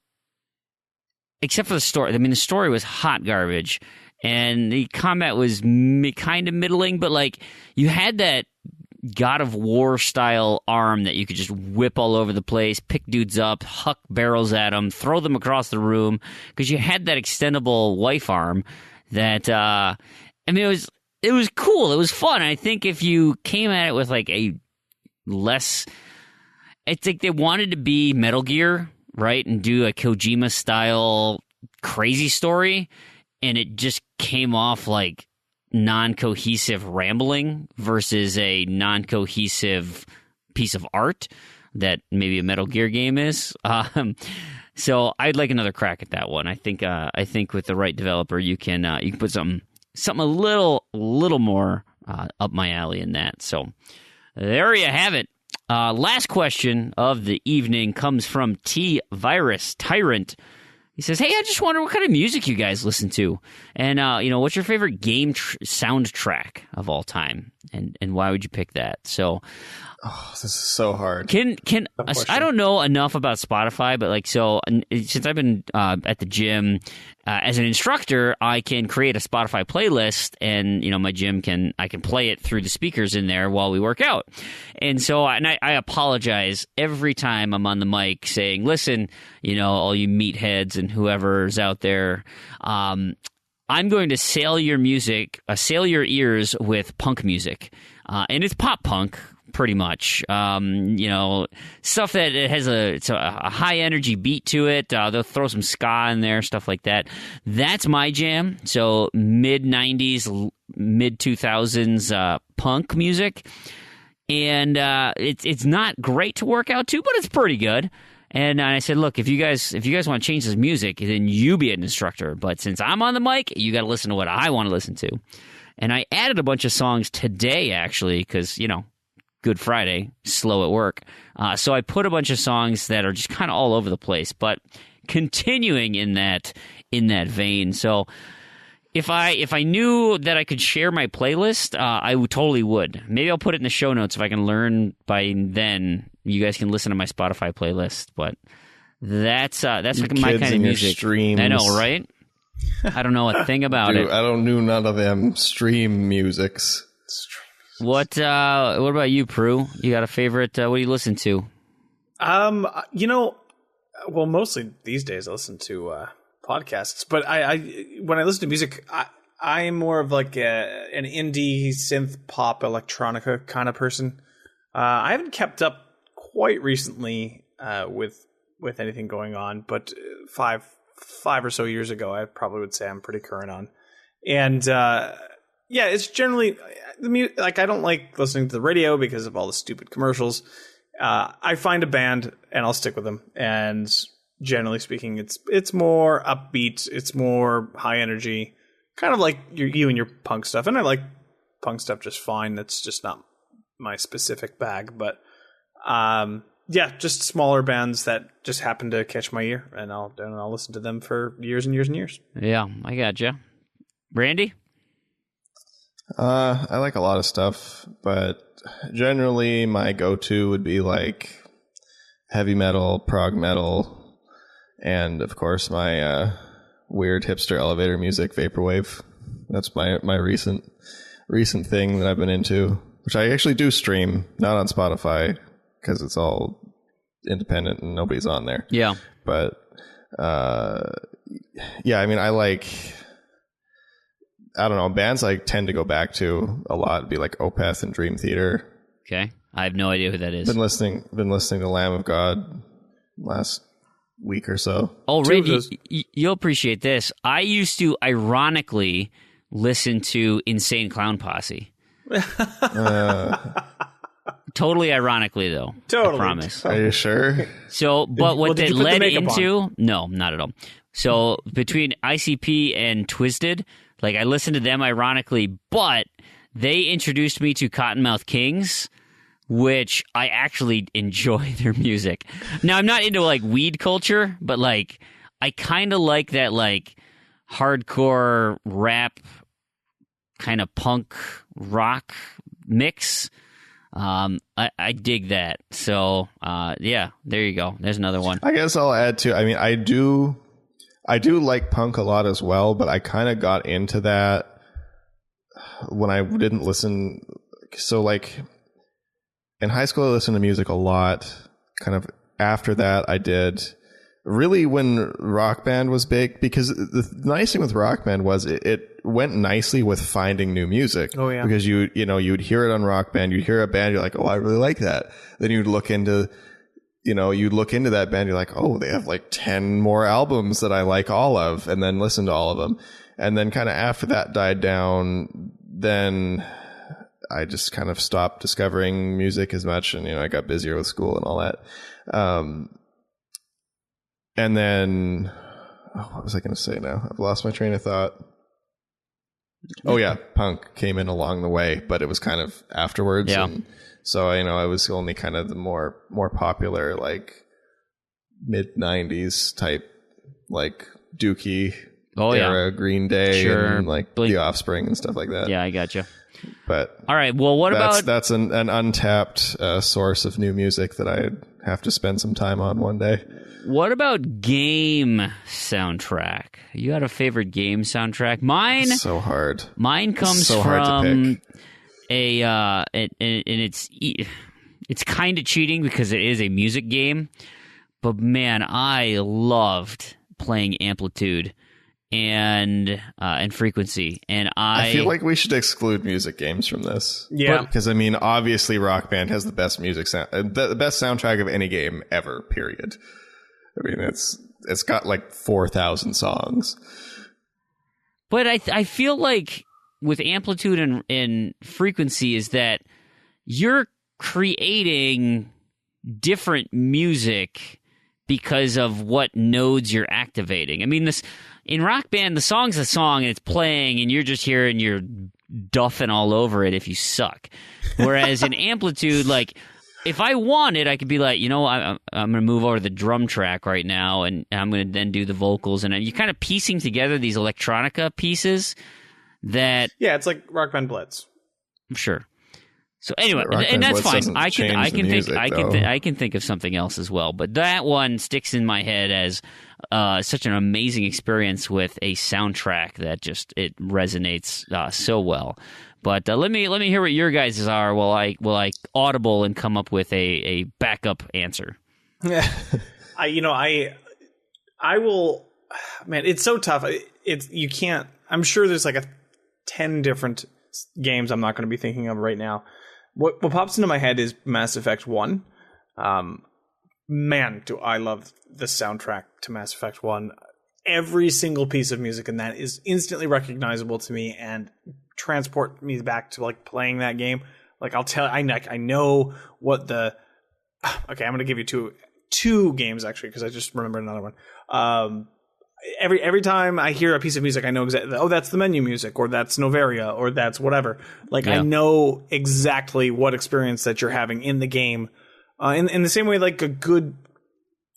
except for the story. I mean, the story was hot garbage. And the combat was kind of middling, but you had that God of War style arm that you could just whip all over the place, pick dudes up, huck barrels at them, throw them across the room, because you had that extendable wife arm that it was cool, it was fun. I think if you came at it with a less, it's like they wanted to be Metal Gear, right, and do a Kojima style crazy story, and it just came off like non-cohesive rambling versus a non-cohesive piece of art that maybe a Metal Gear game is. So I'd like another crack at that one. I think with the right developer, you can put something a little more up my alley in that. So there you have it. Last question of the evening comes from T Virus Tyrant. He says, "Hey, I just wonder what kind of music you guys listen to, and what's your favorite game soundtrack of all time, and why would you pick that?" So, this is so hard. I don't know enough about Spotify, but since I've been at the gym as an instructor, I can create a Spotify playlist, and my gym I can play it through the speakers in there while we work out. And so, I apologize every time I'm on the mic saying, "Listen, all you meatheads and whoever's out there, I'm going to sail your ears with punk music, and it's pop punk." Pretty much, stuff that it has a high energy beat to it. They'll throw some ska in there, stuff like that. That's my jam. So mid '90s, mid 2000s punk music, and it's not great to work out to, but it's pretty good. And I said, look, if you guys want to change this music, then you be an instructor. But since I'm on the mic, you got to listen to what I want to listen to. And I added a bunch of songs today, actually, because Good Friday, slow at work. So I put a bunch of songs that are just kind of all over the place, but continuing in that vein. So if I knew that I could share my playlist, I totally would. Maybe I'll put it in the show notes if I can learn by then. You guys can listen to my Spotify playlist, but that's my kind of music. Streams. I know, right? I don't know a thing about it. I don't know none of them stream musics. What about you, Proulx? You got a favorite? What do you listen to? Well, mostly these days I listen to podcasts. But I when I listen to music, I'm more of like an indie synth pop electronica kind of person. I haven't kept up quite recently with anything going on, but five or so years ago, I probably would say I'm pretty current on. And it's generally the music. Like, I don't like listening to the radio because of all the stupid commercials. I find a band and I'll stick with them. And generally speaking, it's more upbeat. It's more high energy, kind of like you and your punk stuff. And I like punk stuff just fine. That's just not my specific bag. But just smaller bands that just happen to catch my ear, and I'll listen to them for years and years and years. Yeah, I gotcha. Brandy? I like a lot of stuff, but generally my go-to would be like heavy metal, prog metal, and of course my weird hipster elevator music, vaporwave. That's my recent thing that I've been into, which I actually do stream, not on Spotify because it's all independent and nobody's on there. Yeah. But I mean, I don't know, bands I tend to go back to a lot would be like Opeth and Dream Theater. Okay. I have no idea who that is. Been listening to Lamb of God last week or so. Oh, Randy, you'll appreciate this. I used to ironically listen to Insane Clown Posse. Totally ironically, though. Totally. I promise. Are you sure? So, but what that led into... on? No, not at all. So, between ICP and Twisted... Like, I listened to them ironically, but they introduced me to Cottonmouth Kings, which I actually enjoy their music. Now, I'm not into, like, weed culture, but, like, I kind of like that, like, hardcore rap kind of punk rock mix. I dig that. So, there you go. There's another one. I guess I'll add to, I mean, I do like punk a lot as well, but I kind of got into that when I didn't listen. So, like, in high school, I listened to music a lot. Kind of after that, I did. Really, when Rock Band was big, because the nice thing with Rock Band was it went nicely with finding new music. Oh, yeah. Because you'd hear it on Rock Band, you'd hear a band, you're like, oh, I really like that. Then you'd look into that band, you're like, oh, they have like 10 more albums that I like all of, and then listen to all of them. And then kind of after that died down, then I just kind of stopped discovering music as much, and, I got busier with school and all that. And then, what was I going to say now? I've lost my train of thought. Oh, yeah, punk came in along the way, but it was kind of afterwards. Yeah. And so, I was only kind of the more popular, like, mid-90s type like Dookie yeah. era Green Day Sure. and like Blink. The Offspring and stuff like that. Yeah, I gotcha. But all right, well, what about... That's an untapped source of new music that I'd have to spend some time on one day. What about game soundtrack? You got a favorite game soundtrack? Mine... So hard. Mine comes so hard from to pick. and it's kind of cheating because it is a music game, but man, I loved playing Amplitude and Frequency, and I feel like we should exclude music games from this. Yeah. Because, I mean, obviously Rock Band has the best music the best soundtrack of any game ever, period. I mean, it's got like 4,000 songs. But I feel like with Amplitude and Frequency is that you're creating different music because of what nodes you're activating. I mean, in Rock Band, the song's a song and it's playing and you're just hearing you're duffing all over it if you suck. Whereas in Amplitude, like, if I wanted, I could be like, I'm going to move over to the drum track right now and I'm going to then do the vocals. And you're kind of piecing together these electronica pieces that... Yeah, it's like Rock Band Blitz. Sure. So anyway, Rock and Band that's Blitz fine. doesn't I change the music, I can think of something else as well. But that one sticks in my head as such an amazing experience with a soundtrack that just it resonates so well. But let me hear what your guys' are while I audible and come up with a backup answer. I will. Man, it's so tough. You can't. I'm sure there's like 10 different games I'm not going to be thinking of right now. What pops into my head is Mass Effect 1. Man, do I love the soundtrack to Mass Effect 1. Every single piece of music in that is instantly recognizable to me and transport me back to like playing that game. Like I know what the... Okay, I'm going to give you two games actually because I just remembered another one. Every time I hear a piece of music, I know exactly, that's the menu music, or that's Novaria, or that's whatever. Like, yeah. I know exactly what experience that you're having in the game. In the same way, like a good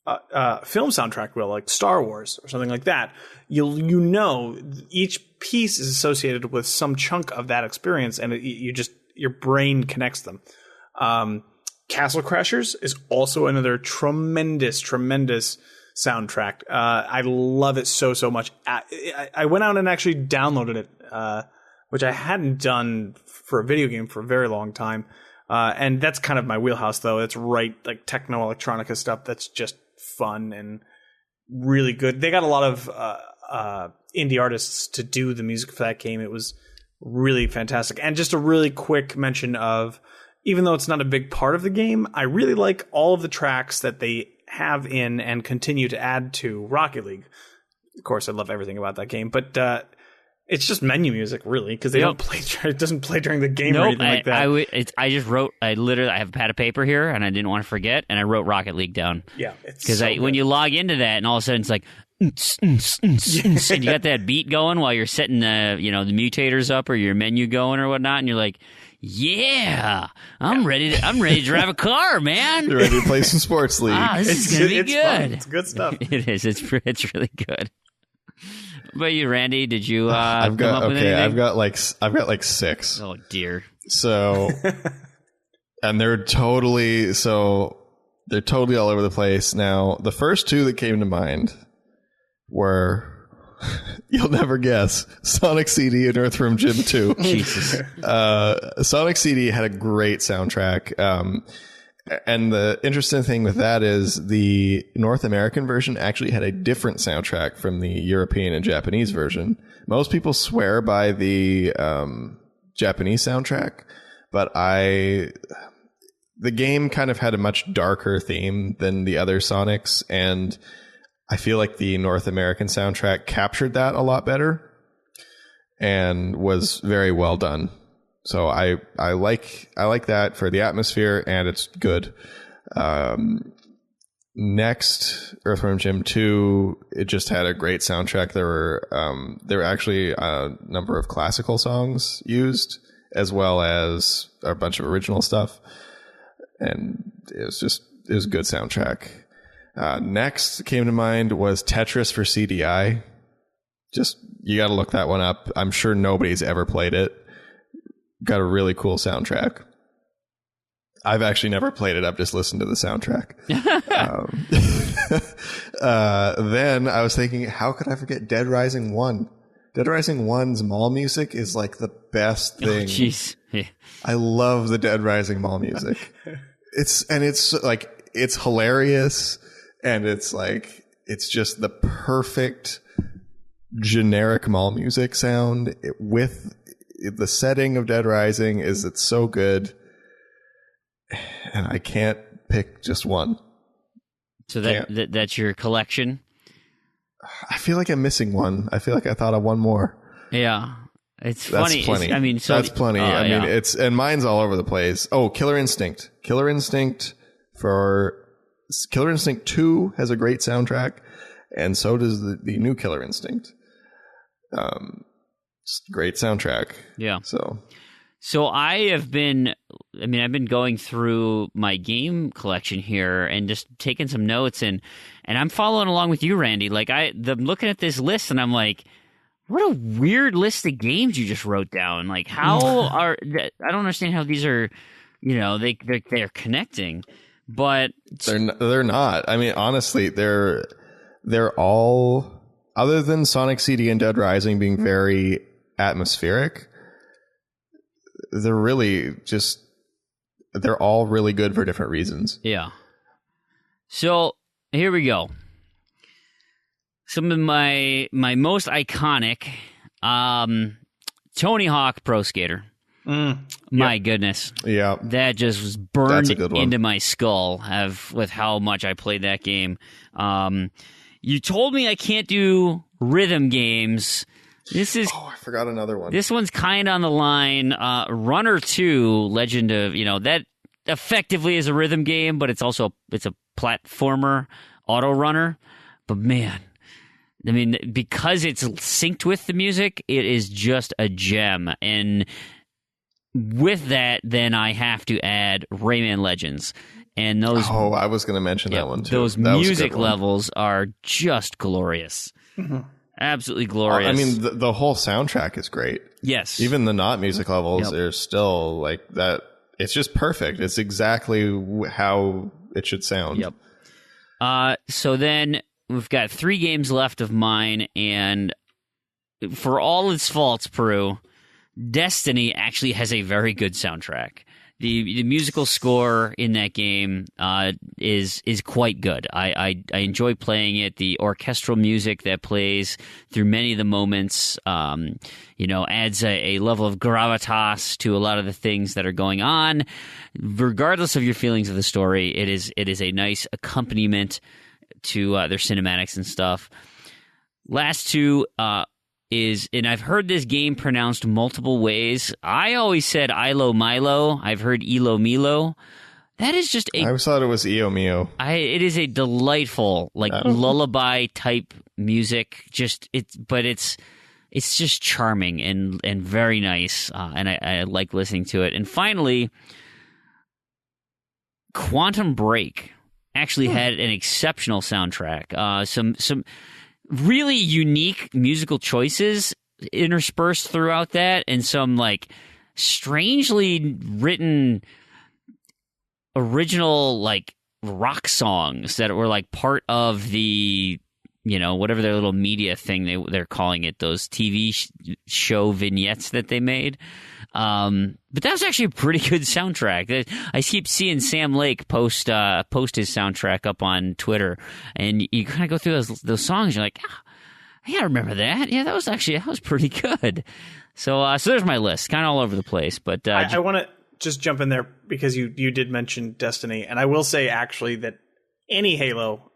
film soundtrack will, like Star Wars or something like that. You know each piece is associated with some chunk of that experience, and your brain connects them. Castle Crashers is also another tremendous soundtrack. I love it so much. I went out and actually downloaded it, which I hadn't done for a video game for a very long time. And that's kind of my wheelhouse, though. It's right, like techno electronica stuff that's just fun and really good. They got a lot of indie artists to do the music for that game. It was really fantastic. And just a really quick mention of, even though it's not a big part of the game, I really like all of the tracks that they have in and continue to add to Rocket League. Of course, I love everything about that game, but it's just menu music, really, because they don't play. It doesn't play during the game or anything like that. I just wrote. I have a pad of paper here, and I didn't want to forget, and I wrote Rocket League down. Yeah, because when you log into that, and all of a sudden it's like, and you got that beat going while you're setting the mutators up or your menu going or whatnot, and you're like, yeah, I'm ready to drive a car, man. You're ready to play some sports league. This is gonna be good. Fun. It's good stuff. It is. It's really good. But you, Randy, did you come up with anything? I've got like 6. Oh dear. So, and they're totally all over the place. Now, the first 2 that came to mind were, you'll never guess, Sonic CD and Earthworm Jim 2. Jesus. Sonic CD had a great soundtrack. And the interesting thing with that is the North American version actually had a different soundtrack from the European and Japanese version. Most people swear by the Japanese soundtrack, but the game kind of had a much darker theme than the other Sonics, and I feel like the North American soundtrack captured that a lot better and was very well done. So I like that for the atmosphere, and it's good. Next, Earthworm Jim 2, it just had a great soundtrack. There were actually a number of classical songs used, as well as a bunch of original stuff, and it was a good soundtrack. Next came to mind was Tetris for CDI. Just, you got to look that one up. I'm sure nobody's ever played it. Got a really cool soundtrack. I've actually never played it. I've just listened to the soundtrack. Then I was thinking, how could I forget Dead Rising 1? Dead Rising 1's mall music is like the best thing. Oh, jeez. Yeah. I love the Dead Rising mall music. It's hilarious, and it's just the perfect generic mall music sound with the setting of Dead Rising. It's so good, and I can't pick just one. So that's your collection? I feel like I'm missing one. I feel like I thought of one more. Yeah. It's That's funny. Plenty. That's plenty. I mean, and mine's all over the place. Oh, Killer Instinct. Killer Instinct 2 has a great soundtrack, and so does the new Killer Instinct. Just great soundtrack. Yeah. So I've been going through my game collection here and just taking some notes, and I'm following along with you, Randy. Like I'm looking at this list, and I'm like, what a weird list of games you just wrote down. Like, I don't understand how these are, they're connecting, but they're not. I mean, honestly, they're all, other than Sonic CD and Dead Rising being very atmospheric, they're all really good for different reasons. Yeah. So here we go. Some of my most iconic, Tony Hawk Pro Skater. My goodness. Yeah. That just was burned into my skull with how much I played that game. You told me I can't do rhythm games. I forgot another one. This one's kind of on the line. Runner 2, Legend of, that effectively is a rhythm game, but it's a platformer auto runner. But man, I mean, because it's synced with the music, it is just a gem. And with that, then I have to add Rayman Legends. And those I was going to mention that one too. Those music levels are just glorious. Mm-hmm. Absolutely glorious. I mean, the whole soundtrack is great. Yes. Even the not music levels are still like that. It's just perfect. It's exactly how it should sound. Yep. So then we've got 3 games left of mine, and for all its faults, Proulx, Destiny actually has a very good soundtrack. The musical score in that game is quite good. I enjoy playing it. The orchestral music that plays through many of the moments, adds a level of gravitas to a lot of the things that are going on. Regardless of your feelings of the story, it is a nice accompaniment to their cinematics and stuff. Last 2 and I've heard this game pronounced multiple ways. I always said Ilo Milo. I've heard Ilo Milo. That is just I always thought it was Io Mio. It is a delightful, lullaby type music. But it's just charming and very nice, and I like listening to it. And finally, Quantum Break actually had an exceptional soundtrack. Some really unique musical choices interspersed throughout that, and some strangely written original rock songs that were part of the whatever their little media thing they're calling it, those TV show vignettes that they made. But that was actually a pretty good soundtrack. I keep seeing Sam Lake post his soundtrack up on Twitter, and you kind of go through those songs. You're like, I remember that. Yeah, that was pretty good. So there's my list, kind of all over the place. But I want to just jump in there because you did mention Destiny, and I will say actually that any Halo,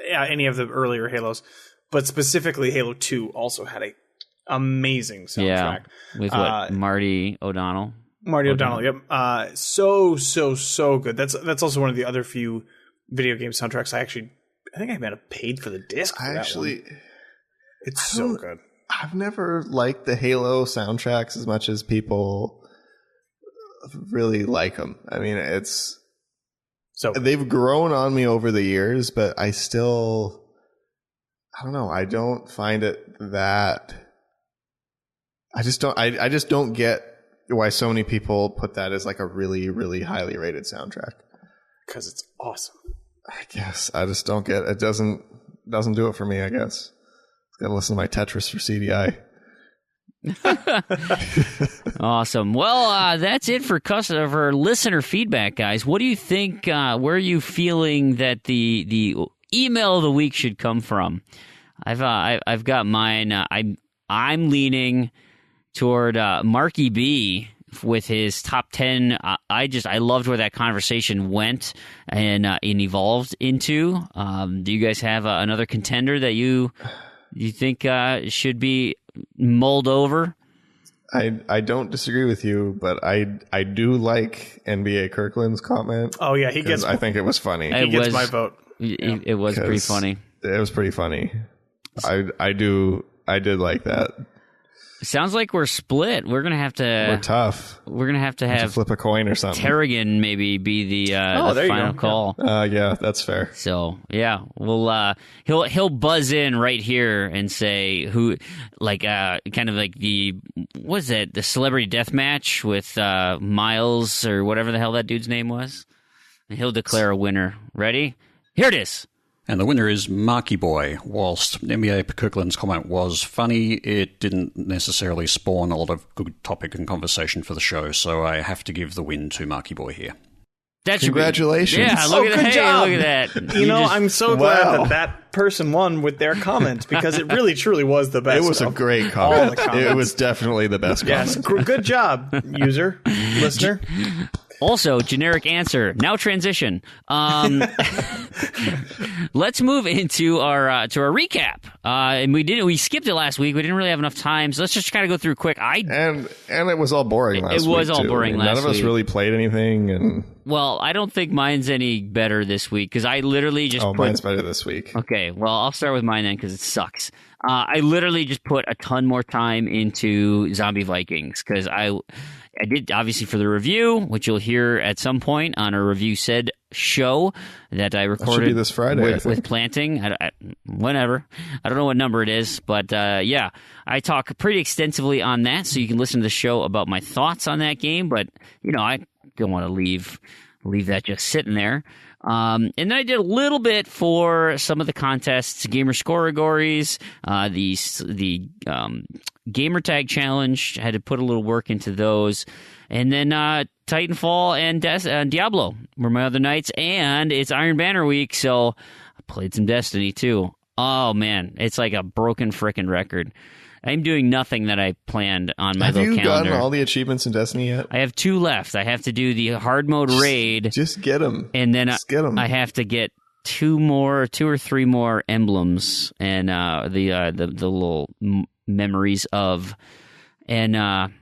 any of the earlier Halos, but specifically Halo 2 also had a amazing soundtrack. Yeah, with Marty O'Donnell. Yep. So good. That's also one of the other few video game soundtracks I think I might have paid for the disc. It's so good. I've never liked the Halo soundtracks as much as people really like them. I mean, it's So they've grown on me over the years, but I don't know. I don't find it that. I just don't get why so many people put that as like a really, really highly rated soundtrack. Because it's awesome. I guess I just don't get it. Doesn't do it for me. I guess gotta listen to my Tetris for CDI. Awesome. Well, that's it for listener feedback, guys. What do you think? Where are you feeling that the email of the week should come from? I've got mine. I'm leaning toward Marky B with his top 10. I loved where that conversation went and evolved into. Do you guys have another contender that you think should be mulled over? I don't disagree with you, but I do like NBA Kirkland's comment. Oh yeah, I think it was funny. He gets my vote. It was pretty funny. It was pretty funny. I did like that. Sounds like we're split. We're tough. We're gonna have to flip a coin or something. Tarragon maybe be the final call. Yeah, that's fair. So yeah, we'll he'll buzz in right here and say who, like kind of like the celebrity death match with Miles or whatever the hell that dude's name was. And he'll declare a winner. Ready? Here it is. And the winner is Marky Boy. Whilst NBA Kirkland's comment was funny, it didn't necessarily spawn a lot of good topic and conversation for the show, so I have to give the win to Marky Boy here. Congratulations. Yeah, good job. Look at that. I'm so glad that person won with their comment because it really, truly was the best. It was a great comment. It was definitely the best comment. Yes, good job, user, listener. Also, generic answer. Now transition. Let's move into our recap. And we skipped it last week. We didn't really have enough time, so let's just kind of go through quick. And it was all boring last week. It was all boring last week. None of us really played anything. And well, I don't think mine's any better this week because I literally just mine's better this week. Okay, well, I'll start with mine then because it sucks. I literally just put a ton more time into Zombie Vikings because I did, obviously, for the review, which you'll hear at some point on a Review Said show that I recorded should be this Friday, with Planting. Whenever. I don't know what number it is, but yeah, I talk pretty extensively on that, so you can listen to the show about my thoughts on that game, but, I don't want to leave that just sitting there. And then I did a little bit for some of the contests, Gamer Scoregories, the Gamertag Challenge. I had to put a little work into those. And then Titanfall and Diablo were my other nights. And it's Iron Banner week, so I played some Destiny too. Oh, man, it's like a broken frickin' record. I'm doing nothing that I planned on my little calendar. Have you gotten all the achievements in Destiny yet? I have 2 left. I have to do the hard mode raid. Just get them. And then get them. I have to get 2 or 3 more emblems and the little memories of. And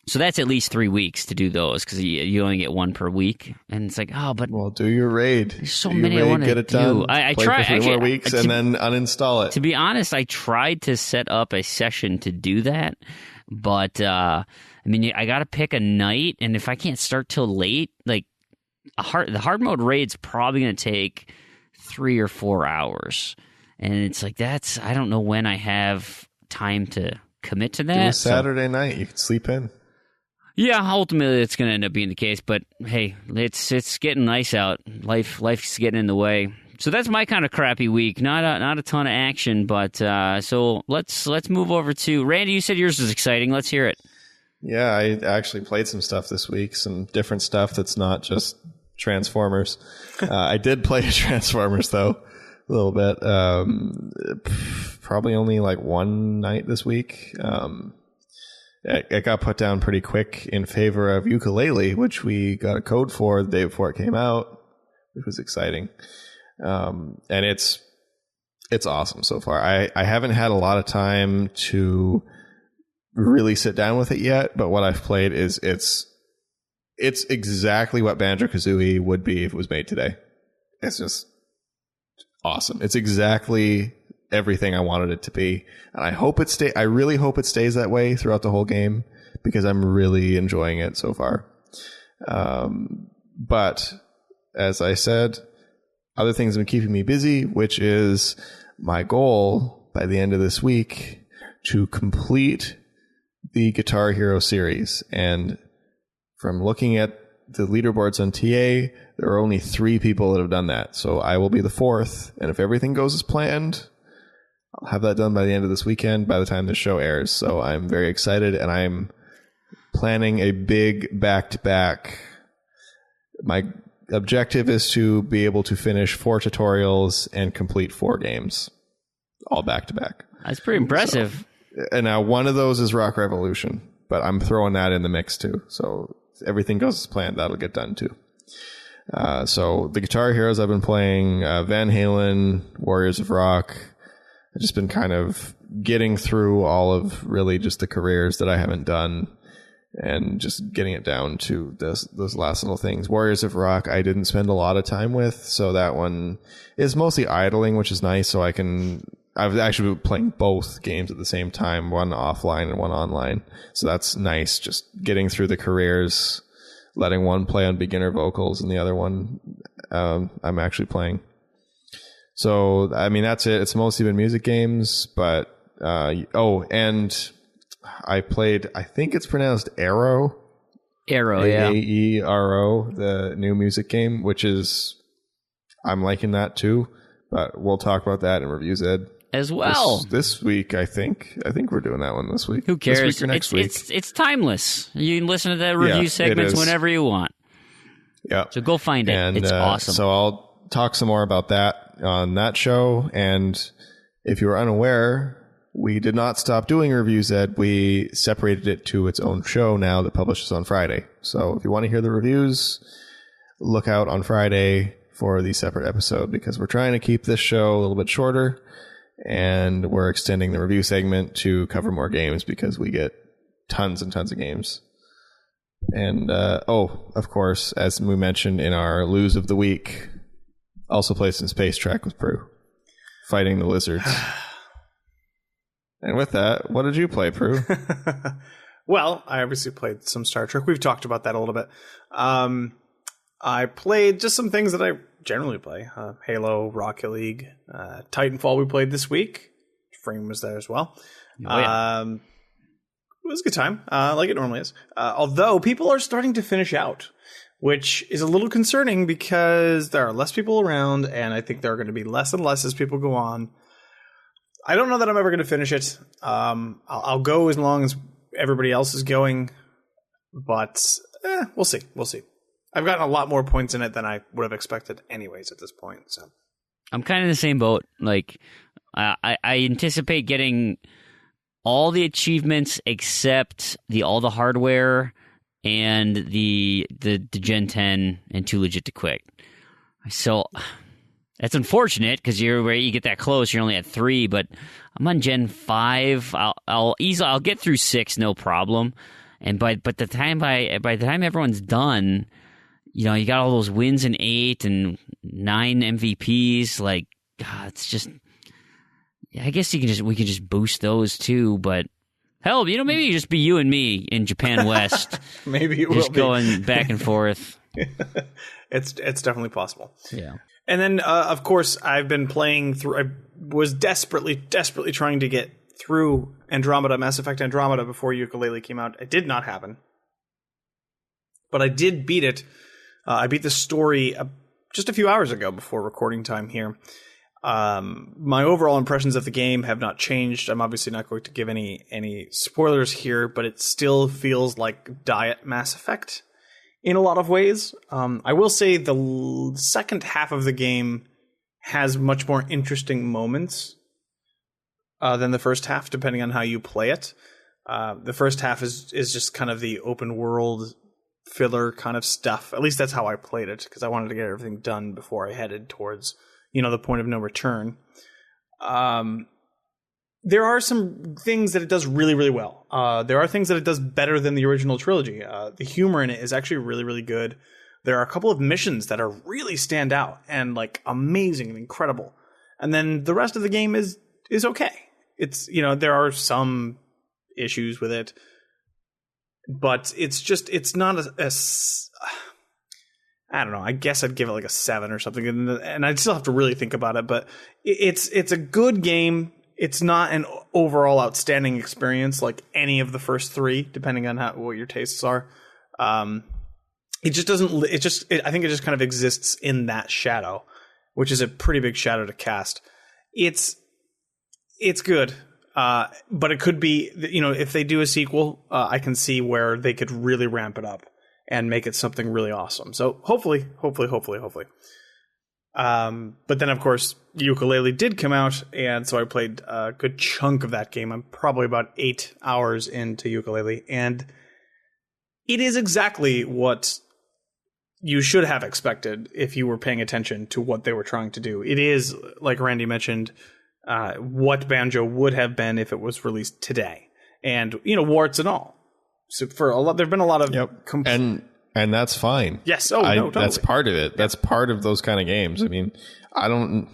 so that's at least 3 weeks to do those because you only get 1 per week. And it's like, well, do your raid. There's so many I want to do. Get it done. I play try for 3 more weeks and then uninstall it. To be honest, I tried to set up a session to do that, but I got to pick a night, and if I can't start till late, like the hard mode raid's probably going to take 3 or 4 hours, and it's like I don't know when I have time to commit to that. Do a Saturday night. You can sleep in. Yeah, ultimately it's going to end up being the case, but hey, it's getting nice out. Life's getting in the way. So that's my kind of crappy week. Not a ton of action, but so let's move over to Randy. You said yours was exciting. Let's hear it. Yeah, I actually played some stuff this week, some different stuff that's not just Transformers. I did play Transformers though a little bit. Probably only like one night this week. It got put down pretty quick in favor of Ukulele, which we got a code for the day before it came out, which was exciting. And it's awesome so far. I haven't had a lot of time to really sit down with it yet, but what I've played is it's exactly what Banjo-Kazooie would be if it was made today. It's just awesome. It's exactly everything I wanted it to be, and I really hope it stays that way throughout the whole game because I'm really enjoying it so far. But as I said, other things have been keeping me busy, which is my goal by the end of this week to complete the Guitar Hero series. And from looking at the leaderboards on TA, there are only 3 people that have done that. So I will be the 4th. And if everything goes as planned, I'll have that done by the end of this weekend by the time the show airs. So I'm very excited, and I'm planning a big back-to-back. My objective is to be able to finish 4 tutorials and complete 4 games, all back-to-back. That's pretty impressive. So, and now one of those is Rock Revolution, but I'm throwing that in the mix too. So if everything goes as planned, that'll get done too. So the Guitar Heroes I've been playing, Van Halen, Warriors of Rock. I've just been kind of getting through all of really just the careers that I haven't done and just getting it down to those last little things. Warriors of Rock I didn't spend a lot of time with, so that one is mostly idling, which is nice. So I've actually been playing both games at the same time, one offline and one online. So that's nice, just getting through the careers, letting one play on beginner vocals and the other one I'm actually playing. So, I mean, that's it. It's mostly been music games, but, and I played, I think it's pronounced Aero. Aero, yeah. Aero, the new music game, which is, I'm liking that too, but we'll talk about that in Reviews Ed. As well. This week, I think we're doing that one this week. Who cares? This week or next week. It's timeless. You can listen to the review segments whenever you want. Yeah. So go find it. And, it's awesome. So I'll talk some more about that on that show. And if you were unaware, we did not stop doing Reviews Ed. We separated it to its own show now that publishes on Friday. So if you want to hear the reviews, look out on Friday for the separate episode, because we're trying to keep this show a little bit shorter, and we're extending the review segment to cover more games because we get tons and tons of games. And, of course, as we mentioned in our Lose of the Week, also plays in Space Treck with Proulx, fighting the lizards. And with that, what did you play, Proulx? Well, I obviously played some Star Trek. We've talked about that a little bit. I played just some things that I generally play. Halo, Rocket League, Titanfall we played this week. Fream was there as well. Oh, yeah. It was a good time, like it normally is. Although people are starting to finish out, which is a little concerning because there are less people around, and I think there are going to be less and less as people go on. I don't know that I'm ever going to finish it. I'll go as long as everybody else is going, but we'll see. We'll see. I've gotten a lot more points in it than I would have expected anyways at this point. So I'm kind of in the same boat. Like, I anticipate getting all the achievements except all the hardware and the Gen 10 and Too Legit to Quit. So that's unfortunate because you get that close, you're only at 3, but I'm on Gen 5. I'll get through 6, no problem. And by the time everyone's done, you know, you got all those wins in 8 and 9 MVPs. Like, God, it's just. I guess we can just boost those too. But hell, you know, maybe it just be you and me in Japan West. Maybe it just will going back and forth. It's definitely possible. Yeah. And then, of course, I've been playing through. I was desperately trying to get through Andromeda, Mass Effect Andromeda, before Yooka-Laylee came out. It did not happen, but I did beat it. I beat the story just a few hours ago before recording time here. My overall impressions of the game have not changed. I'm obviously not going to give any spoilers here, but it still feels like Diet Mass Effect in a lot of ways. I will say the second half of the game has much more interesting moments than the first half, depending on how you play it. The first half is just kind of the open world filler kind of stuff. At least that's how I played it, because I wanted to get everything done before I headed towards, the point of no return. There are some things that it does really, really well. There are things that it does better than the original trilogy. The humor in it is actually really, really good. There are a couple of missions that are really stand out and like amazing and incredible. And then the rest of the game is okay. It's, there are some issues with it, but it's not I don't know. I guess I'd give it like a 7 or something, and I'd still have to really think about it. But it's a good game. It's not an overall outstanding experience like any of the first 3, depending on what your tastes are. It just doesn't. I think it just kind of exists in that shadow, which is a pretty big shadow to cast. It's good, but it could be. If they do a sequel, I can see where they could really ramp it up and make it something really awesome. So hopefully. But then, of course, Yooka-Laylee did come out, and so I played a good chunk of that game. I'm probably about 8 hours into Yooka-Laylee, and it is exactly what you should have expected if you were paying attention to what they were trying to do. It is, like Randy mentioned, what Banjo would have been if it was released today, and warts and all. So there've been a lot of and that's fine. Yes. No, totally. That's part of it. That's part of those kind of games. I mean, I don't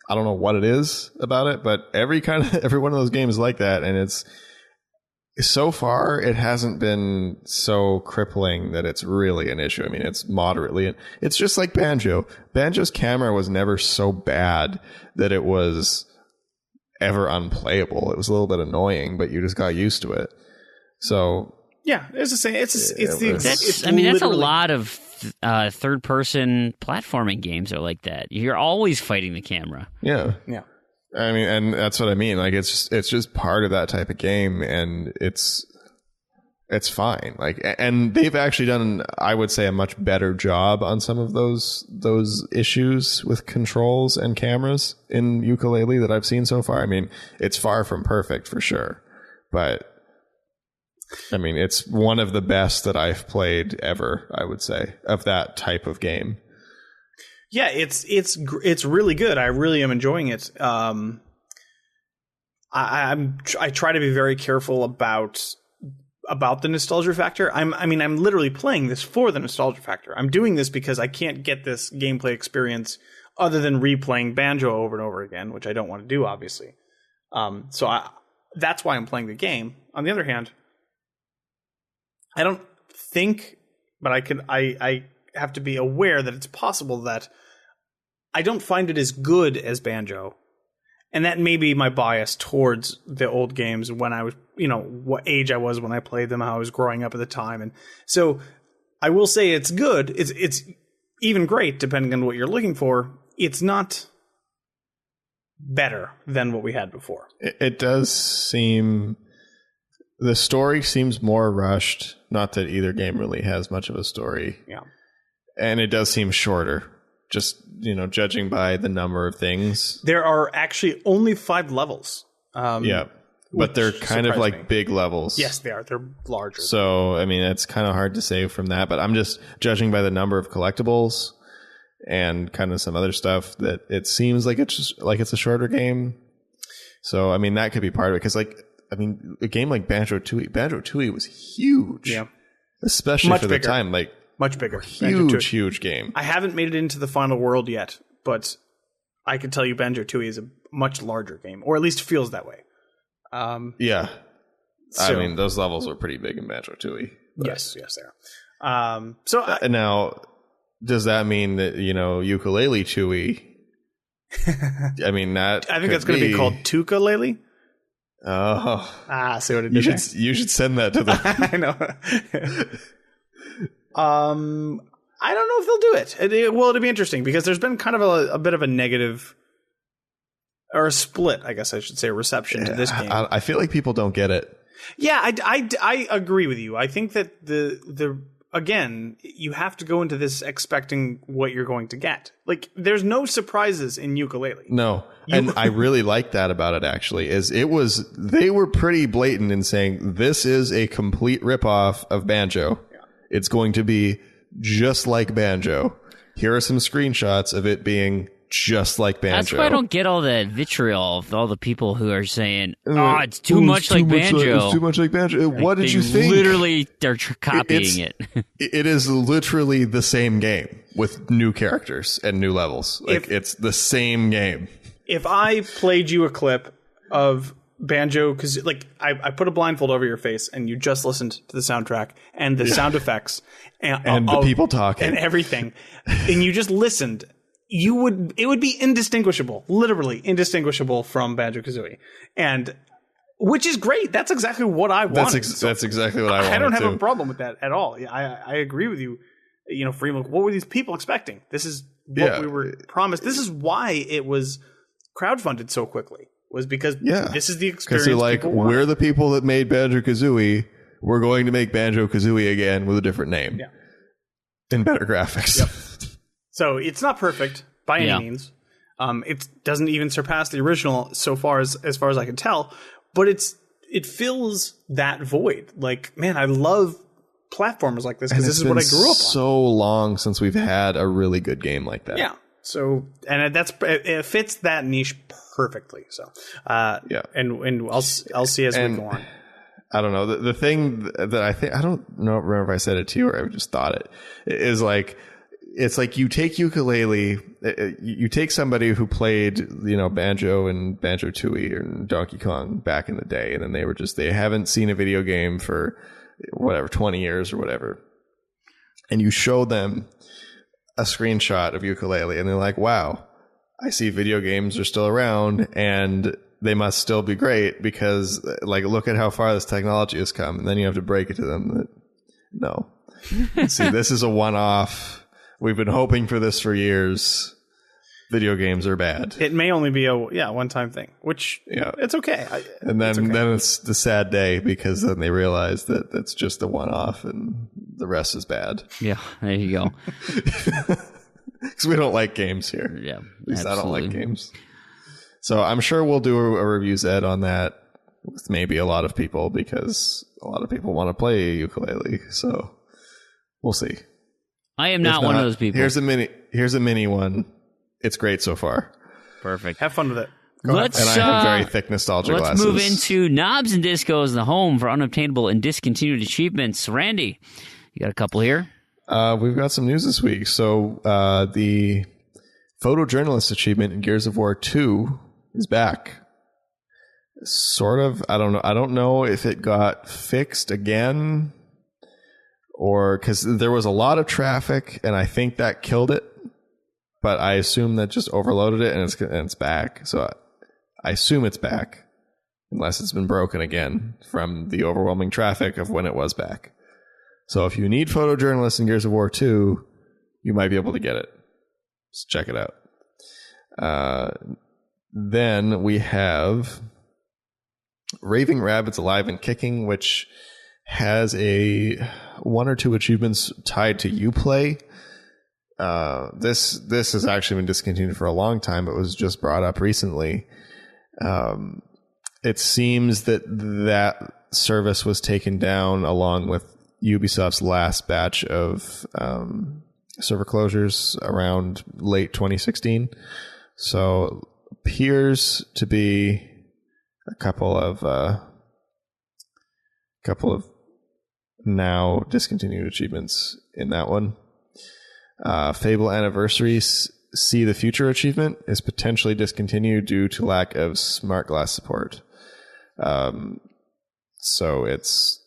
know what it is about it, but every one of those games is like that, and it's so far it hasn't been so crippling that it's really an issue. I mean, it's moderately. It's just like Banjo. Banjo's camera was never so bad that it was ever unplayable. It was a little bit annoying, but you just got used to it. So. Yeah, it's the same. It's the exact. That's a lot of third-person platforming games are like that. You're always fighting the camera. Yeah. I mean, and that's what I mean. Like, it's just part of that type of game, and it's fine. Like, and they've actually done, I would say, a much better job on some of those issues with controls and cameras in Yooka-Laylee that I've seen so far. I mean, it's far from perfect for sure, but. I mean, it's one of the best that I've played ever, I would say, of that type of game. Yeah, it's really good. I really am enjoying it. I try to be very careful about the nostalgia factor. I'm literally playing this for the nostalgia factor. I'm doing this because I can't get this gameplay experience other than replaying Banjo over and over again, which I don't want to do, obviously. That's why I'm playing the game. On the other hand, I don't think, but I have to be aware that it's possible that I don't find it as good as Banjo. And that may be my bias towards the old games when I was, what age I was when I played them, how I was growing up at the time. And so I will say it's good. It's even great, depending on what you're looking for. It's not better than what we had before. It does seem... The story seems more rushed. Not that either game really has much of a story. Yeah. And it does seem shorter. Just, judging by the number of things. There are actually only 5 levels. Yeah. But they're kind of like big levels. Yes, they are. They're larger. So, I mean, it's kind of hard to say from that. But I'm just judging by the number of collectibles and kind of some other stuff that it seems like it's a shorter game. So, I mean, that could be part of it. Because, a game like Banjo-Tooie was huge. Yeah. Especially much for bigger. the time. Much bigger. Huge game. I haven't made it into the final world yet, but I can tell you Banjo-Tooie is a much larger game, or at least feels that way. Yeah. So, I mean, those levels were pretty big in Banjo-Tooie. Yes, they are. Now, does that mean that, Yooka-Laylee Tooie... I mean, that I think that's going to be called Tooka-Laylee. Oh, see what it did there? You should send that to them. I know. I don't know if they'll do it. It'll be interesting because there's been kind of a bit of a negative or a split, I guess I should say, reception to this game. I feel like people don't get it. Yeah, I agree with you. I think that the again, you have to go into this expecting what you're going to get. Like, there's no surprises in Yooka-Laylee. No. And I really like that about it, actually, they were pretty blatant in saying this is a complete ripoff of Banjo. Yeah. It's going to be just like Banjo. Here are some screenshots of it being just like Banjo. That's why I don't get all the vitriol of all the people who are saying, it's too much like Banjo. It's too much like Banjo. What did you think? Literally, they're copying it. It is literally the same game with new characters and new levels. It's the same game. If I played you a clip of Banjo, because like I put a blindfold over your face and you just listened to the soundtrack and the sound effects and the people talking and everything, and you just listened, it would be indistinguishable, literally indistinguishable from Banjo-Kazooie, and which is great. That's exactly what I wanted. That's exactly what I wanted. I don't have a problem with that at all. I agree with you. You know, Fream, what were these people expecting? This is what we were promised. This is why it was crowdfunded so quickly. Was because this is the experience. Because they're like, we're the people that made Banjo-Kazooie. We're going to make Banjo-Kazooie again with a different name. Yeah. And better graphics. Yep. So it's not perfect by any means. It doesn't even surpass the original so far as far as I can tell. But it fills that void. Like, man, I love platformers like this because this is what I grew up on. So long since we've had a really good game like that. Yeah. So, and it fits that niche perfectly. So, and I'll see as we go on. I don't know. The thing that I think, I don't remember if I said it to you or I just thought it, is like, it's like you take ukulele, you take somebody who played, you know, Banjo and Banjo-Tooie and Donkey Kong back in the day, and then they haven't seen a video game for whatever, 20 years or whatever. And you show them a screenshot of ukulele and they're like, wow, I see video games are still around and they must still be great because, like, look at how far this technology has come. And then you have to break it to them that, no. See, this is a one-off. We've been hoping for this for years. Video games are bad. It may only be a one-time thing, which it's okay. Then it's the sad day because then they realize that that's just a one-off and the rest is bad. Yeah, there you go. Because we don't like games here. Yeah, at least I don't like games. So I'm sure we'll do a review, Zed, on that with maybe a lot of people because a lot of people want to play ukulele. So we'll see. I am not one of those people. Here's a mini one. It's great so far. Perfect. Have fun with it. And I have very thick nostalgia glasses. Let's move into Knobs and Discos, the home for unobtainable and discontinued achievements. Randy, you got a couple here? We've got some news this week. So the photojournalist achievement in Gears of War 2 is back. Sort of. I don't know. I don't know if it got fixed again or because there was a lot of traffic and I think that killed it. But I assume that just overloaded it and it's back. So I assume it's back unless it's been broken again from the overwhelming traffic of when it was back. So if you need photojournalists in Gears of War 2, you might be able to get it. Just check it out. Then we have Raving Rabbits Alive and Kicking, which has one or two achievements tied to Uplay. This has actually been discontinued for a long time, but was just brought up recently. It seems that service was taken down along with Ubisoft's last batch of server closures around late 2016. So appears to be a couple of now discontinued achievements in that one. Fable Anniversary See the Future achievement is potentially discontinued due to lack of smart glass support. So it's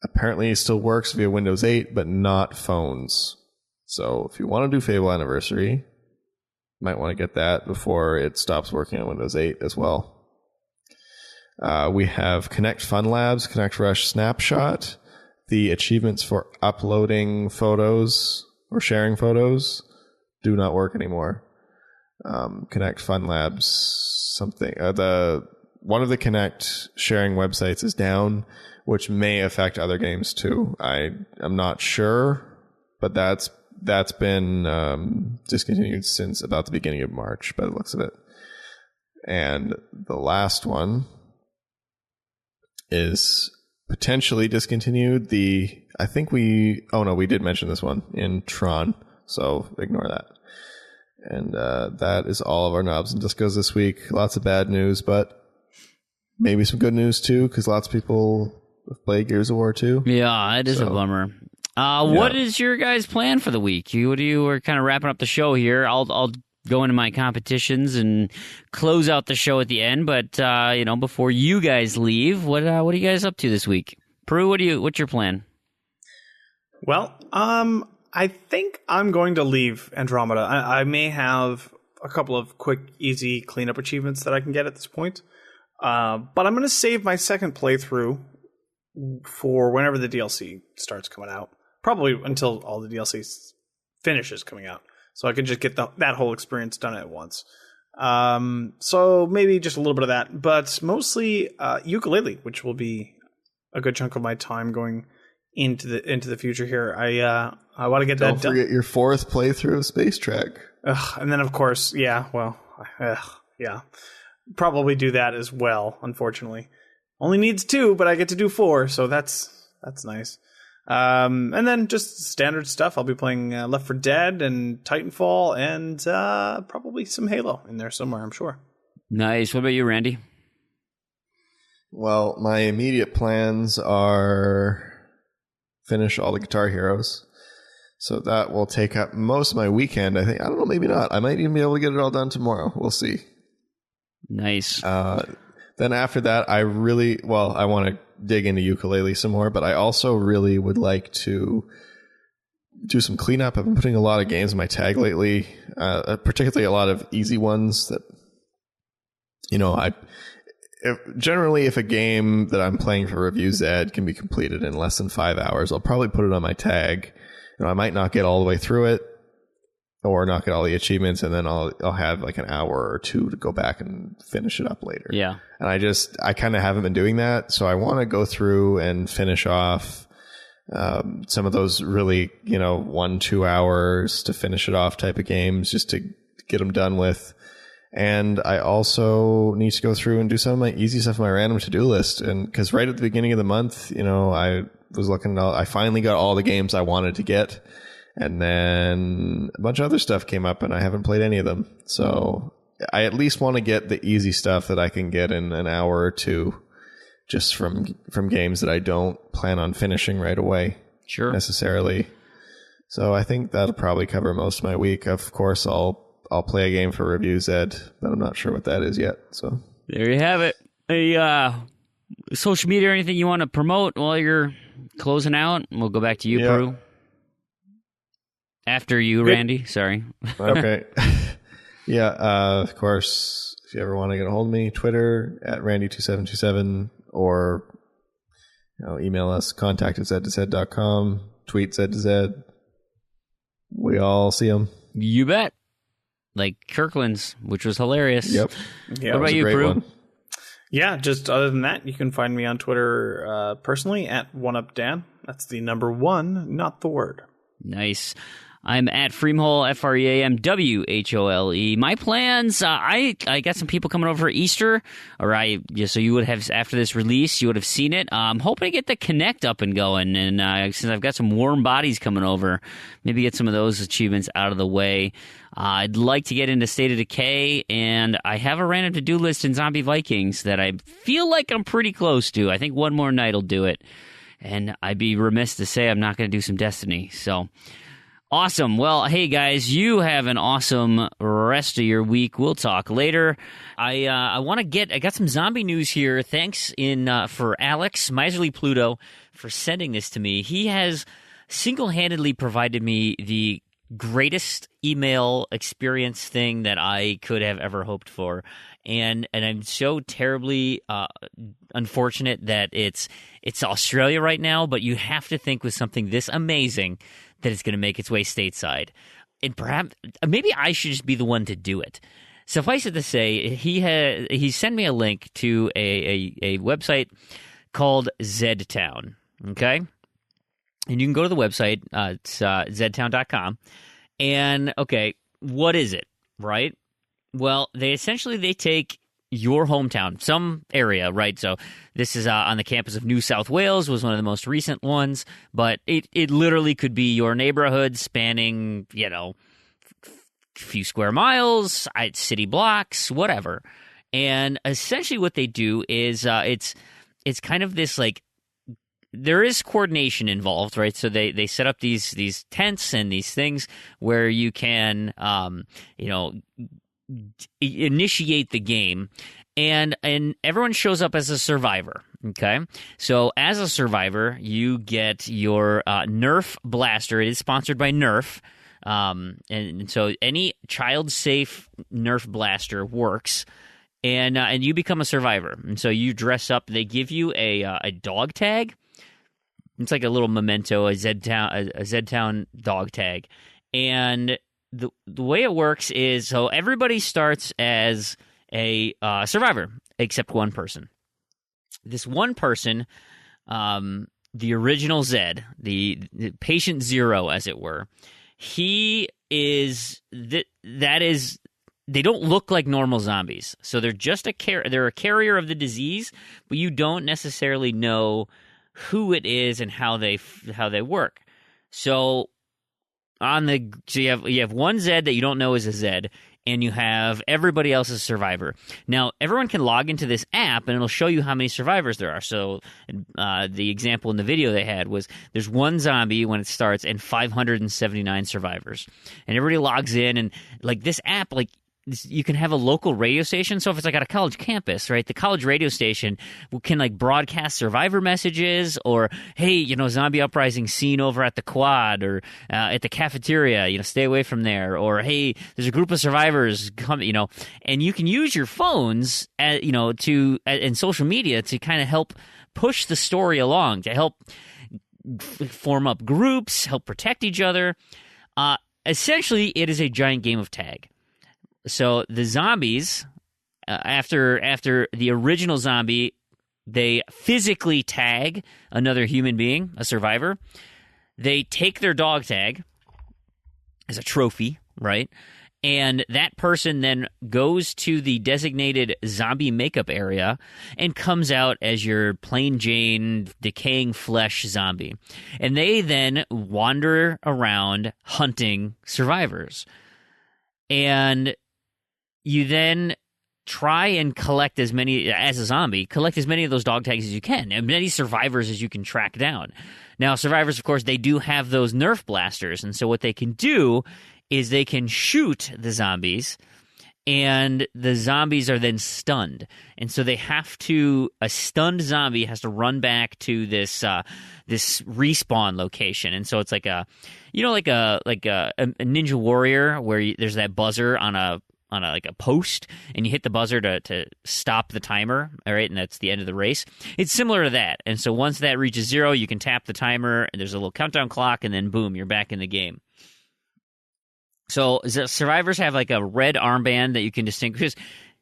apparently still works via Windows 8, but not phones. So if you want to do Fable Anniversary, you might want to get that before it stops working on Windows 8 as well. We have Connect Fun Labs, Connect Rush Snapshot. The achievements for uploading photos or sharing photos do not work anymore. Connect Fun Labs, something. One of the Connect sharing websites is down, which may affect other games too. I'm not sure, but that's been discontinued since about the beginning of March, by the looks of it. And the last one is potentially discontinued. We did mention this one in Tron, so ignore that. And that is all of our knobs and discos this week. Lots of bad news, but maybe some good news too, because lots of people have played Gears of War 2. Yeah, it is a bummer. What is your guys' plan for the week? You were kind of wrapping up the show here. I'll go into my competitions and close out the show at the end. But before you guys leave, what are you guys up to this week? Proulx, what's your plan? Well, I think I'm going to leave Andromeda. I may have a couple of quick, easy cleanup achievements that I can get at this point. But I'm going to save my second playthrough for whenever the DLC starts coming out. Probably until all the DLC finishes coming out. So I can just get that whole experience done at once. So maybe just a little bit of that. But mostly ukulele, which will be a good chunk of my time going into the future here. I want to get that done. Don't forget your fourth playthrough of Space Treck. And then, of course, probably do that as well, unfortunately. Only needs 2, but I get to do 4, so that's nice. And then just standard stuff. I'll be playing Left 4 Dead and Titanfall and probably some Halo in there somewhere, I'm sure. Nice. What about you, Randy? Well, my immediate plans are finish all the Guitar Heroes. So that will take up most of my weekend, I think. I don't know, maybe not. I might even be able to get it all done tomorrow. We'll see. Nice. Then after that, I want to dig into ukulele some more, but I also really would like to do some cleanup. I've been putting a lot of games in my tag lately, particularly a lot of easy ones that, if a game that I'm playing for Review Zed can be completed in less than 5 hours, I'll probably put it on my tag. I might not get all the way through it or not get all the achievements, and then I'll have like an hour or 2 to go back and finish it up later. Yeah. And I kind of haven't been doing that, so I want to go through and finish off some of those really, 1-2 hours to finish it off type of games just to get them done with. And I also need to go through and do some of my easy stuff on my random to-do list. And because right at the beginning of the month, I was looking at I finally got all the games I wanted to get. And then a bunch of other stuff came up and I haven't played any of them. So I at least want to get the easy stuff that I can get in an hour or 2 just from games that I don't plan on finishing right away. Sure. Necessarily. So I think that'll probably cover most of my week. Of course, I'll play a game for Review Zed, but I'm not sure what that is yet. So there you have it. Hey, social media or anything you want to promote while you're closing out? We'll go back to you, Proulx. After you, Randy. Sorry. Okay. Of course, if you ever want to get a hold of me, Twitter @Randy2727 or email us, contact@ZedToZed.com, tweet ZedToZed. We all see them. You bet. Like Kirkland's, which was hilarious. Yep. Yeah, what about you, Proulx? Yeah, just other than that, you can find me on Twitter personally @OneUpDan. That's the number 1, not the word. Nice. I'm at Freamhole, FREAMWHOLE. My plans, I got some people coming over for Easter, so you would have, after this release, you would have seen it. I'm hoping to get the Connect up and going, and since I've got some warm bodies coming over, maybe get some of those achievements out of the way. I'd like to get into State of Decay, and I have a random to-do list in Zombie Vikings that I feel like I'm pretty close to. I think one more night will do it, and I'd be remiss to say I'm not going to do some Destiny, so... Awesome. Well, hey guys, you have an awesome rest of your week. We'll talk later. I got some zombie news here. Thanks for Alex, Miserly Pluto, for sending this to me. He has single-handedly provided me the greatest email experience thing that I could have ever hoped for. And I'm so terribly unfortunate that it's Australia right now, but you have to think with something this amazing that it's going to make its way stateside. And perhaps, maybe I should just be the one to do it. Suffice it to say, he sent me a link to a website called ZedTown, okay? And you can go to the website, it's ZedTown.com. And, okay, what is it, right? Well, they take your hometown, some area, right? So this is on the campus of New South Wales, was one of the most recent ones, but it literally could be your neighborhood spanning, a few square miles, city blocks, whatever. And essentially what they do is it's kind of this like there is coordination involved, right? So they set up these tents and these things where you can, initiate the game, and everyone shows up as a survivor. Okay, so as a survivor, you get your Nerf blaster. It is sponsored by Nerf, and so any child-safe Nerf blaster works. And you become a survivor, and so you dress up. They give you a dog tag. It's like a little memento, a ZedTown dog tag, and the way it works is so everybody starts as a survivor except one person. This one person, the original Zed, the patient zero, as it were, he is that is. They don't look like normal zombies, so they're just they're a carrier of the disease, but you don't necessarily know who it is and how they work. So you have one Zed that you don't know is a Zed, and you have everybody else as a survivor. Now, everyone can log into this app, and it'll show you how many survivors there are. So the example in the video they had was there's one zombie when it starts and 579 survivors. And everybody logs in, and like this app, like you can have a local radio station. So if it's like at a college campus, right, the college radio station can like broadcast survivor messages, or, hey, zombie uprising seen over at the quad or at the cafeteria, stay away from there, or, hey, there's a group of survivors come, and you can use your phones and social media to kind of help push the story along, to help form up groups, help protect each other. Essentially, it is a giant game of tag. So the zombies, after the original zombie, they physically tag another human being, a survivor. They take their dog tag as a trophy, right? And that person then goes to the designated zombie makeup area and comes out as your plain Jane decaying flesh zombie. And they then wander around hunting survivors. And you then try and collect as many of those dog tags as you can, and many survivors as you can track down. Now, survivors, of course, they do have those Nerf blasters, and so what they can do is they can shoot the zombies, and the zombies are then stunned. And so a stunned zombie has to run back to this respawn location. And so it's like a Ninja Warrior where there's that buzzer on a post, and you hit the buzzer to stop the timer, all right, and that's the end of the race. It's similar to that. And so once that reaches 0, you can tap the timer, and there's a little countdown clock, and then boom, you're back in the game. So survivors have like a red armband that you can distinguish.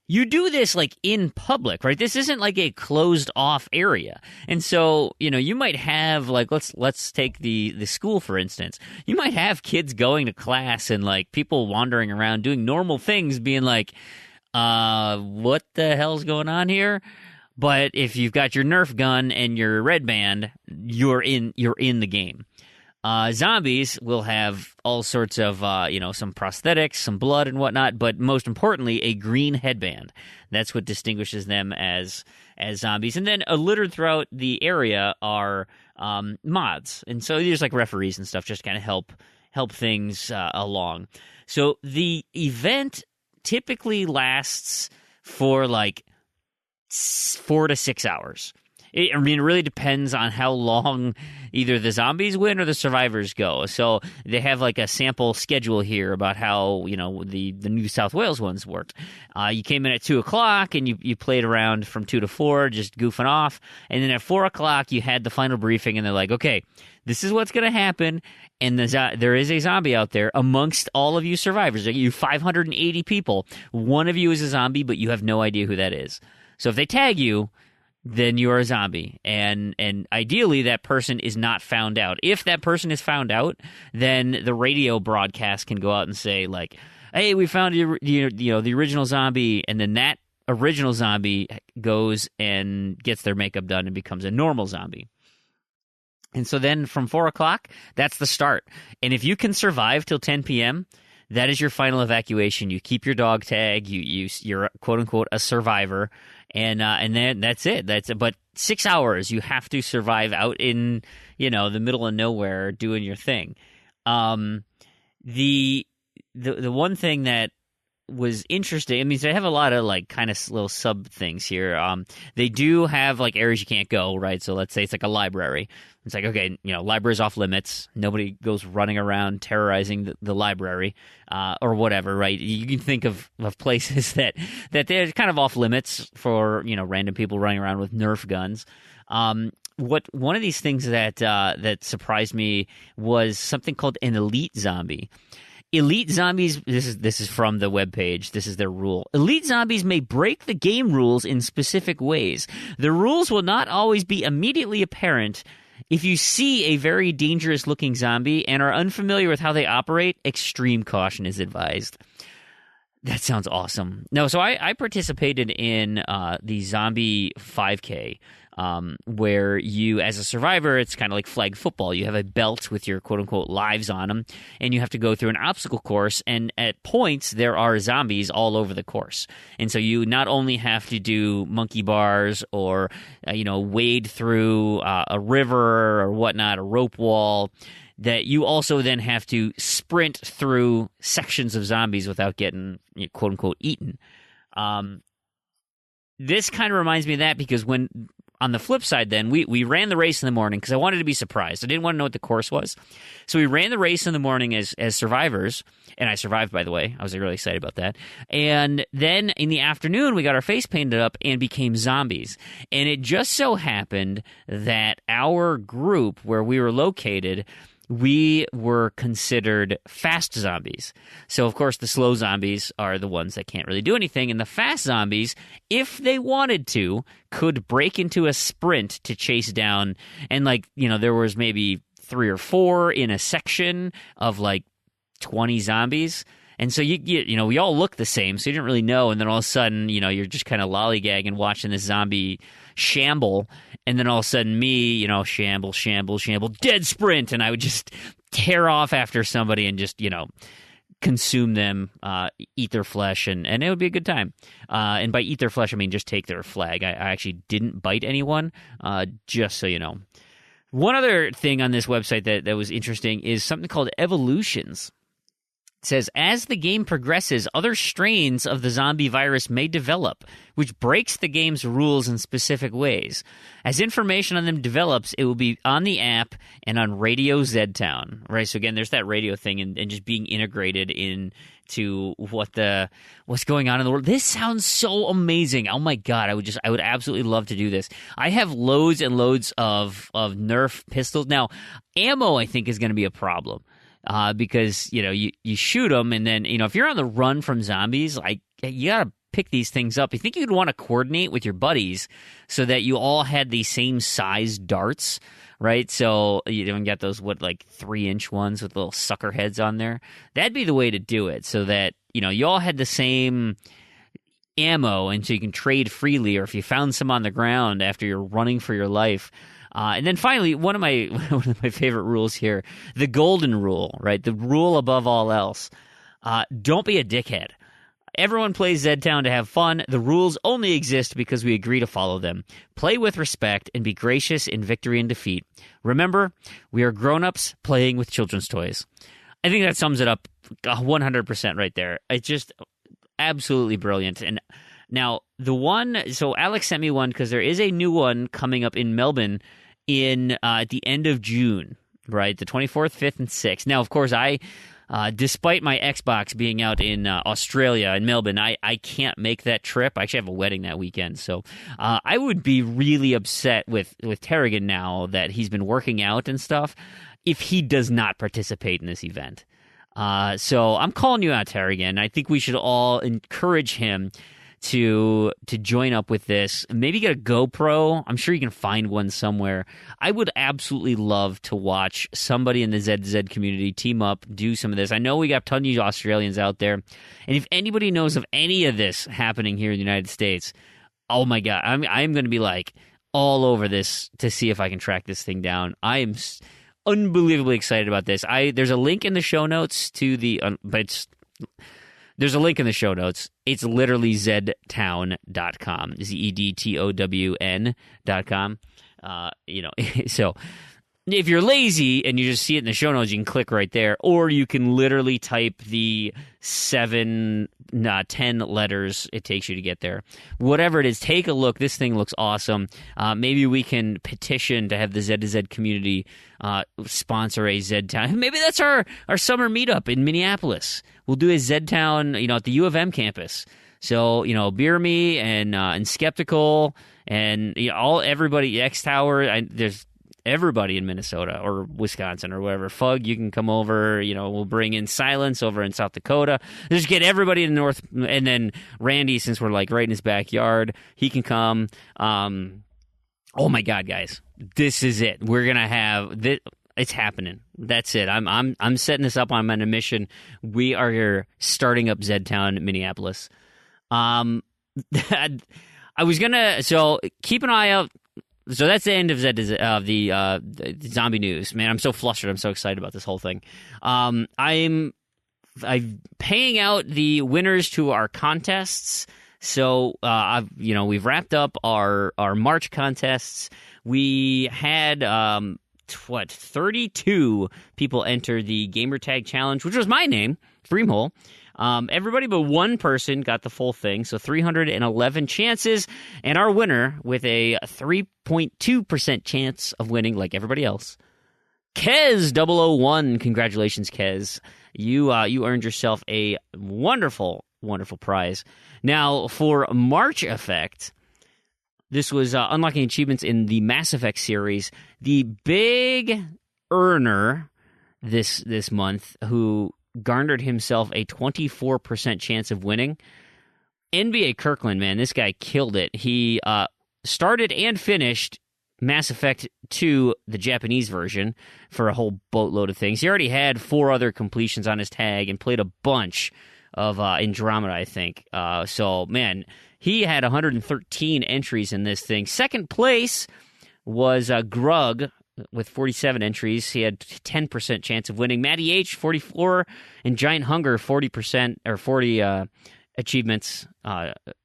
You do this like in public, right? This isn't like a closed off area. And so, you might have like, let's take the school, for instance. You might have kids going to class and like people wandering around doing normal things being like, what the hell's going on here? But if you've got your Nerf gun and your red band, you're in the game. Zombies will have all sorts of, some prosthetics, some blood and whatnot, but most importantly, a green headband. That's what distinguishes them as zombies. And then littered throughout the area are mods. And so there's like referees and stuff just kind of help things along. So the event typically lasts for like 4 to 6 hours. It really depends on how long either the zombies win or the survivors go. So they have like a sample schedule here about how, the New South Wales ones worked. You came in at 2 o'clock and you played around from 2 to 4, just goofing off. And then at 4 o'clock, you had the final briefing and they're like, okay, this is what's going to happen. And there is a zombie out there amongst all of you survivors. You 580 people. One of you is a zombie, but you have no idea who that is. So if they tag you, then you are a zombie, and ideally that person is not found out. If that person is found out, then the radio broadcast can go out and say like, "Hey, we found the original zombie," and then that original zombie goes and gets their makeup done and becomes a normal zombie. And so then from 4 o'clock, that's the start. And if you can survive till 10 p.m., that is your final evacuation. You keep your dog tag. You're quote unquote a survivor. and then that's it. But 6 hours you have to survive out in the middle of nowhere doing your thing. The one thing that was interesting. I mean, they have a lot of kind of little sub things here. They do have areas you can't go, right? So let's say it's like a library. It's like, okay, library's off limits. Nobody goes running around terrorizing the library or whatever, right? You can think of places that they're kind of off limits for random people running around with Nerf guns. One of these things that surprised me was something called an elite zombie. Elite zombies, this is from the webpage, this is their rule. Elite zombies may break the game rules in specific ways. The rules will not always be immediately apparent. If you see a very dangerous-looking zombie and are unfamiliar with how they operate, extreme caution is advised. That sounds awesome. No, so I participated in the Zombie 5K, where you, as a survivor, it's kind of like flag football. You have a belt with your quote-unquote lives on them, and you have to go through an obstacle course, and at points, there are zombies all over the course. And so you not only have to do monkey bars or, wade through a river or whatnot, a rope wall, that you also then have to sprint through sections of zombies without getting, quote-unquote, eaten. This kind of reminds me of that because on the flip side then, we ran the race in the morning because I wanted to be surprised. I didn't want to know what the course was. So we ran the race in the morning as survivors, and I survived, by the way. I was really excited about that. And then in the afternoon, we got our face painted up and became zombies. And it just so happened that our group where we were located, we were considered fast zombies. So, of course, the slow zombies are the ones that can't really do anything, and the fast zombies, if they wanted to, could break into a sprint to chase down, and, there was maybe 3 or 4 in a section of, 20 zombies. And so, we all look the same, so you didn't really know, and then all of a sudden, you're just kind of lollygagging watching this zombie shamble, and then all of a sudden me, shamble, dead sprint, and I would just tear off after somebody and just, consume them, eat their flesh, and it would be a good time. And by eat their flesh, I mean just take their flag. I actually didn't bite anyone, just so you know. One other thing on this website that was interesting is something called evolutions. It says, as the game progresses, other strains of the zombie virus may develop, which breaks the game's rules in specific ways. As information on them develops, it will be on the app and on Radio ZedTown. Right? So again, there's that radio thing and just being integrated into what's going on in the world. This sounds so amazing. Oh my God, I would absolutely love to do this. I have loads and loads of Nerf pistols. Now, ammo I think is going to be a problem. Because, you shoot them, and then, if you're on the run from zombies, you gotta pick these things up. You think you'd want to coordinate with your buddies so that you all had the same size darts, right? So you don't get those, 3-inch ones with little sucker heads on there? That'd be the way to do it, so that, you all had the same ammo, and so you can trade freely, or if you found some on the ground after you're running for your life. And then finally, one of my favorite rules here, the golden rule, right? The rule above all else. Don't be a dickhead. Everyone plays ZedTown to have fun. The rules only exist because we agree to follow them. Play with respect and be gracious in victory and defeat. Remember, we are grown-ups playing with children's toys. I think that sums it up 100% right there. It's just absolutely brilliant. And now, so Alex sent me one because there is a new one coming up in Melbourne at the end of June, right? The 24th, 5th, and 6th. Now, of course, despite my Xbox being out in Australia, in Melbourne, I can't make that trip. I actually have a wedding that weekend, so I would be really upset with Tarragon now that he's been working out and stuff if he does not participate in this event. So I'm calling you out, Tarragon. I think we should all encourage him to join up with this. Maybe get a GoPro. I'm sure you can find one somewhere. I would absolutely love to watch somebody in the ZZ community team up, do some of this. I know we got tons of Australians out there, and if anybody knows of any of this happening here in the United States, oh my God, I'm going to be all over this to see if I can track this thing down. I am unbelievably excited about this. There's a link in the show notes to but it's There's a link in the show notes. It's literally ZedTown.com. ZedTown.com. So if you're lazy and you just see it in the show notes, you can click right there, or you can literally type the 10 letters it takes you to get there. Whatever it is, take a look. This thing looks awesome. Maybe we can petition to have the Z2Z community sponsor a ZedTown. Maybe that's our summer meetup in Minneapolis. We'll do a ZedTown, at the U of M campus. So, Beer Me and Skeptical and everybody, X Tower, there's everybody in Minnesota or Wisconsin or whatever. Fug, you can come over. We'll bring in Silence over in South Dakota. Just get everybody in the north, and then Randy, since we're like right in his backyard, he can come. Oh my God, guys, this is it. We're gonna have this. It's happening. That's it. I'm setting this up. I'm on a mission. We are starting up ZedTown, Minneapolis. I was gonna. So keep an eye out. So that's the end of the zombie news. Man, I'm so flustered. I'm so excited about this whole thing. I'm paying out the winners to our contests. So we've wrapped up our March contests. We had 32 people enter the Gamertag Challenge, which was my name, Fream. Everybody but one person got the full thing, so 311 chances, and our winner with a 3.2% chance of winning, like everybody else, Kez001. Congratulations, Kez. You earned yourself a wonderful, wonderful prize. Now, for March Effect, this was unlocking achievements in the Mass Effect series. The big earner this month, who garnered himself a 24% chance of winning, NBA Kirkland, man, this guy killed it. He started and finished Mass Effect 2, the Japanese version, for a whole boatload of things. He already had 4 other completions on his tag and played a bunch of Andromeda, I think. So, man, he had 113 entries in this thing. Second place was Grug with 47 entries. He had 10% chance of winning. Matty H, 44, and Giant Hunger, 40% or 40 achievements,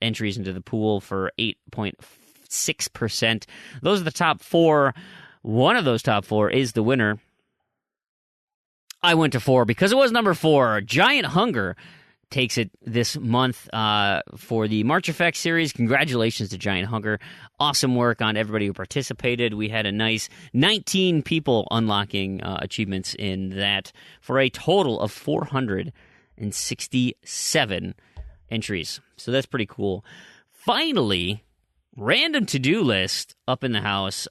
entries into the pool for 8.6%. Those are the top 4. One of those top 4 is the winner. I went to 4 because it was number 4. Giant Hunger takes it this month for the March Effect series. Congratulations to Giant Hunger. Awesome work on everybody who participated. We had a nice 19 people unlocking achievements in that for a total of 467 entries. So that's pretty cool. Finally, random to-do list up in the house.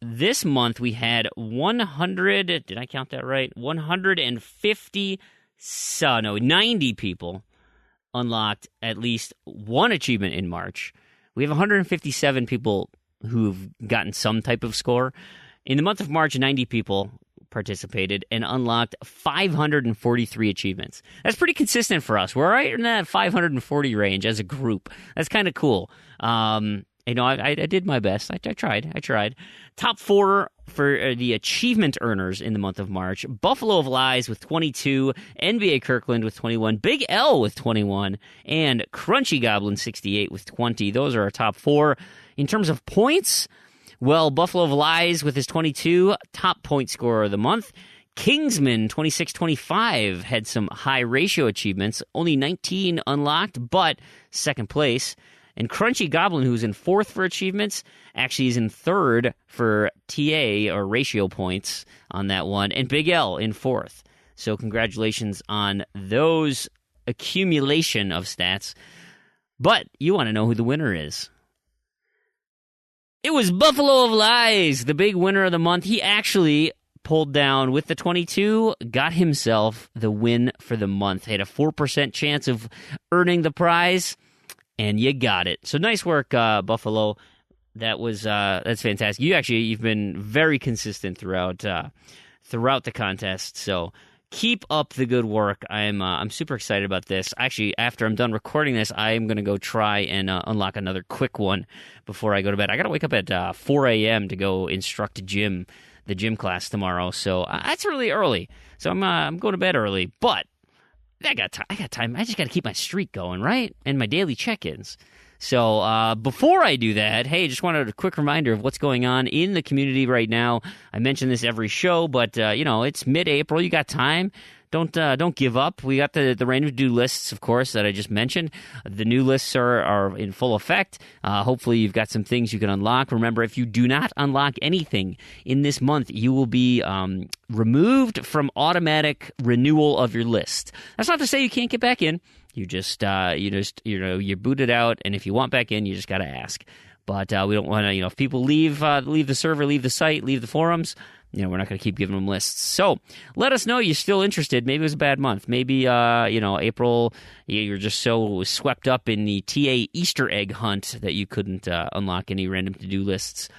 This month we had 100, did I count that right? 90 people unlocked at least one achievement in March. We have 157 people who've gotten some type of score. In the month of March, 90 people participated and unlocked 543 achievements. That's pretty consistent for us. We're right in that 540 range as a group. That's kind of cool. I did my best. I tried. Top 4 for the achievement earners in the month of March. Buffalo of Lies with 22, NBA Kirkland with 21, Big L with 21, and Crunchy Goblin 68 with 20. Those are our top 4. In terms of points, well, Buffalo of Lies with his 22, top point scorer of the month. Kingsman 2625 had some high ratio achievements, only 19 unlocked, but second place. And Crunchy Goblin, who's in 4th for achievements, actually is in 3rd for TA or ratio points on that one. And Big L in 4th. So congratulations on those accumulation of stats. But you want to know who the winner is. It was Buffalo of Lies, the big winner of the month. He actually pulled down with the 22, got himself the win for the month. He had a 4% chance of earning the prize. And you got it. So nice work, Buffalo. That's fantastic. You've been very consistent throughout the contest. So keep up the good work. I'm super excited about this. Actually, after I'm done recording this, I am going to go try and unlock another quick one before I go to bed. I got to wake up at 4 a.m. to go instruct the gym class tomorrow. So that's really early. So I'm going to bed early, but I got time. I just got to keep my streak going, right? And my daily check-ins. So before I do that, hey, just wanted a quick reminder of what's going on in the community right now. I mention this every show, but it's mid-April. You got time. Don't give up. We got the random to-do lists, of course, that I just mentioned. The new lists are in full effect. Hopefully, you've got some things you can unlock. Remember, if you do not unlock anything in this month, you will be removed from automatic renewal of your list. That's not to say you can't get back in. You you boot it out, and if you want back in, you just got to ask. But we don't want to, if people leave the server, leave the site, leave the forums, we're not going to keep giving them lists. So let us know you're still interested. Maybe it was a bad month. Maybe, April, you're just so swept up in the TA Easter egg hunt that you couldn't unlock any random to-do lists.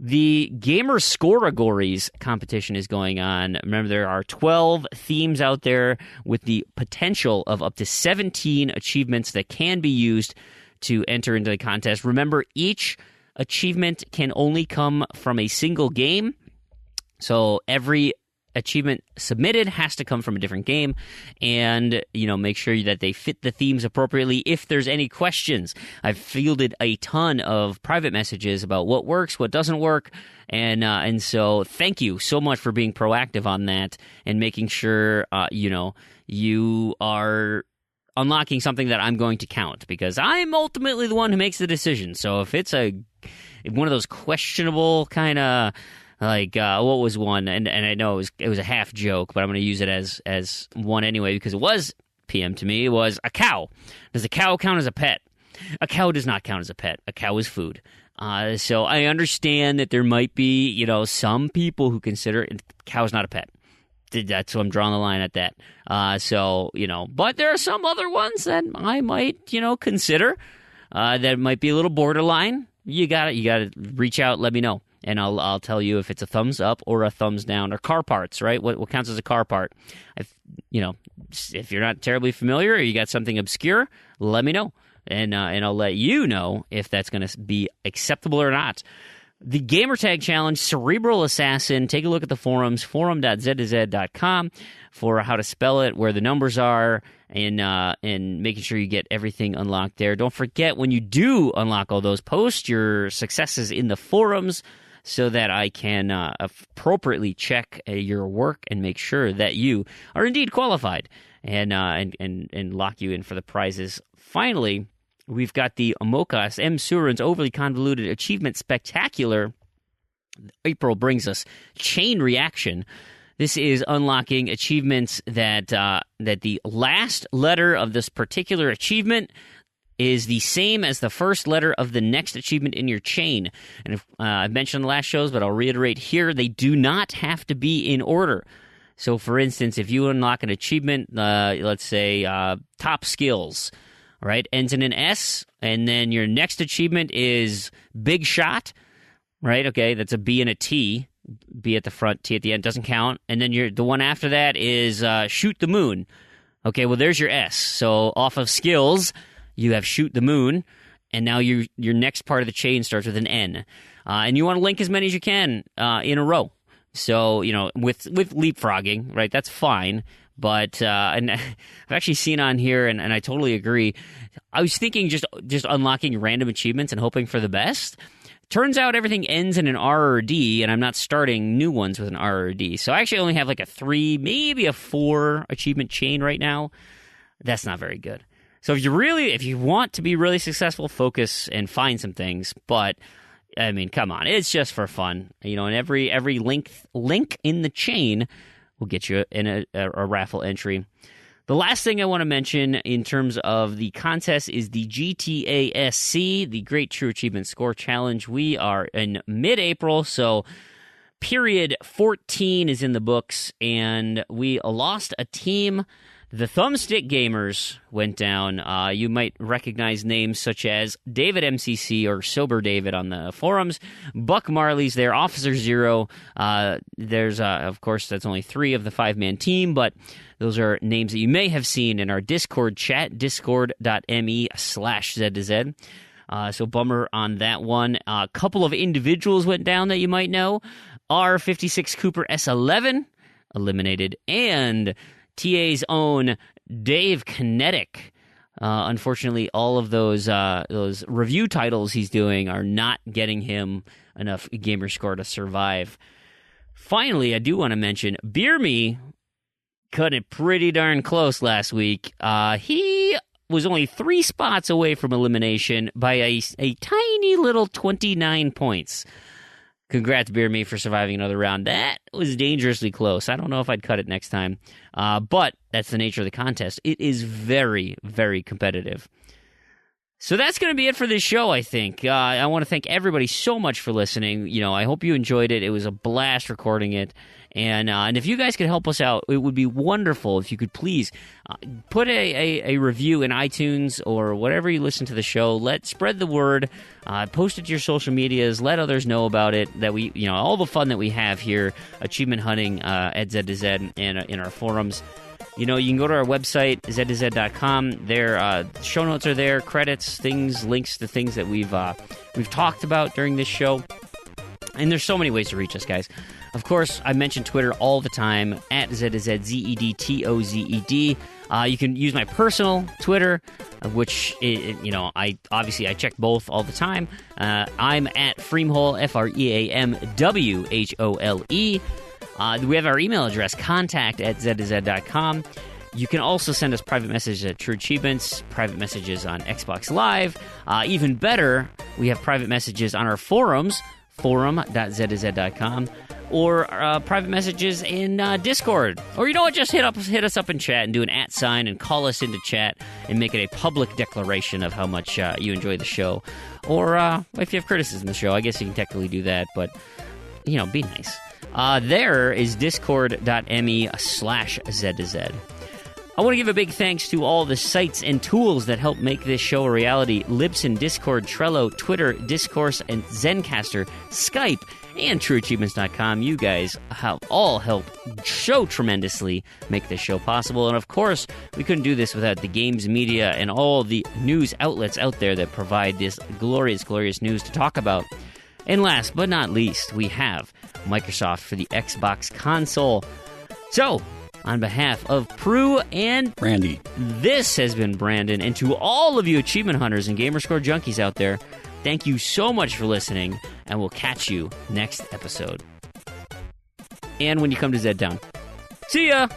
The Gamer Scoregories competition is going on. Remember, there are 12 themes out there with the potential of up to 17 achievements that can be used to enter into the contest. Remember, each achievement can only come from a single game. So every achievement submitted has to come from a different game, and make sure that they fit the themes appropriately. If there's any questions, I've fielded a ton of private messages about what works, what doesn't work, and so thank you so much for being proactive on that and making sure you are unlocking something that I'm going to count, because I'm ultimately the one who makes the decision. So if it's one of those questionable kind of what was one? And I know it was a half joke, but I'm going to use it as one anyway because it was PM to me. It was a cow. Does a cow count as a pet? A cow does not count as a pet. A cow is food. So I understand that there might be some people who consider cow is not a pet. That's so I'm drawing the line at that. But there are some other ones that I might consider that might be a little borderline. You gotta reach out. Let me know. And I'll tell you if it's a thumbs up or a thumbs down, or car parts, right? What counts as a car part? If you're not terribly familiar or you got something obscure, let me know, and I'll let you know if that's going to be acceptable or not. The Gamertag Challenge, Cerebral Assassin. Take a look at the forums, forum.z2z.com, for how to spell it, where the numbers are, and making sure you get everything unlocked there. Don't forget, when you do unlock all those, post your successes in the forums so that I can appropriately check your work and make sure that you are indeed qualified and lock you in for the prizes. Finally, we've got the Amokas M. Surin's Overly Convoluted Achievement Spectacular. April brings us Chain Reaction. This is unlocking achievements that the last letter of this particular achievement is the same as the first letter of the next achievement in your chain. And if, I've mentioned in the last shows, but I'll reiterate here, they do not have to be in order. So, for instance, if you unlock an achievement, let's say Top Skills, right, ends in an S, and then your next achievement is Big Shot, right? Okay, that's a B and a T. B at the front, T at the end, doesn't count. And then the one after that is Shoot the Moon. Okay, well, there's your S. So off of Skills, you have Shoot the Moon, and now your next part of the chain starts with an N. And you want to link as many as you can in a row. So, with leapfrogging, right, that's fine. But and I've actually seen on here, and I totally agree, I was thinking just unlocking random achievements and hoping for the best. Turns out everything ends in an R or a D, and I'm not starting new ones with an R or a D. So I actually only have like a 3, maybe a 4 achievement chain right now. That's not very good. So if you want to be really successful, focus and find some things. But I mean, come on, it's just for fun, and every link in the chain will get you in a raffle entry. The last thing I want to mention in terms of the contest is the GTASC, the Great True Achievement Score Challenge. We are in mid-April, so period 14 is in the books, and we lost a team. The Thumbstick Gamers went down. You might recognize names such as David MCC or Sober David on the forums. Buck Marley's there. Officer Zero. There's, of course, that's only 3 of the 5-man team, but those are names that you may have seen in our Discord chat, discord.me/Z2Z. So bummer on that one. A couple of individuals went down that you might know. R56 Cooper S11 eliminated, and TA's own Dave Kinetic. Unfortunately, all of those review titles he's doing are not getting him enough gamer score to survive. Finally, I do want to mention Beer Me cut it pretty darn close last week. He was only 3 spots away from elimination by a tiny little 29 points. Congrats, Beer Me, for surviving another round. That was dangerously close. I don't know if I'd cut it next time, but that's the nature of the contest. It is very, very competitive. So that's going to be it for this show, I think. I want to thank everybody so much for listening. You know, I hope you enjoyed it. It was a blast recording it. And if you guys could help us out, it would be wonderful if you could please put a review in iTunes or whatever you listen to the show. Spread the word. Post it to your social medias. Let others know about it. That we, you know, all the fun that we have here, achievement hunting at Z2Z and in our forums. You know, you can go to our website, Z2Z.com. There, show notes are there, credits, things, links to things that we've talked about during this show. And there's so many ways to reach us, guys. Of course, I mention Twitter all the time, at Z2Z, ZEDTOZED. You can use my personal Twitter, which, you know, I check both all the time. I'm at Freamhole, FREAMWHOLE. We have our email address, contact@Z2Z.com. You can also send us private messages at True Achievements, private messages on Xbox Live. Even better, we have private messages on our forums, forum.Z2Z.com, or private messages in Discord. Or you know what, just hit us up in chat and do an @ sign and call us into chat and make it a public declaration of how much you enjoy the show. Or if you have criticism of the show, I guess you can technically do that, but, you know, be nice. There is discord.me/Z2Z. I want to give a big thanks to all the sites and tools that help make this show a reality. Libsyn, Discord, Trello, Twitter, Discourse, and Zencaster, Skype, and TrueAchievements.com. You guys have all helped so tremendously make this show possible. And of course, we couldn't do this without the games media and all the news outlets out there that provide this glorious, glorious news to talk about. And last but not least, we have Microsoft for the Xbox console. So, on behalf of Proulx and Randy, this has been Brandon. And to all of you achievement hunters and gamerscore junkies out there, thank you so much for listening, and we'll catch you next episode. And when you come to ZedTown. See ya!